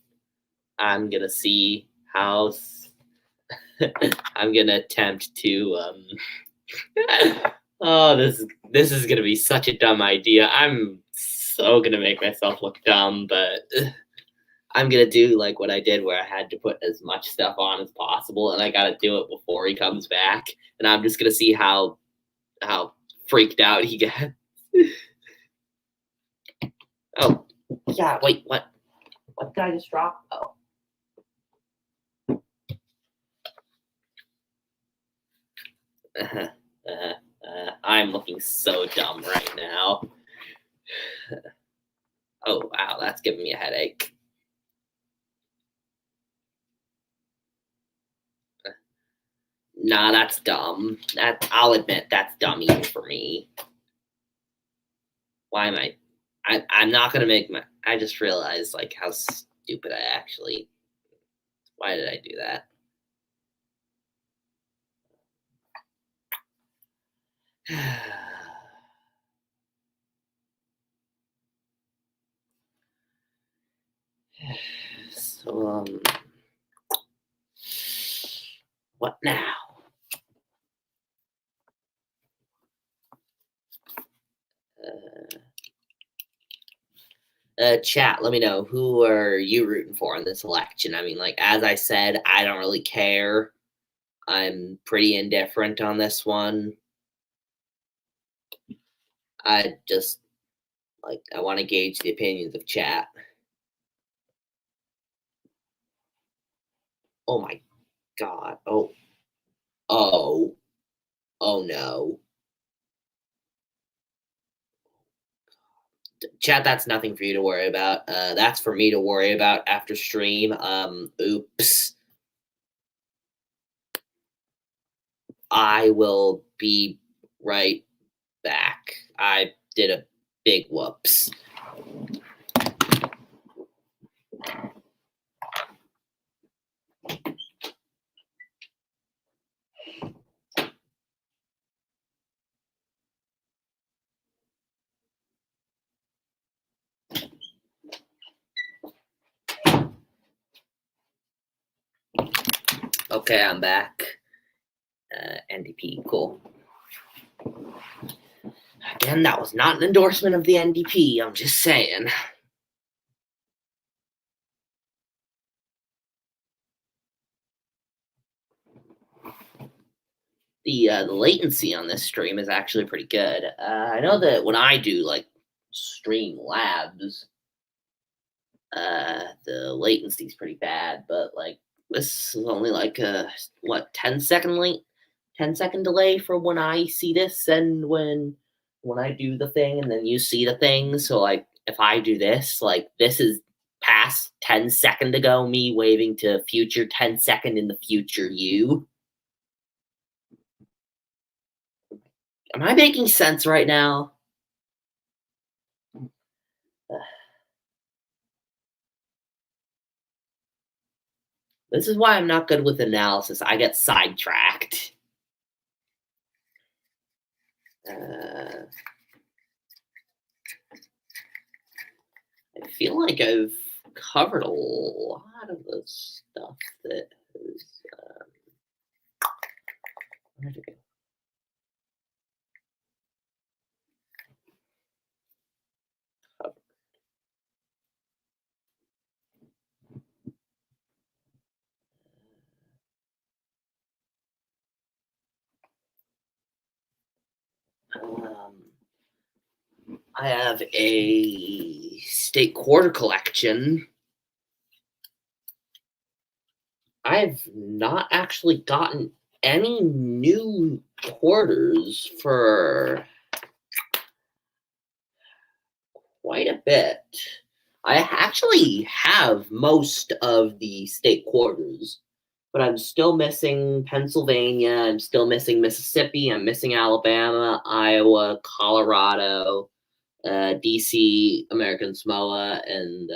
S2: I'm gonna see how I'm gonna attempt to oh, this is gonna be such a dumb idea. I'm so gonna make myself look dumb, but I'm gonna do like what I did where I had to put as much stuff on as possible, and I gotta do it before he comes back. And I'm just gonna see how freaked out he gets. Oh, yeah, wait, what? What did I just drop? Oh. I'm looking so dumb right now. Oh, wow, that's giving me a headache. Nah, that's dumb. I'll admit that's dumb even for me. Why am I'm not gonna make I just realized like how stupid I actually. Why did I do that? So what now? Chat, let me know, who are you rooting for in this election? I mean, like, as I said, I don't really care. I'm pretty indifferent on this one. I just Like, I want to gauge the opinions of chat. Oh my god. Oh no. Chat, that's nothing for you to worry about. That's for me to worry about after stream. Oops. I will be right back. I did a big whoops. Okay, I'm back. NDP, cool. Again, that was not an endorsement of the NDP. I'm just saying. The latency on this stream is actually pretty good. I know that when I do like stream labs, the latency is pretty bad, but like this is only like a 10-second delay for when I see this and when I do the thing and then you see the thing. So like if I do this, like this is past 10-second ago me waving to future 10-second in the future you. Am I making sense right now? This is why I'm not good with analysis. I get sidetracked. I feel like I've covered a lot of the stuff that is. Where'd it go? I have a state quarter collection. I've not actually gotten any new quarters for quite a bit. I actually have most of the state quarters, but I'm still missing Pennsylvania, I'm still missing Mississippi, I'm missing Alabama, Iowa, Colorado, DC, American Samoa, and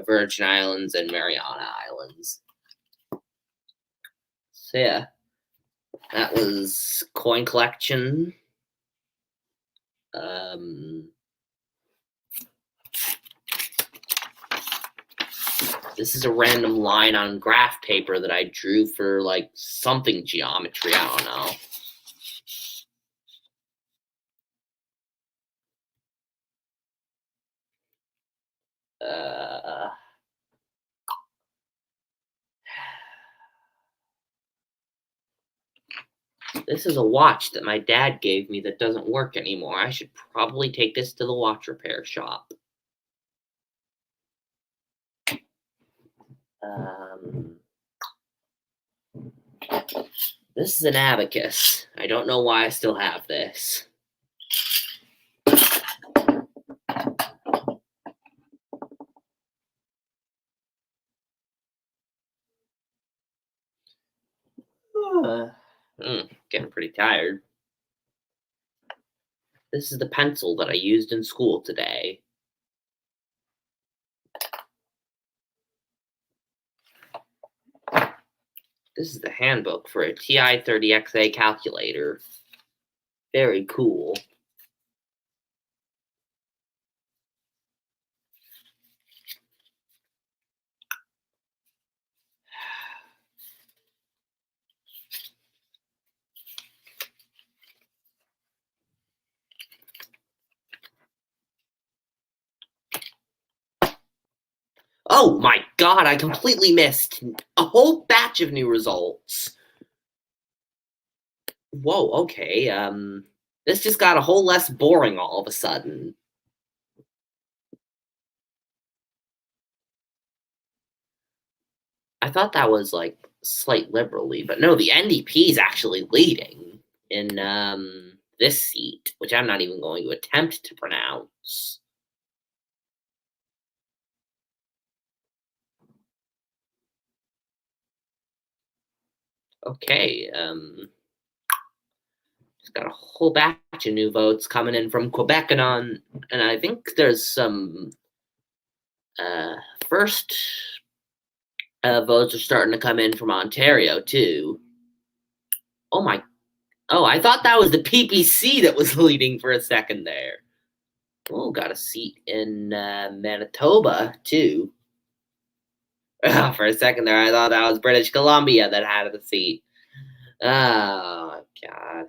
S2: Virgin Islands and Mariana Islands. So yeah, that was coin collection. This is a random line on graph paper that I drew for like something geometry, I don't know. This is a watch that my dad gave me that doesn't work anymore. I should probably take this to the watch repair shop. This is an abacus. I don't know why I still have this. Getting pretty tired. This is the pencil that I used in school today. This is the handbook for a TI-30XA calculator. Very cool. Oh my god, I completely missed a whole batch of new results. Whoa, okay, this just got a whole less boring all of a sudden. I thought that was like slight liberal lead, but no, the NDP is actually leading in this seat, which I'm not even going to attempt to pronounce. Okay, just got a whole batch of new votes coming in from Quebec and I think there's some first votes are starting to come in from Ontario too. Oh, I thought that was the PPC that was leading for a second there. Oh, got a seat in Manitoba too. For a second there, I thought that was British Columbia that had the seat. Oh, God.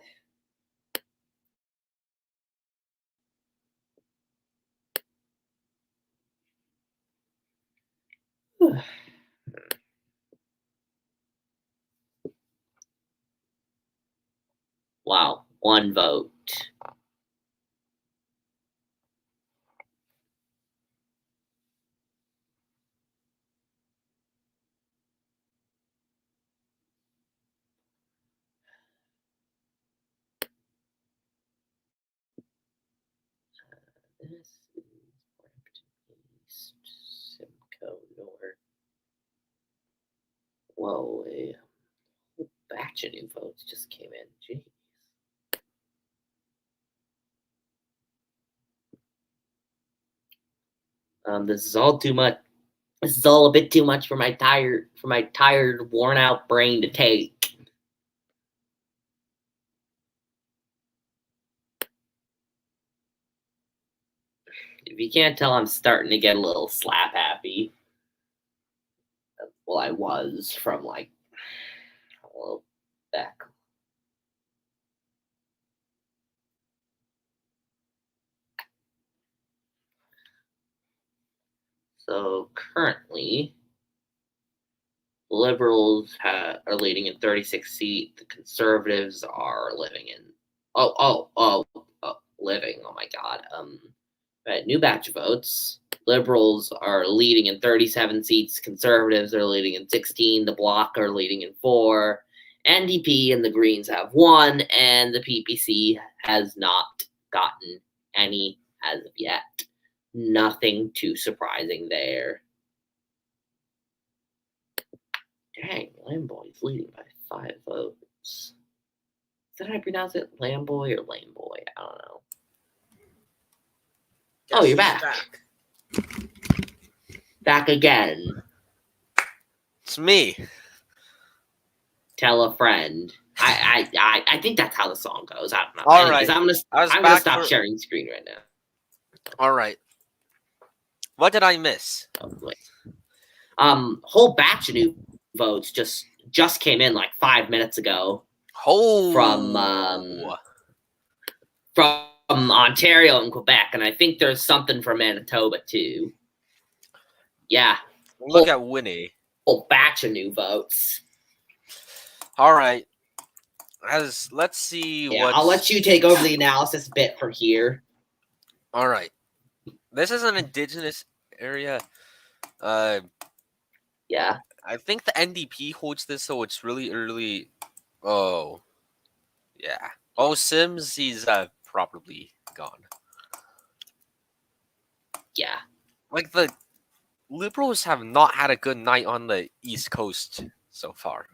S2: Wow, one vote. This is Brampton East, Simcoe North. Whoa, a whole batch of new votes just came in. Jeez. This is all too much. This is all a bit too much for my tired, worn out brain to take. If you can't tell, I'm starting to get a little slap happy. Well, I was from like a little back. So currently, the Liberals are leading in 36 seats. The Conservatives are living in living. Oh my God. Right, new batch of votes. Liberals are leading in 37 seats. Conservatives are leading in 16. The Bloc are leading in 4. NDP and the Greens have 1, and the PPC has not gotten any as of yet. Nothing too surprising there. Dang, Lamboy's leading by 5 votes. Did I pronounce it Lamboy or Lameboy? I don't know. Oh, you're back. Back again.
S1: It's me.
S2: Tell a friend. I think that's how the song goes. I don't know.
S1: All
S2: Anyways,
S1: right.
S2: I'm gonna stop sharing screen right now.
S1: All right. What did I miss?
S2: Oh, wait. Whole batch of new votes just came in like 5 minutes ago. From Ontario and Quebec, and I think there's something from Manitoba too. Yeah.
S1: Look at Winnie.
S2: Whole batch of new votes.
S1: All right. Let's see.
S2: Yeah, I'll let you take over the analysis bit from here.
S1: All right. This is an indigenous area.
S2: Yeah.
S1: I think the NDP holds this, so it's really early. Oh. Yeah. Oh, Sims, he's probably gone.
S2: Yeah.
S1: Like, the Liberals have not had a good night on the East Coast so far.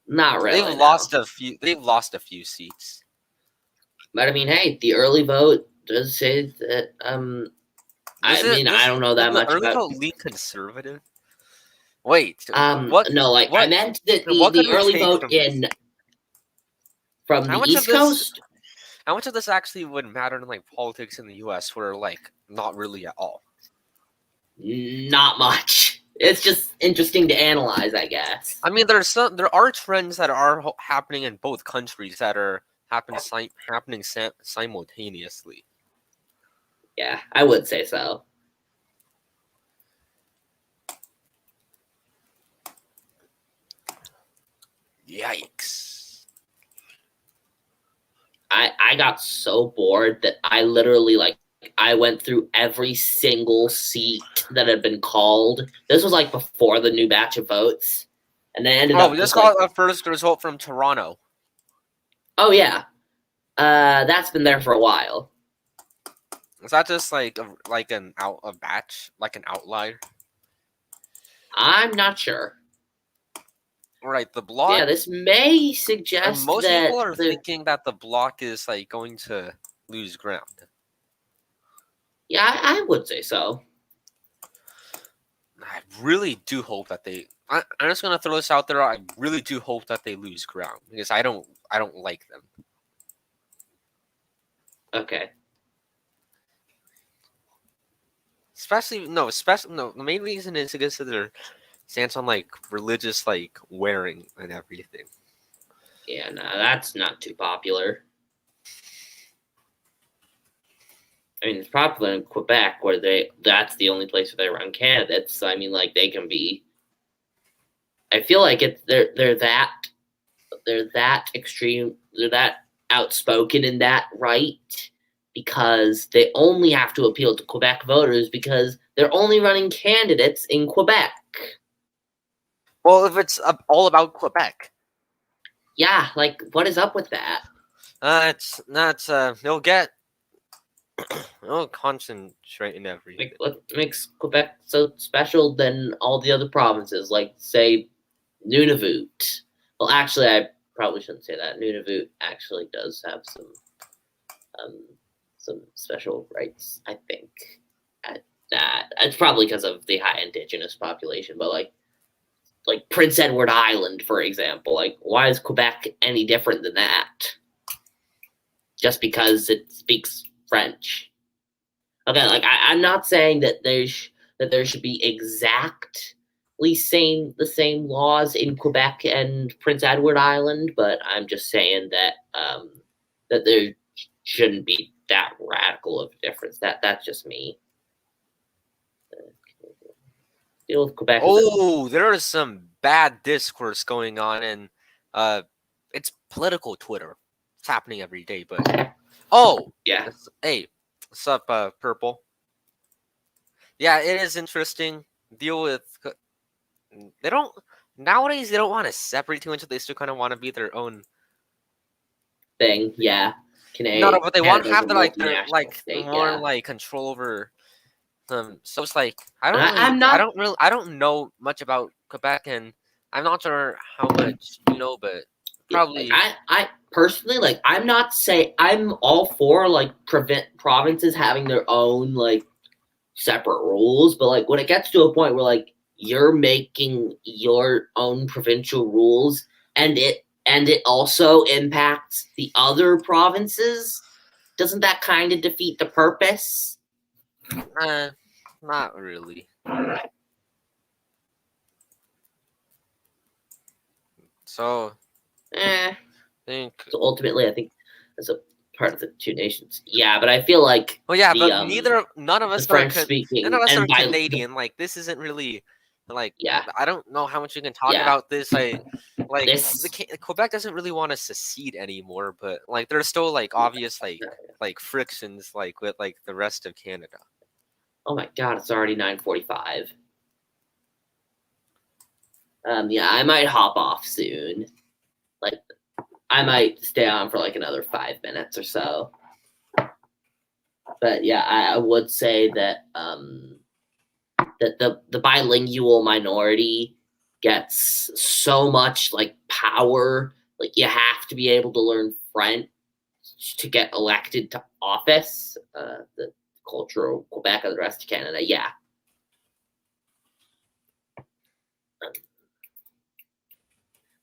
S2: Not really.
S1: They've lost a few seats.
S2: But I mean, hey, the early vote does say that I don't know that much
S1: early
S2: about
S1: vote lean conservative. Wait.
S2: No, like I meant that the early vote from the East Coast.
S1: How much of this actually would matter in like politics in the U.S. where like not really at all?
S2: Not much. It's just interesting to analyze, I guess.
S1: I mean, there are trends that are happening in both countries that are happening simultaneously.
S2: Yeah, I would say so.
S1: Yikes.
S2: I got so bored that I literally I went through every single seat that had been called. This was like before the new batch of votes, and they ended
S1: Oh,
S2: up
S1: we just
S2: just like,
S1: got a first result from Toronto.
S2: oh yeah, that's been there for a while.
S1: Is that just like a batch, like an outlier?
S2: I'm not sure.
S1: Right, the block.
S2: Yeah, this may suggest
S1: most
S2: that
S1: people are thinking that the block is like going to lose ground.
S2: Yeah, I would say so.
S1: I really do hope that they. I'm just gonna throw this out there. I really do hope that they lose ground because I don't like them.
S2: Okay.
S1: Especially no. The main reason is because of their stance on like religious like wearing and everything.
S2: Yeah, no, that's not too popular. I mean, it's popular in Quebec, where that's the only place where they run candidates. I mean, like, they can be. I feel like they're that extreme, they're that outspoken in that right, because they only have to appeal to Quebec voters because they're only running candidates in Quebec.
S1: Well, if it's all about Quebec,
S2: Yeah, like, what is up with that?
S1: it's not. They'll concentrate in everything.
S2: What makes Quebec so special than all the other provinces? Like, say, Nunavut. Well, actually, I probably shouldn't say that. Nunavut actually does have some special rights, I think. At that, it's probably because of the high indigenous population, but like Prince Edward Island, for example. Like, why is Quebec any different than that? Just because it speaks French. Okay, like I'm not saying that there should be exactly the same laws in Quebec and Prince Edward Island, but I'm just saying that that there shouldn't be that radical of a difference. That's just me. Deal with Quebec.
S1: Oh, there is some bad discourse going on, and it's political Twitter. It's happening every day, but
S2: Yeah.
S1: Hey, what's up, Purple? Yeah, it is interesting. Deal with they don't nowadays. They don't want to separate too much. They still kind of want to be their own
S2: thing. Yeah.
S1: No, but they want to have
S2: Canada's
S1: their
S2: a
S1: like
S2: state,
S1: more
S2: yeah.
S1: like control over them. So it's like I don't know much about Quebec, and I'm not sure how much you know, but probably
S2: Like, I personally, like, I'm not saying I'm all for like provinces having their own like separate rules, but like when it gets to a point where like you're making your own provincial rules and it also impacts the other provinces, doesn't that kind of defeat the purpose?
S1: not really. So
S2: I
S1: think.
S2: So ultimately, I think as a part of the two nations, yeah. But I feel like
S1: Well, yeah, but none of us are
S2: French-speaking
S1: none of us
S2: and
S1: are Canadian. Like this isn't really like
S2: Yeah.
S1: I don't know how much you can talk
S2: Yeah.
S1: about this. Like
S2: This-
S1: Quebec doesn't really want to secede anymore, but like there's still like obvious like frictions like with like the rest of Canada.
S2: Oh my god, it's already 9:45. Yeah, I might hop off soon. Like, I might stay on for like another 5 minutes or so. But yeah, I would say that that the bilingual minority gets so much like power. Like, you have to be able to learn French to get elected to office. The culture of Quebec and the rest of Canada, yeah.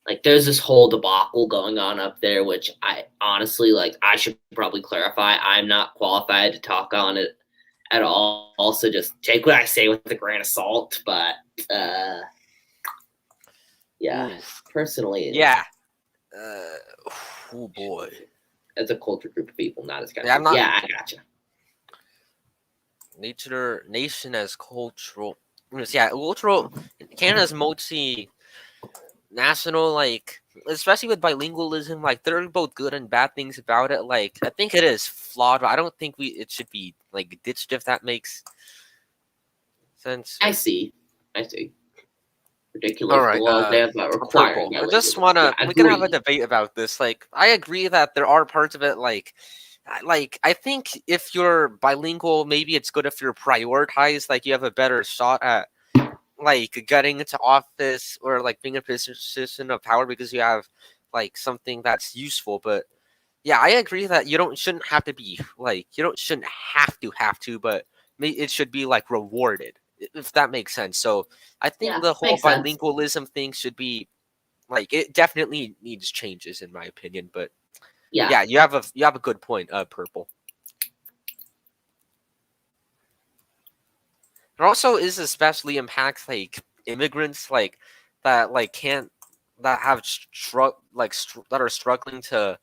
S2: Like, there's this whole debacle going on up there, which I honestly, like, I should probably clarify. I'm not qualified to talk on it at all. Also, just take what I say with a grain of salt. But, yeah, personally.
S1: Yeah. Oh, boy.
S2: As a culture group of people, not as country.
S1: Yeah, I'm not-
S2: Yeah, I gotcha.
S1: Nation as cultural. Yeah, cultural. Canada's multi-national, like especially with bilingualism. Like there are both good and bad things about it. Like I think it is flawed, but I don't think it should be like ditched if that makes Since
S2: I see. Ridiculous
S1: all right,
S2: laws they have about requiring
S1: Purple. I just wanna we can have a debate about this. Like, I agree that there are parts of it like I think if you're bilingual, maybe it's good if you're prioritized. Like, you have a better shot at like getting into office or like being in a position of power because you have like something that's useful. But yeah, I agree that shouldn't have to be like shouldn't have to, but it should be like rewarded, if that makes sense. So I think the whole
S2: makes sense.
S1: bilingualism thing should be like, it definitely needs changes in my opinion. But
S2: Yeah.
S1: yeah, you have a good point, Purple. It also is especially impacts like immigrants like that like can't that have that are struggling to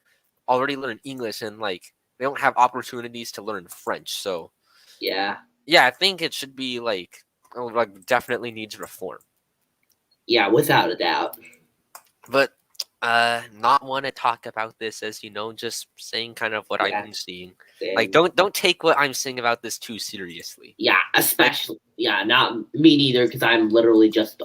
S1: already learn English, and like they don't have opportunities to learn French. So
S2: Yeah.
S1: yeah, I think it should be like definitely needs reform.
S2: Yeah, without a doubt.
S1: But not want to talk about this, as you know, just saying kind of what I've been seeing. Like, don't take what I'm saying about this too seriously.
S2: Yeah, especially not me neither, because I'm literally just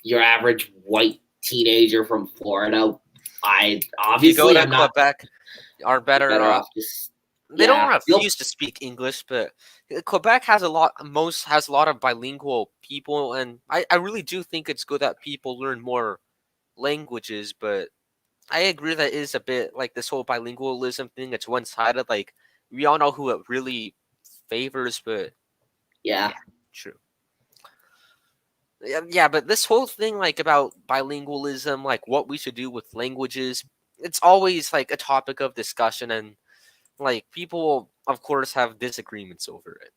S2: your average white teenager from Florida. I obviously
S1: you go to
S2: I'm
S1: Quebec, are better
S2: off just
S1: they don't refuse to speak English, but Quebec has a lot of bilingual people, and I really do think it's good that people learn more languages. But I agree that it is a bit like this whole bilingualism thing. It's one-sided. Like, we all know who it really favors, but
S2: yeah,
S1: true. Yeah, but this whole thing like about bilingualism, like what we should do with languages, it's always like a topic of discussion, and like people, of course, have disagreements over it.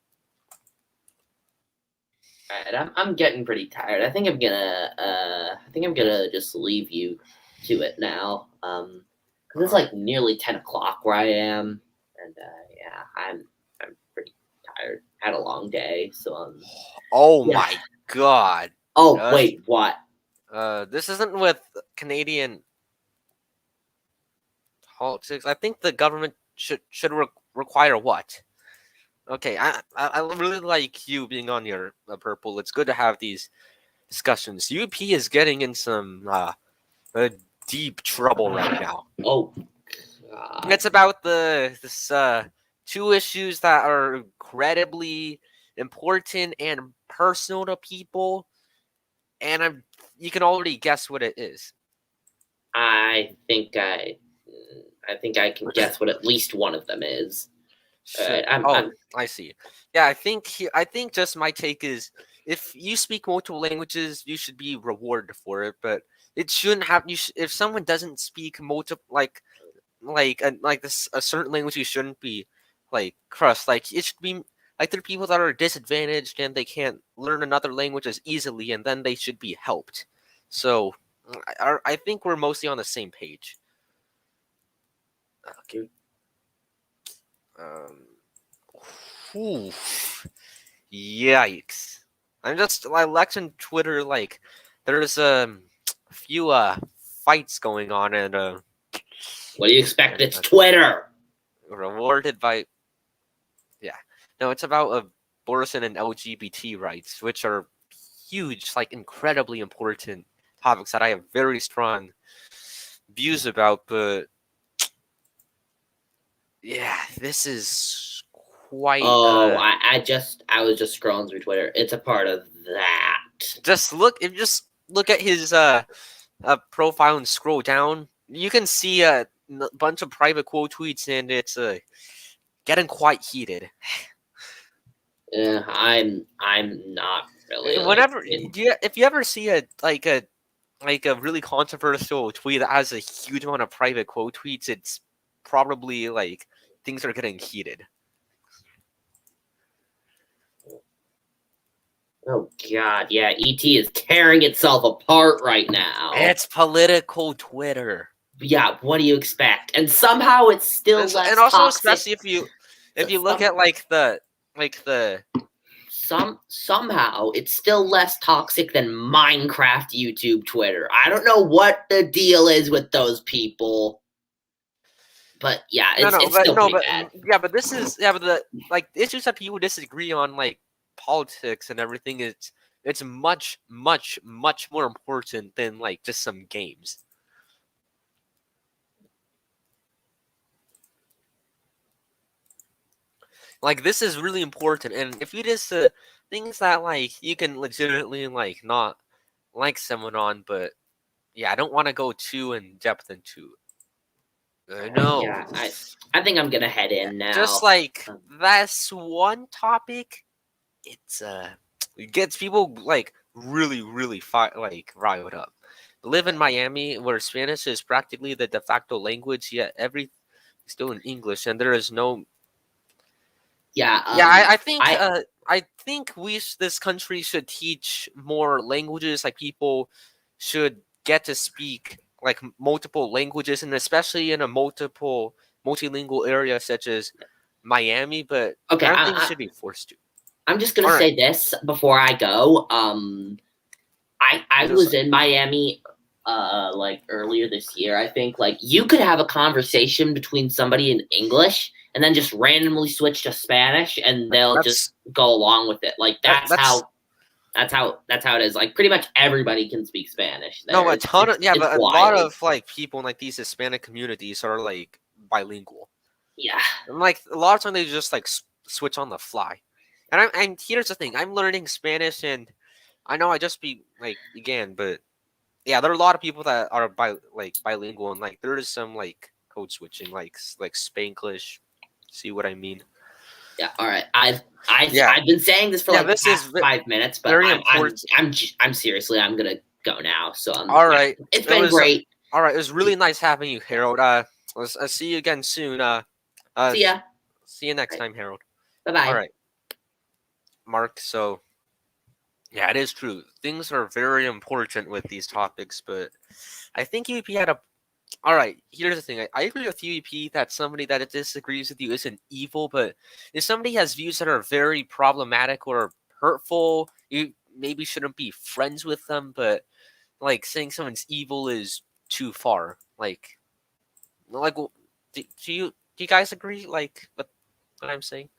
S2: All right, I'm getting pretty tired. I think I'm gonna just leave you to it now. Because it's like nearly 10 o'clock where I am, and yeah, I'm pretty tired. Had a long day, so
S1: Oh
S2: yeah.
S1: my god.
S2: Oh wait, what?
S1: This isn't with Canadian politics. I think the government should require what? Okay, I really like you being on your Purple. It's good to have these discussions. UP is getting in some deep trouble right now.
S2: Oh, God.
S1: It's about this two issues that are incredibly important and personal to people, and you can already guess what it is.
S2: I think I can guess what at least one of them is.
S1: I see. Yeah, I think just my take is, if you speak multiple languages, you should be rewarded for it. But it shouldn't have. If someone doesn't speak multiple a certain language, you shouldn't be like crushed. Like, it should be like, there are people that are disadvantaged and they can't learn another language as easily, and then they should be helped. So I think we're mostly on the same page. Okay. Yikes! I looked on Twitter, like there's a few fights going on, and
S2: what do you expect? It's Twitter.
S1: Rewarded by no, it's about abortion and LGBT rights, which are huge, like incredibly important topics that I have very strong views about. But yeah, this is quite.
S2: I was just scrolling through Twitter. It's a part of that.
S1: Just look at his profile and scroll down. You can see a bunch of private quote tweets, and it's getting quite heated.
S2: I'm not really.
S1: Whenever if you ever see a really controversial tweet that has a huge amount of private quote tweets, it's probably like things are getting heated.
S2: Oh God, yeah, ET is tearing itself apart right now.
S1: It's political Twitter.
S2: Yeah, what do you expect? And somehow it's still less
S1: and also
S2: toxic.
S1: Especially if you look at
S2: somehow it's still less toxic than Minecraft YouTube Twitter. I don't know what the deal is with those people. But yeah, it's still pretty bad.
S1: Yeah, but this is the issues that people disagree on, like politics and everything, it's much, much, much more important than like just some games. Like this is really important, and if you just things that like you can legitimately like not like someone on, but yeah, I don't want to go too in depth into. I know.
S2: Yeah, I think I'm gonna head in now.
S1: Just like that's one topic, it's it gets people like really, really like riled up. Live in Miami, where Spanish is practically the de facto language, yet everything still in English, and there is no.
S2: Yeah,
S1: I think this country should teach more languages. Like people should get to speak like multiple languages, and especially in a multilingual area such as Miami. But
S2: Okay,
S1: I don't think you should be forced to.
S2: I'm just gonna
S1: All
S2: say
S1: right.
S2: this before I go. I was in Miami like earlier this year. I think like you could have a conversation between somebody in English and then just randomly switch to Spanish and they'll just go along with it. Like that's how it is. Like pretty much everybody can speak Spanish.
S1: No, a ton of but a lot
S2: wild.
S1: of like people in like these Hispanic communities are like bilingual.
S2: Yeah,
S1: and like a lot of time they just like switch on the fly. And I'm here's the thing: I'm learning Spanish, and I know I just began, but yeah, there are a lot of people that are bilingual, and like there is some like code switching, like Spanglish. See what I mean?
S2: Yeah. All right. I've been saying this for like the past 5 minutes, but I'm seriously I'm gonna go now. So
S1: all right.
S2: It's been great.
S1: All right. It was really nice having you, Harold. I'll see you again soon.
S2: See ya.
S1: See you next time, Harold.
S2: Bye bye.
S1: All right, Mark. So yeah, it is true. Things are very important with these topics, but I think UEP had a. All right, here's the thing. I agree with UEP that somebody that disagrees with you isn't evil, but if somebody has views that are very problematic or hurtful, you maybe shouldn't be friends with them. But like saying someone's evil is too far. Like, do you guys agree? Like what I'm saying?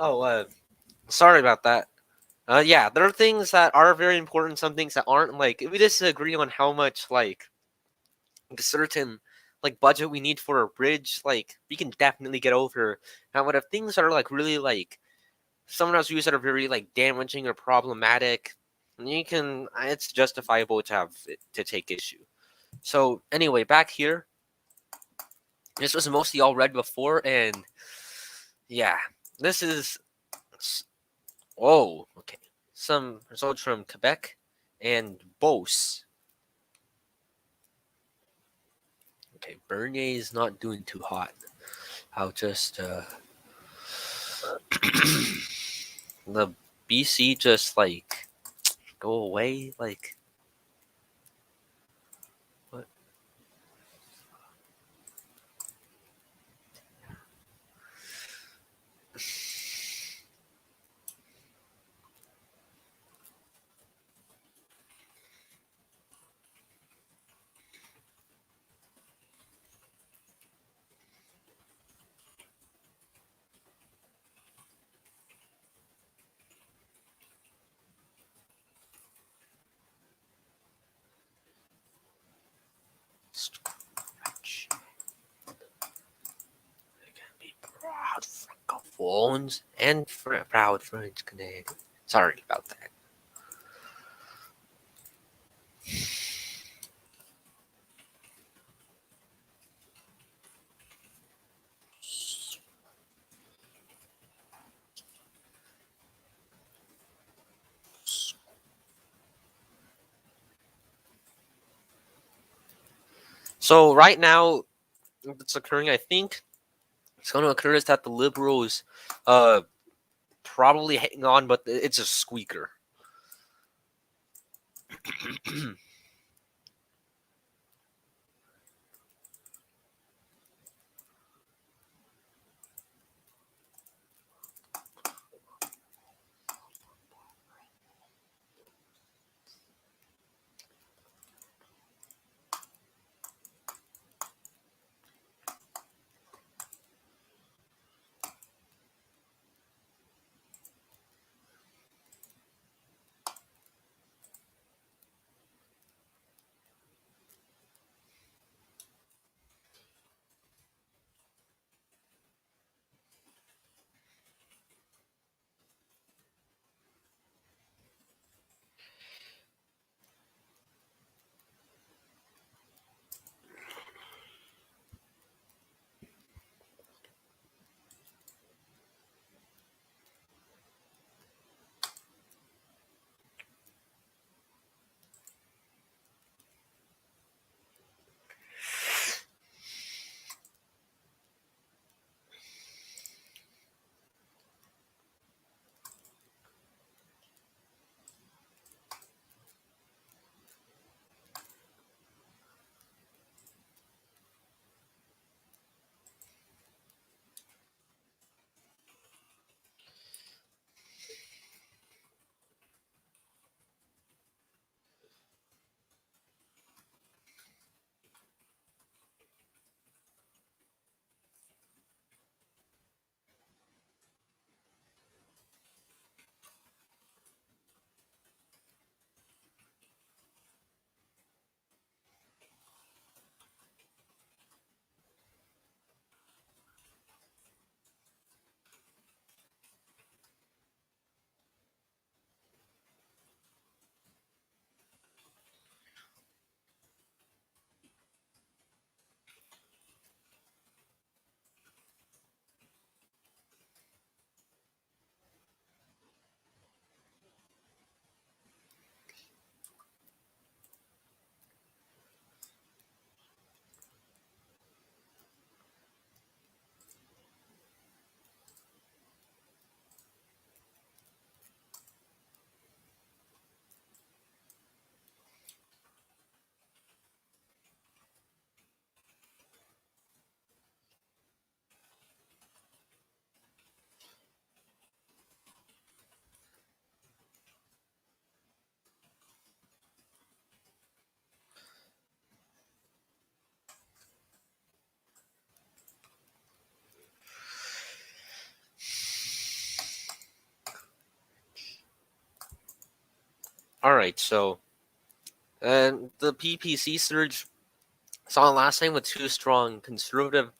S1: Oh, sorry about that. Yeah, there are things that are very important, some things that aren't. Like, if we disagree on how much, like, a certain, like, budget we need for a bridge, like, we can definitely get over. Now, but if things are, like, really, like, someone has views that are very, like, damaging or problematic, it's justifiable to take issue. So, anyway, back here, this was mostly all read before, and, yeah, this is, oh, okay. Some results from Quebec and Beauce. Okay, Bernier is not doing too hot. I'll just the BC just like go away, like what? Be proud Francophones and proud French Canadians. Sorry about that. So right now, what's occurring, I think, it's going to occur is that the Liberals, probably hang on, but it's a squeaker. All right, so the PPC surge saw last time with two strong conservative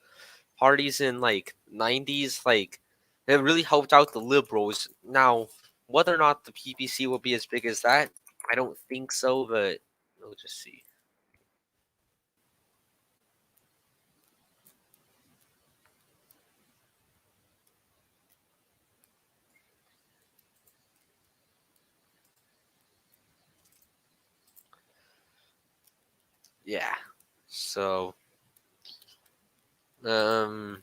S1: parties in like 90s, like it really helped out the Liberals. Now, whether or not the PPC will be as big as that, I don't think so, but we'll just see. Yeah. So, um,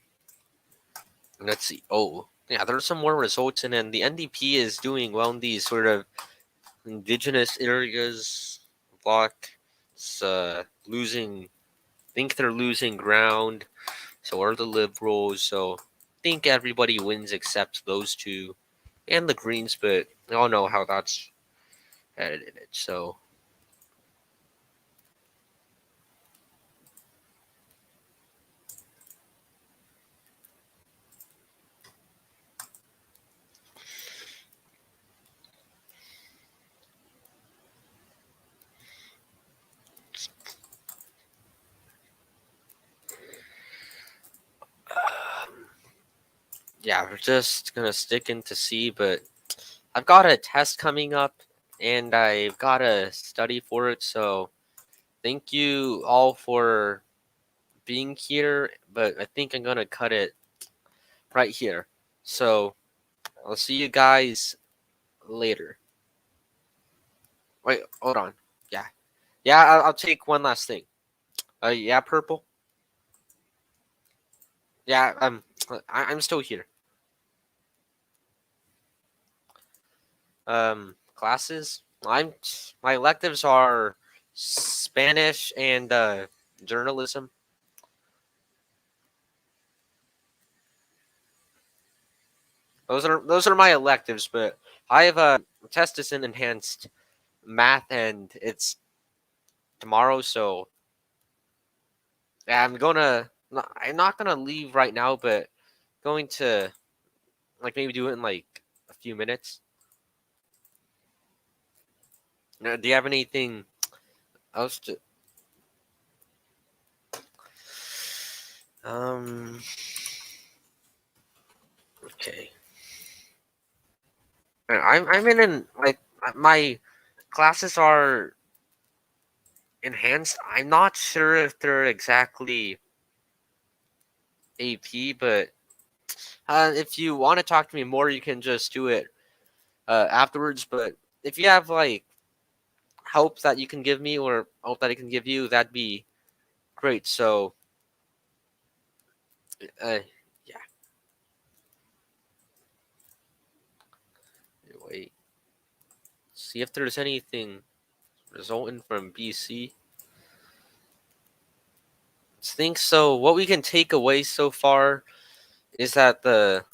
S1: let's see. Oh, yeah, there's some more results, and then the NDP is doing well in these sort of indigenous areas. Bloc, it's losing. Think they're losing ground. So are the Liberals. So I think everybody wins except those two and the Greens, but we all know how that's headed in it. So yeah, we're just gonna stick into C, but I've got a test coming up and I've got to study for it. So thank you all for being here, but I think I'm gonna cut it right here. So I'll see you guys later. Wait, hold on. Yeah, yeah. I'll take one last thing. Yeah, purple. Yeah, I'm still here. Classes. My electives are Spanish and journalism. Those are my electives, but I have a test is in enhanced math and it's tomorrow, so yeah, I'm not gonna leave right now, but going to like maybe do it in like a few minutes. Do you have anything else to um okay. I'm in an like my classes are enhanced. I'm not sure if they're exactly AP, but if you want to talk to me more, you can just do it afterwards. But if you have like help that you can give me or help that I can give you, that'd be great. So, uh, yeah. Wait, see if there's anything resulting from BC. I think so. What we can take away so far is that the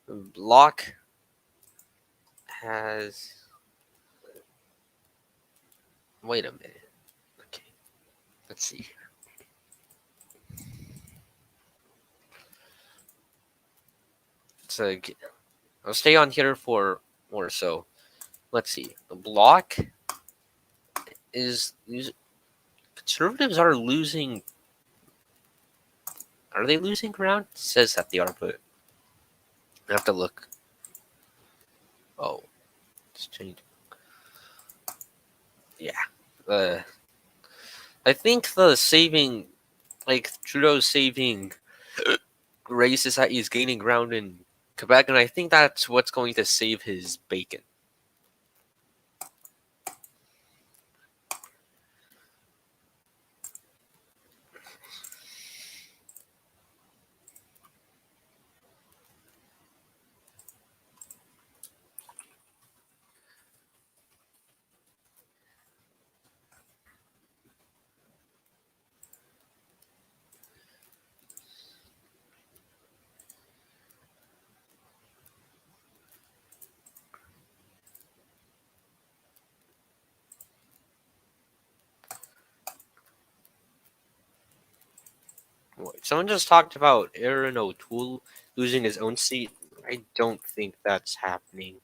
S1: block has. Wait a minute. Okay, let's see. So I'll stay on here for more. So let's see. The block is conservatives are losing. Are they losing ground? It says that they are, but I have to look. Oh, it's changed. Yeah. I think the saving, like Trudeau's saving grace is that he's gaining ground in Quebec, and I think that's what's going to save his bacon. Someone just talked about Aaron O'Toole losing his own seat. I don't think that's happening,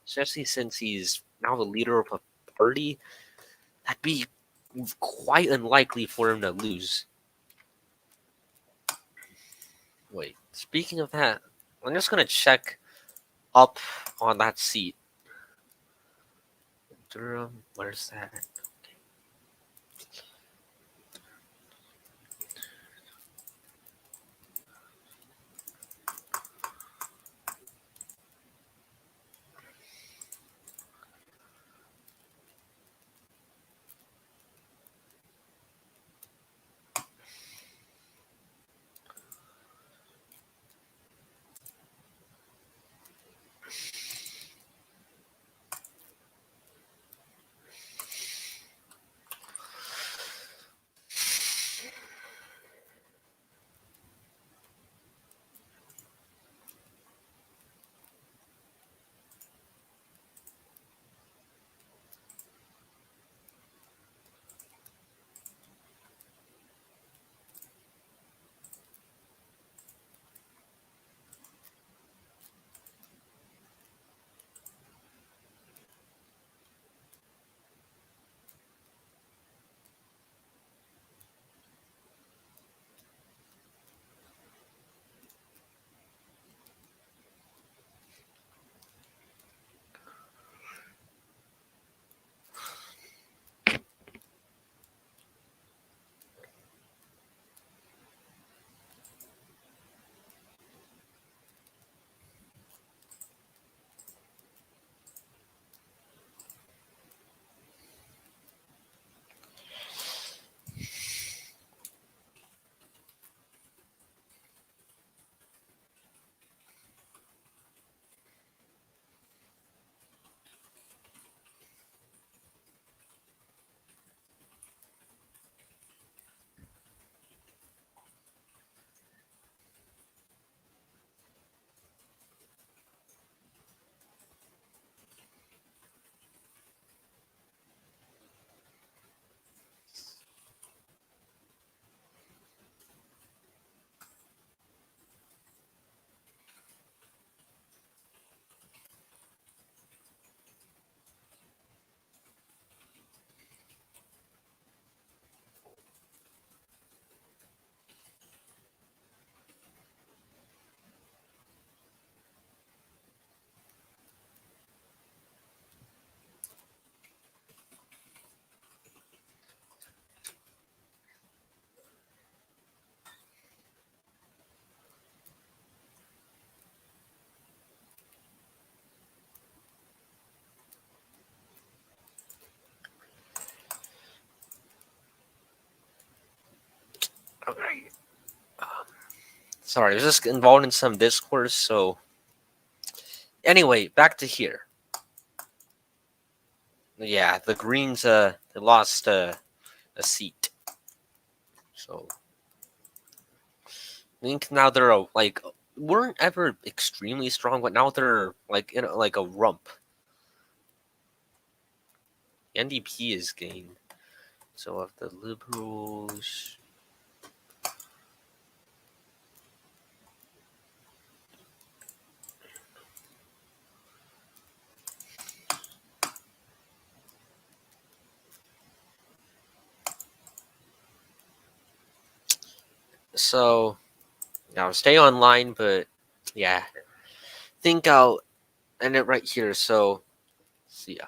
S1: especially since he's now the leader of a party. That'd be quite unlikely for him to lose. Wait, speaking of that, I'm just gonna check up on that seat. Durham, where's that? Alright. Sorry, I was just involved in some discourse, so anyway, back to here. Yeah, the Greens they lost a seat. So I think now they're like weren't ever extremely strong, but now they're like in like a rump. The NDP is gained. So of the Liberals. So I'll stay online, but yeah, think I'll end it right here. So see ya.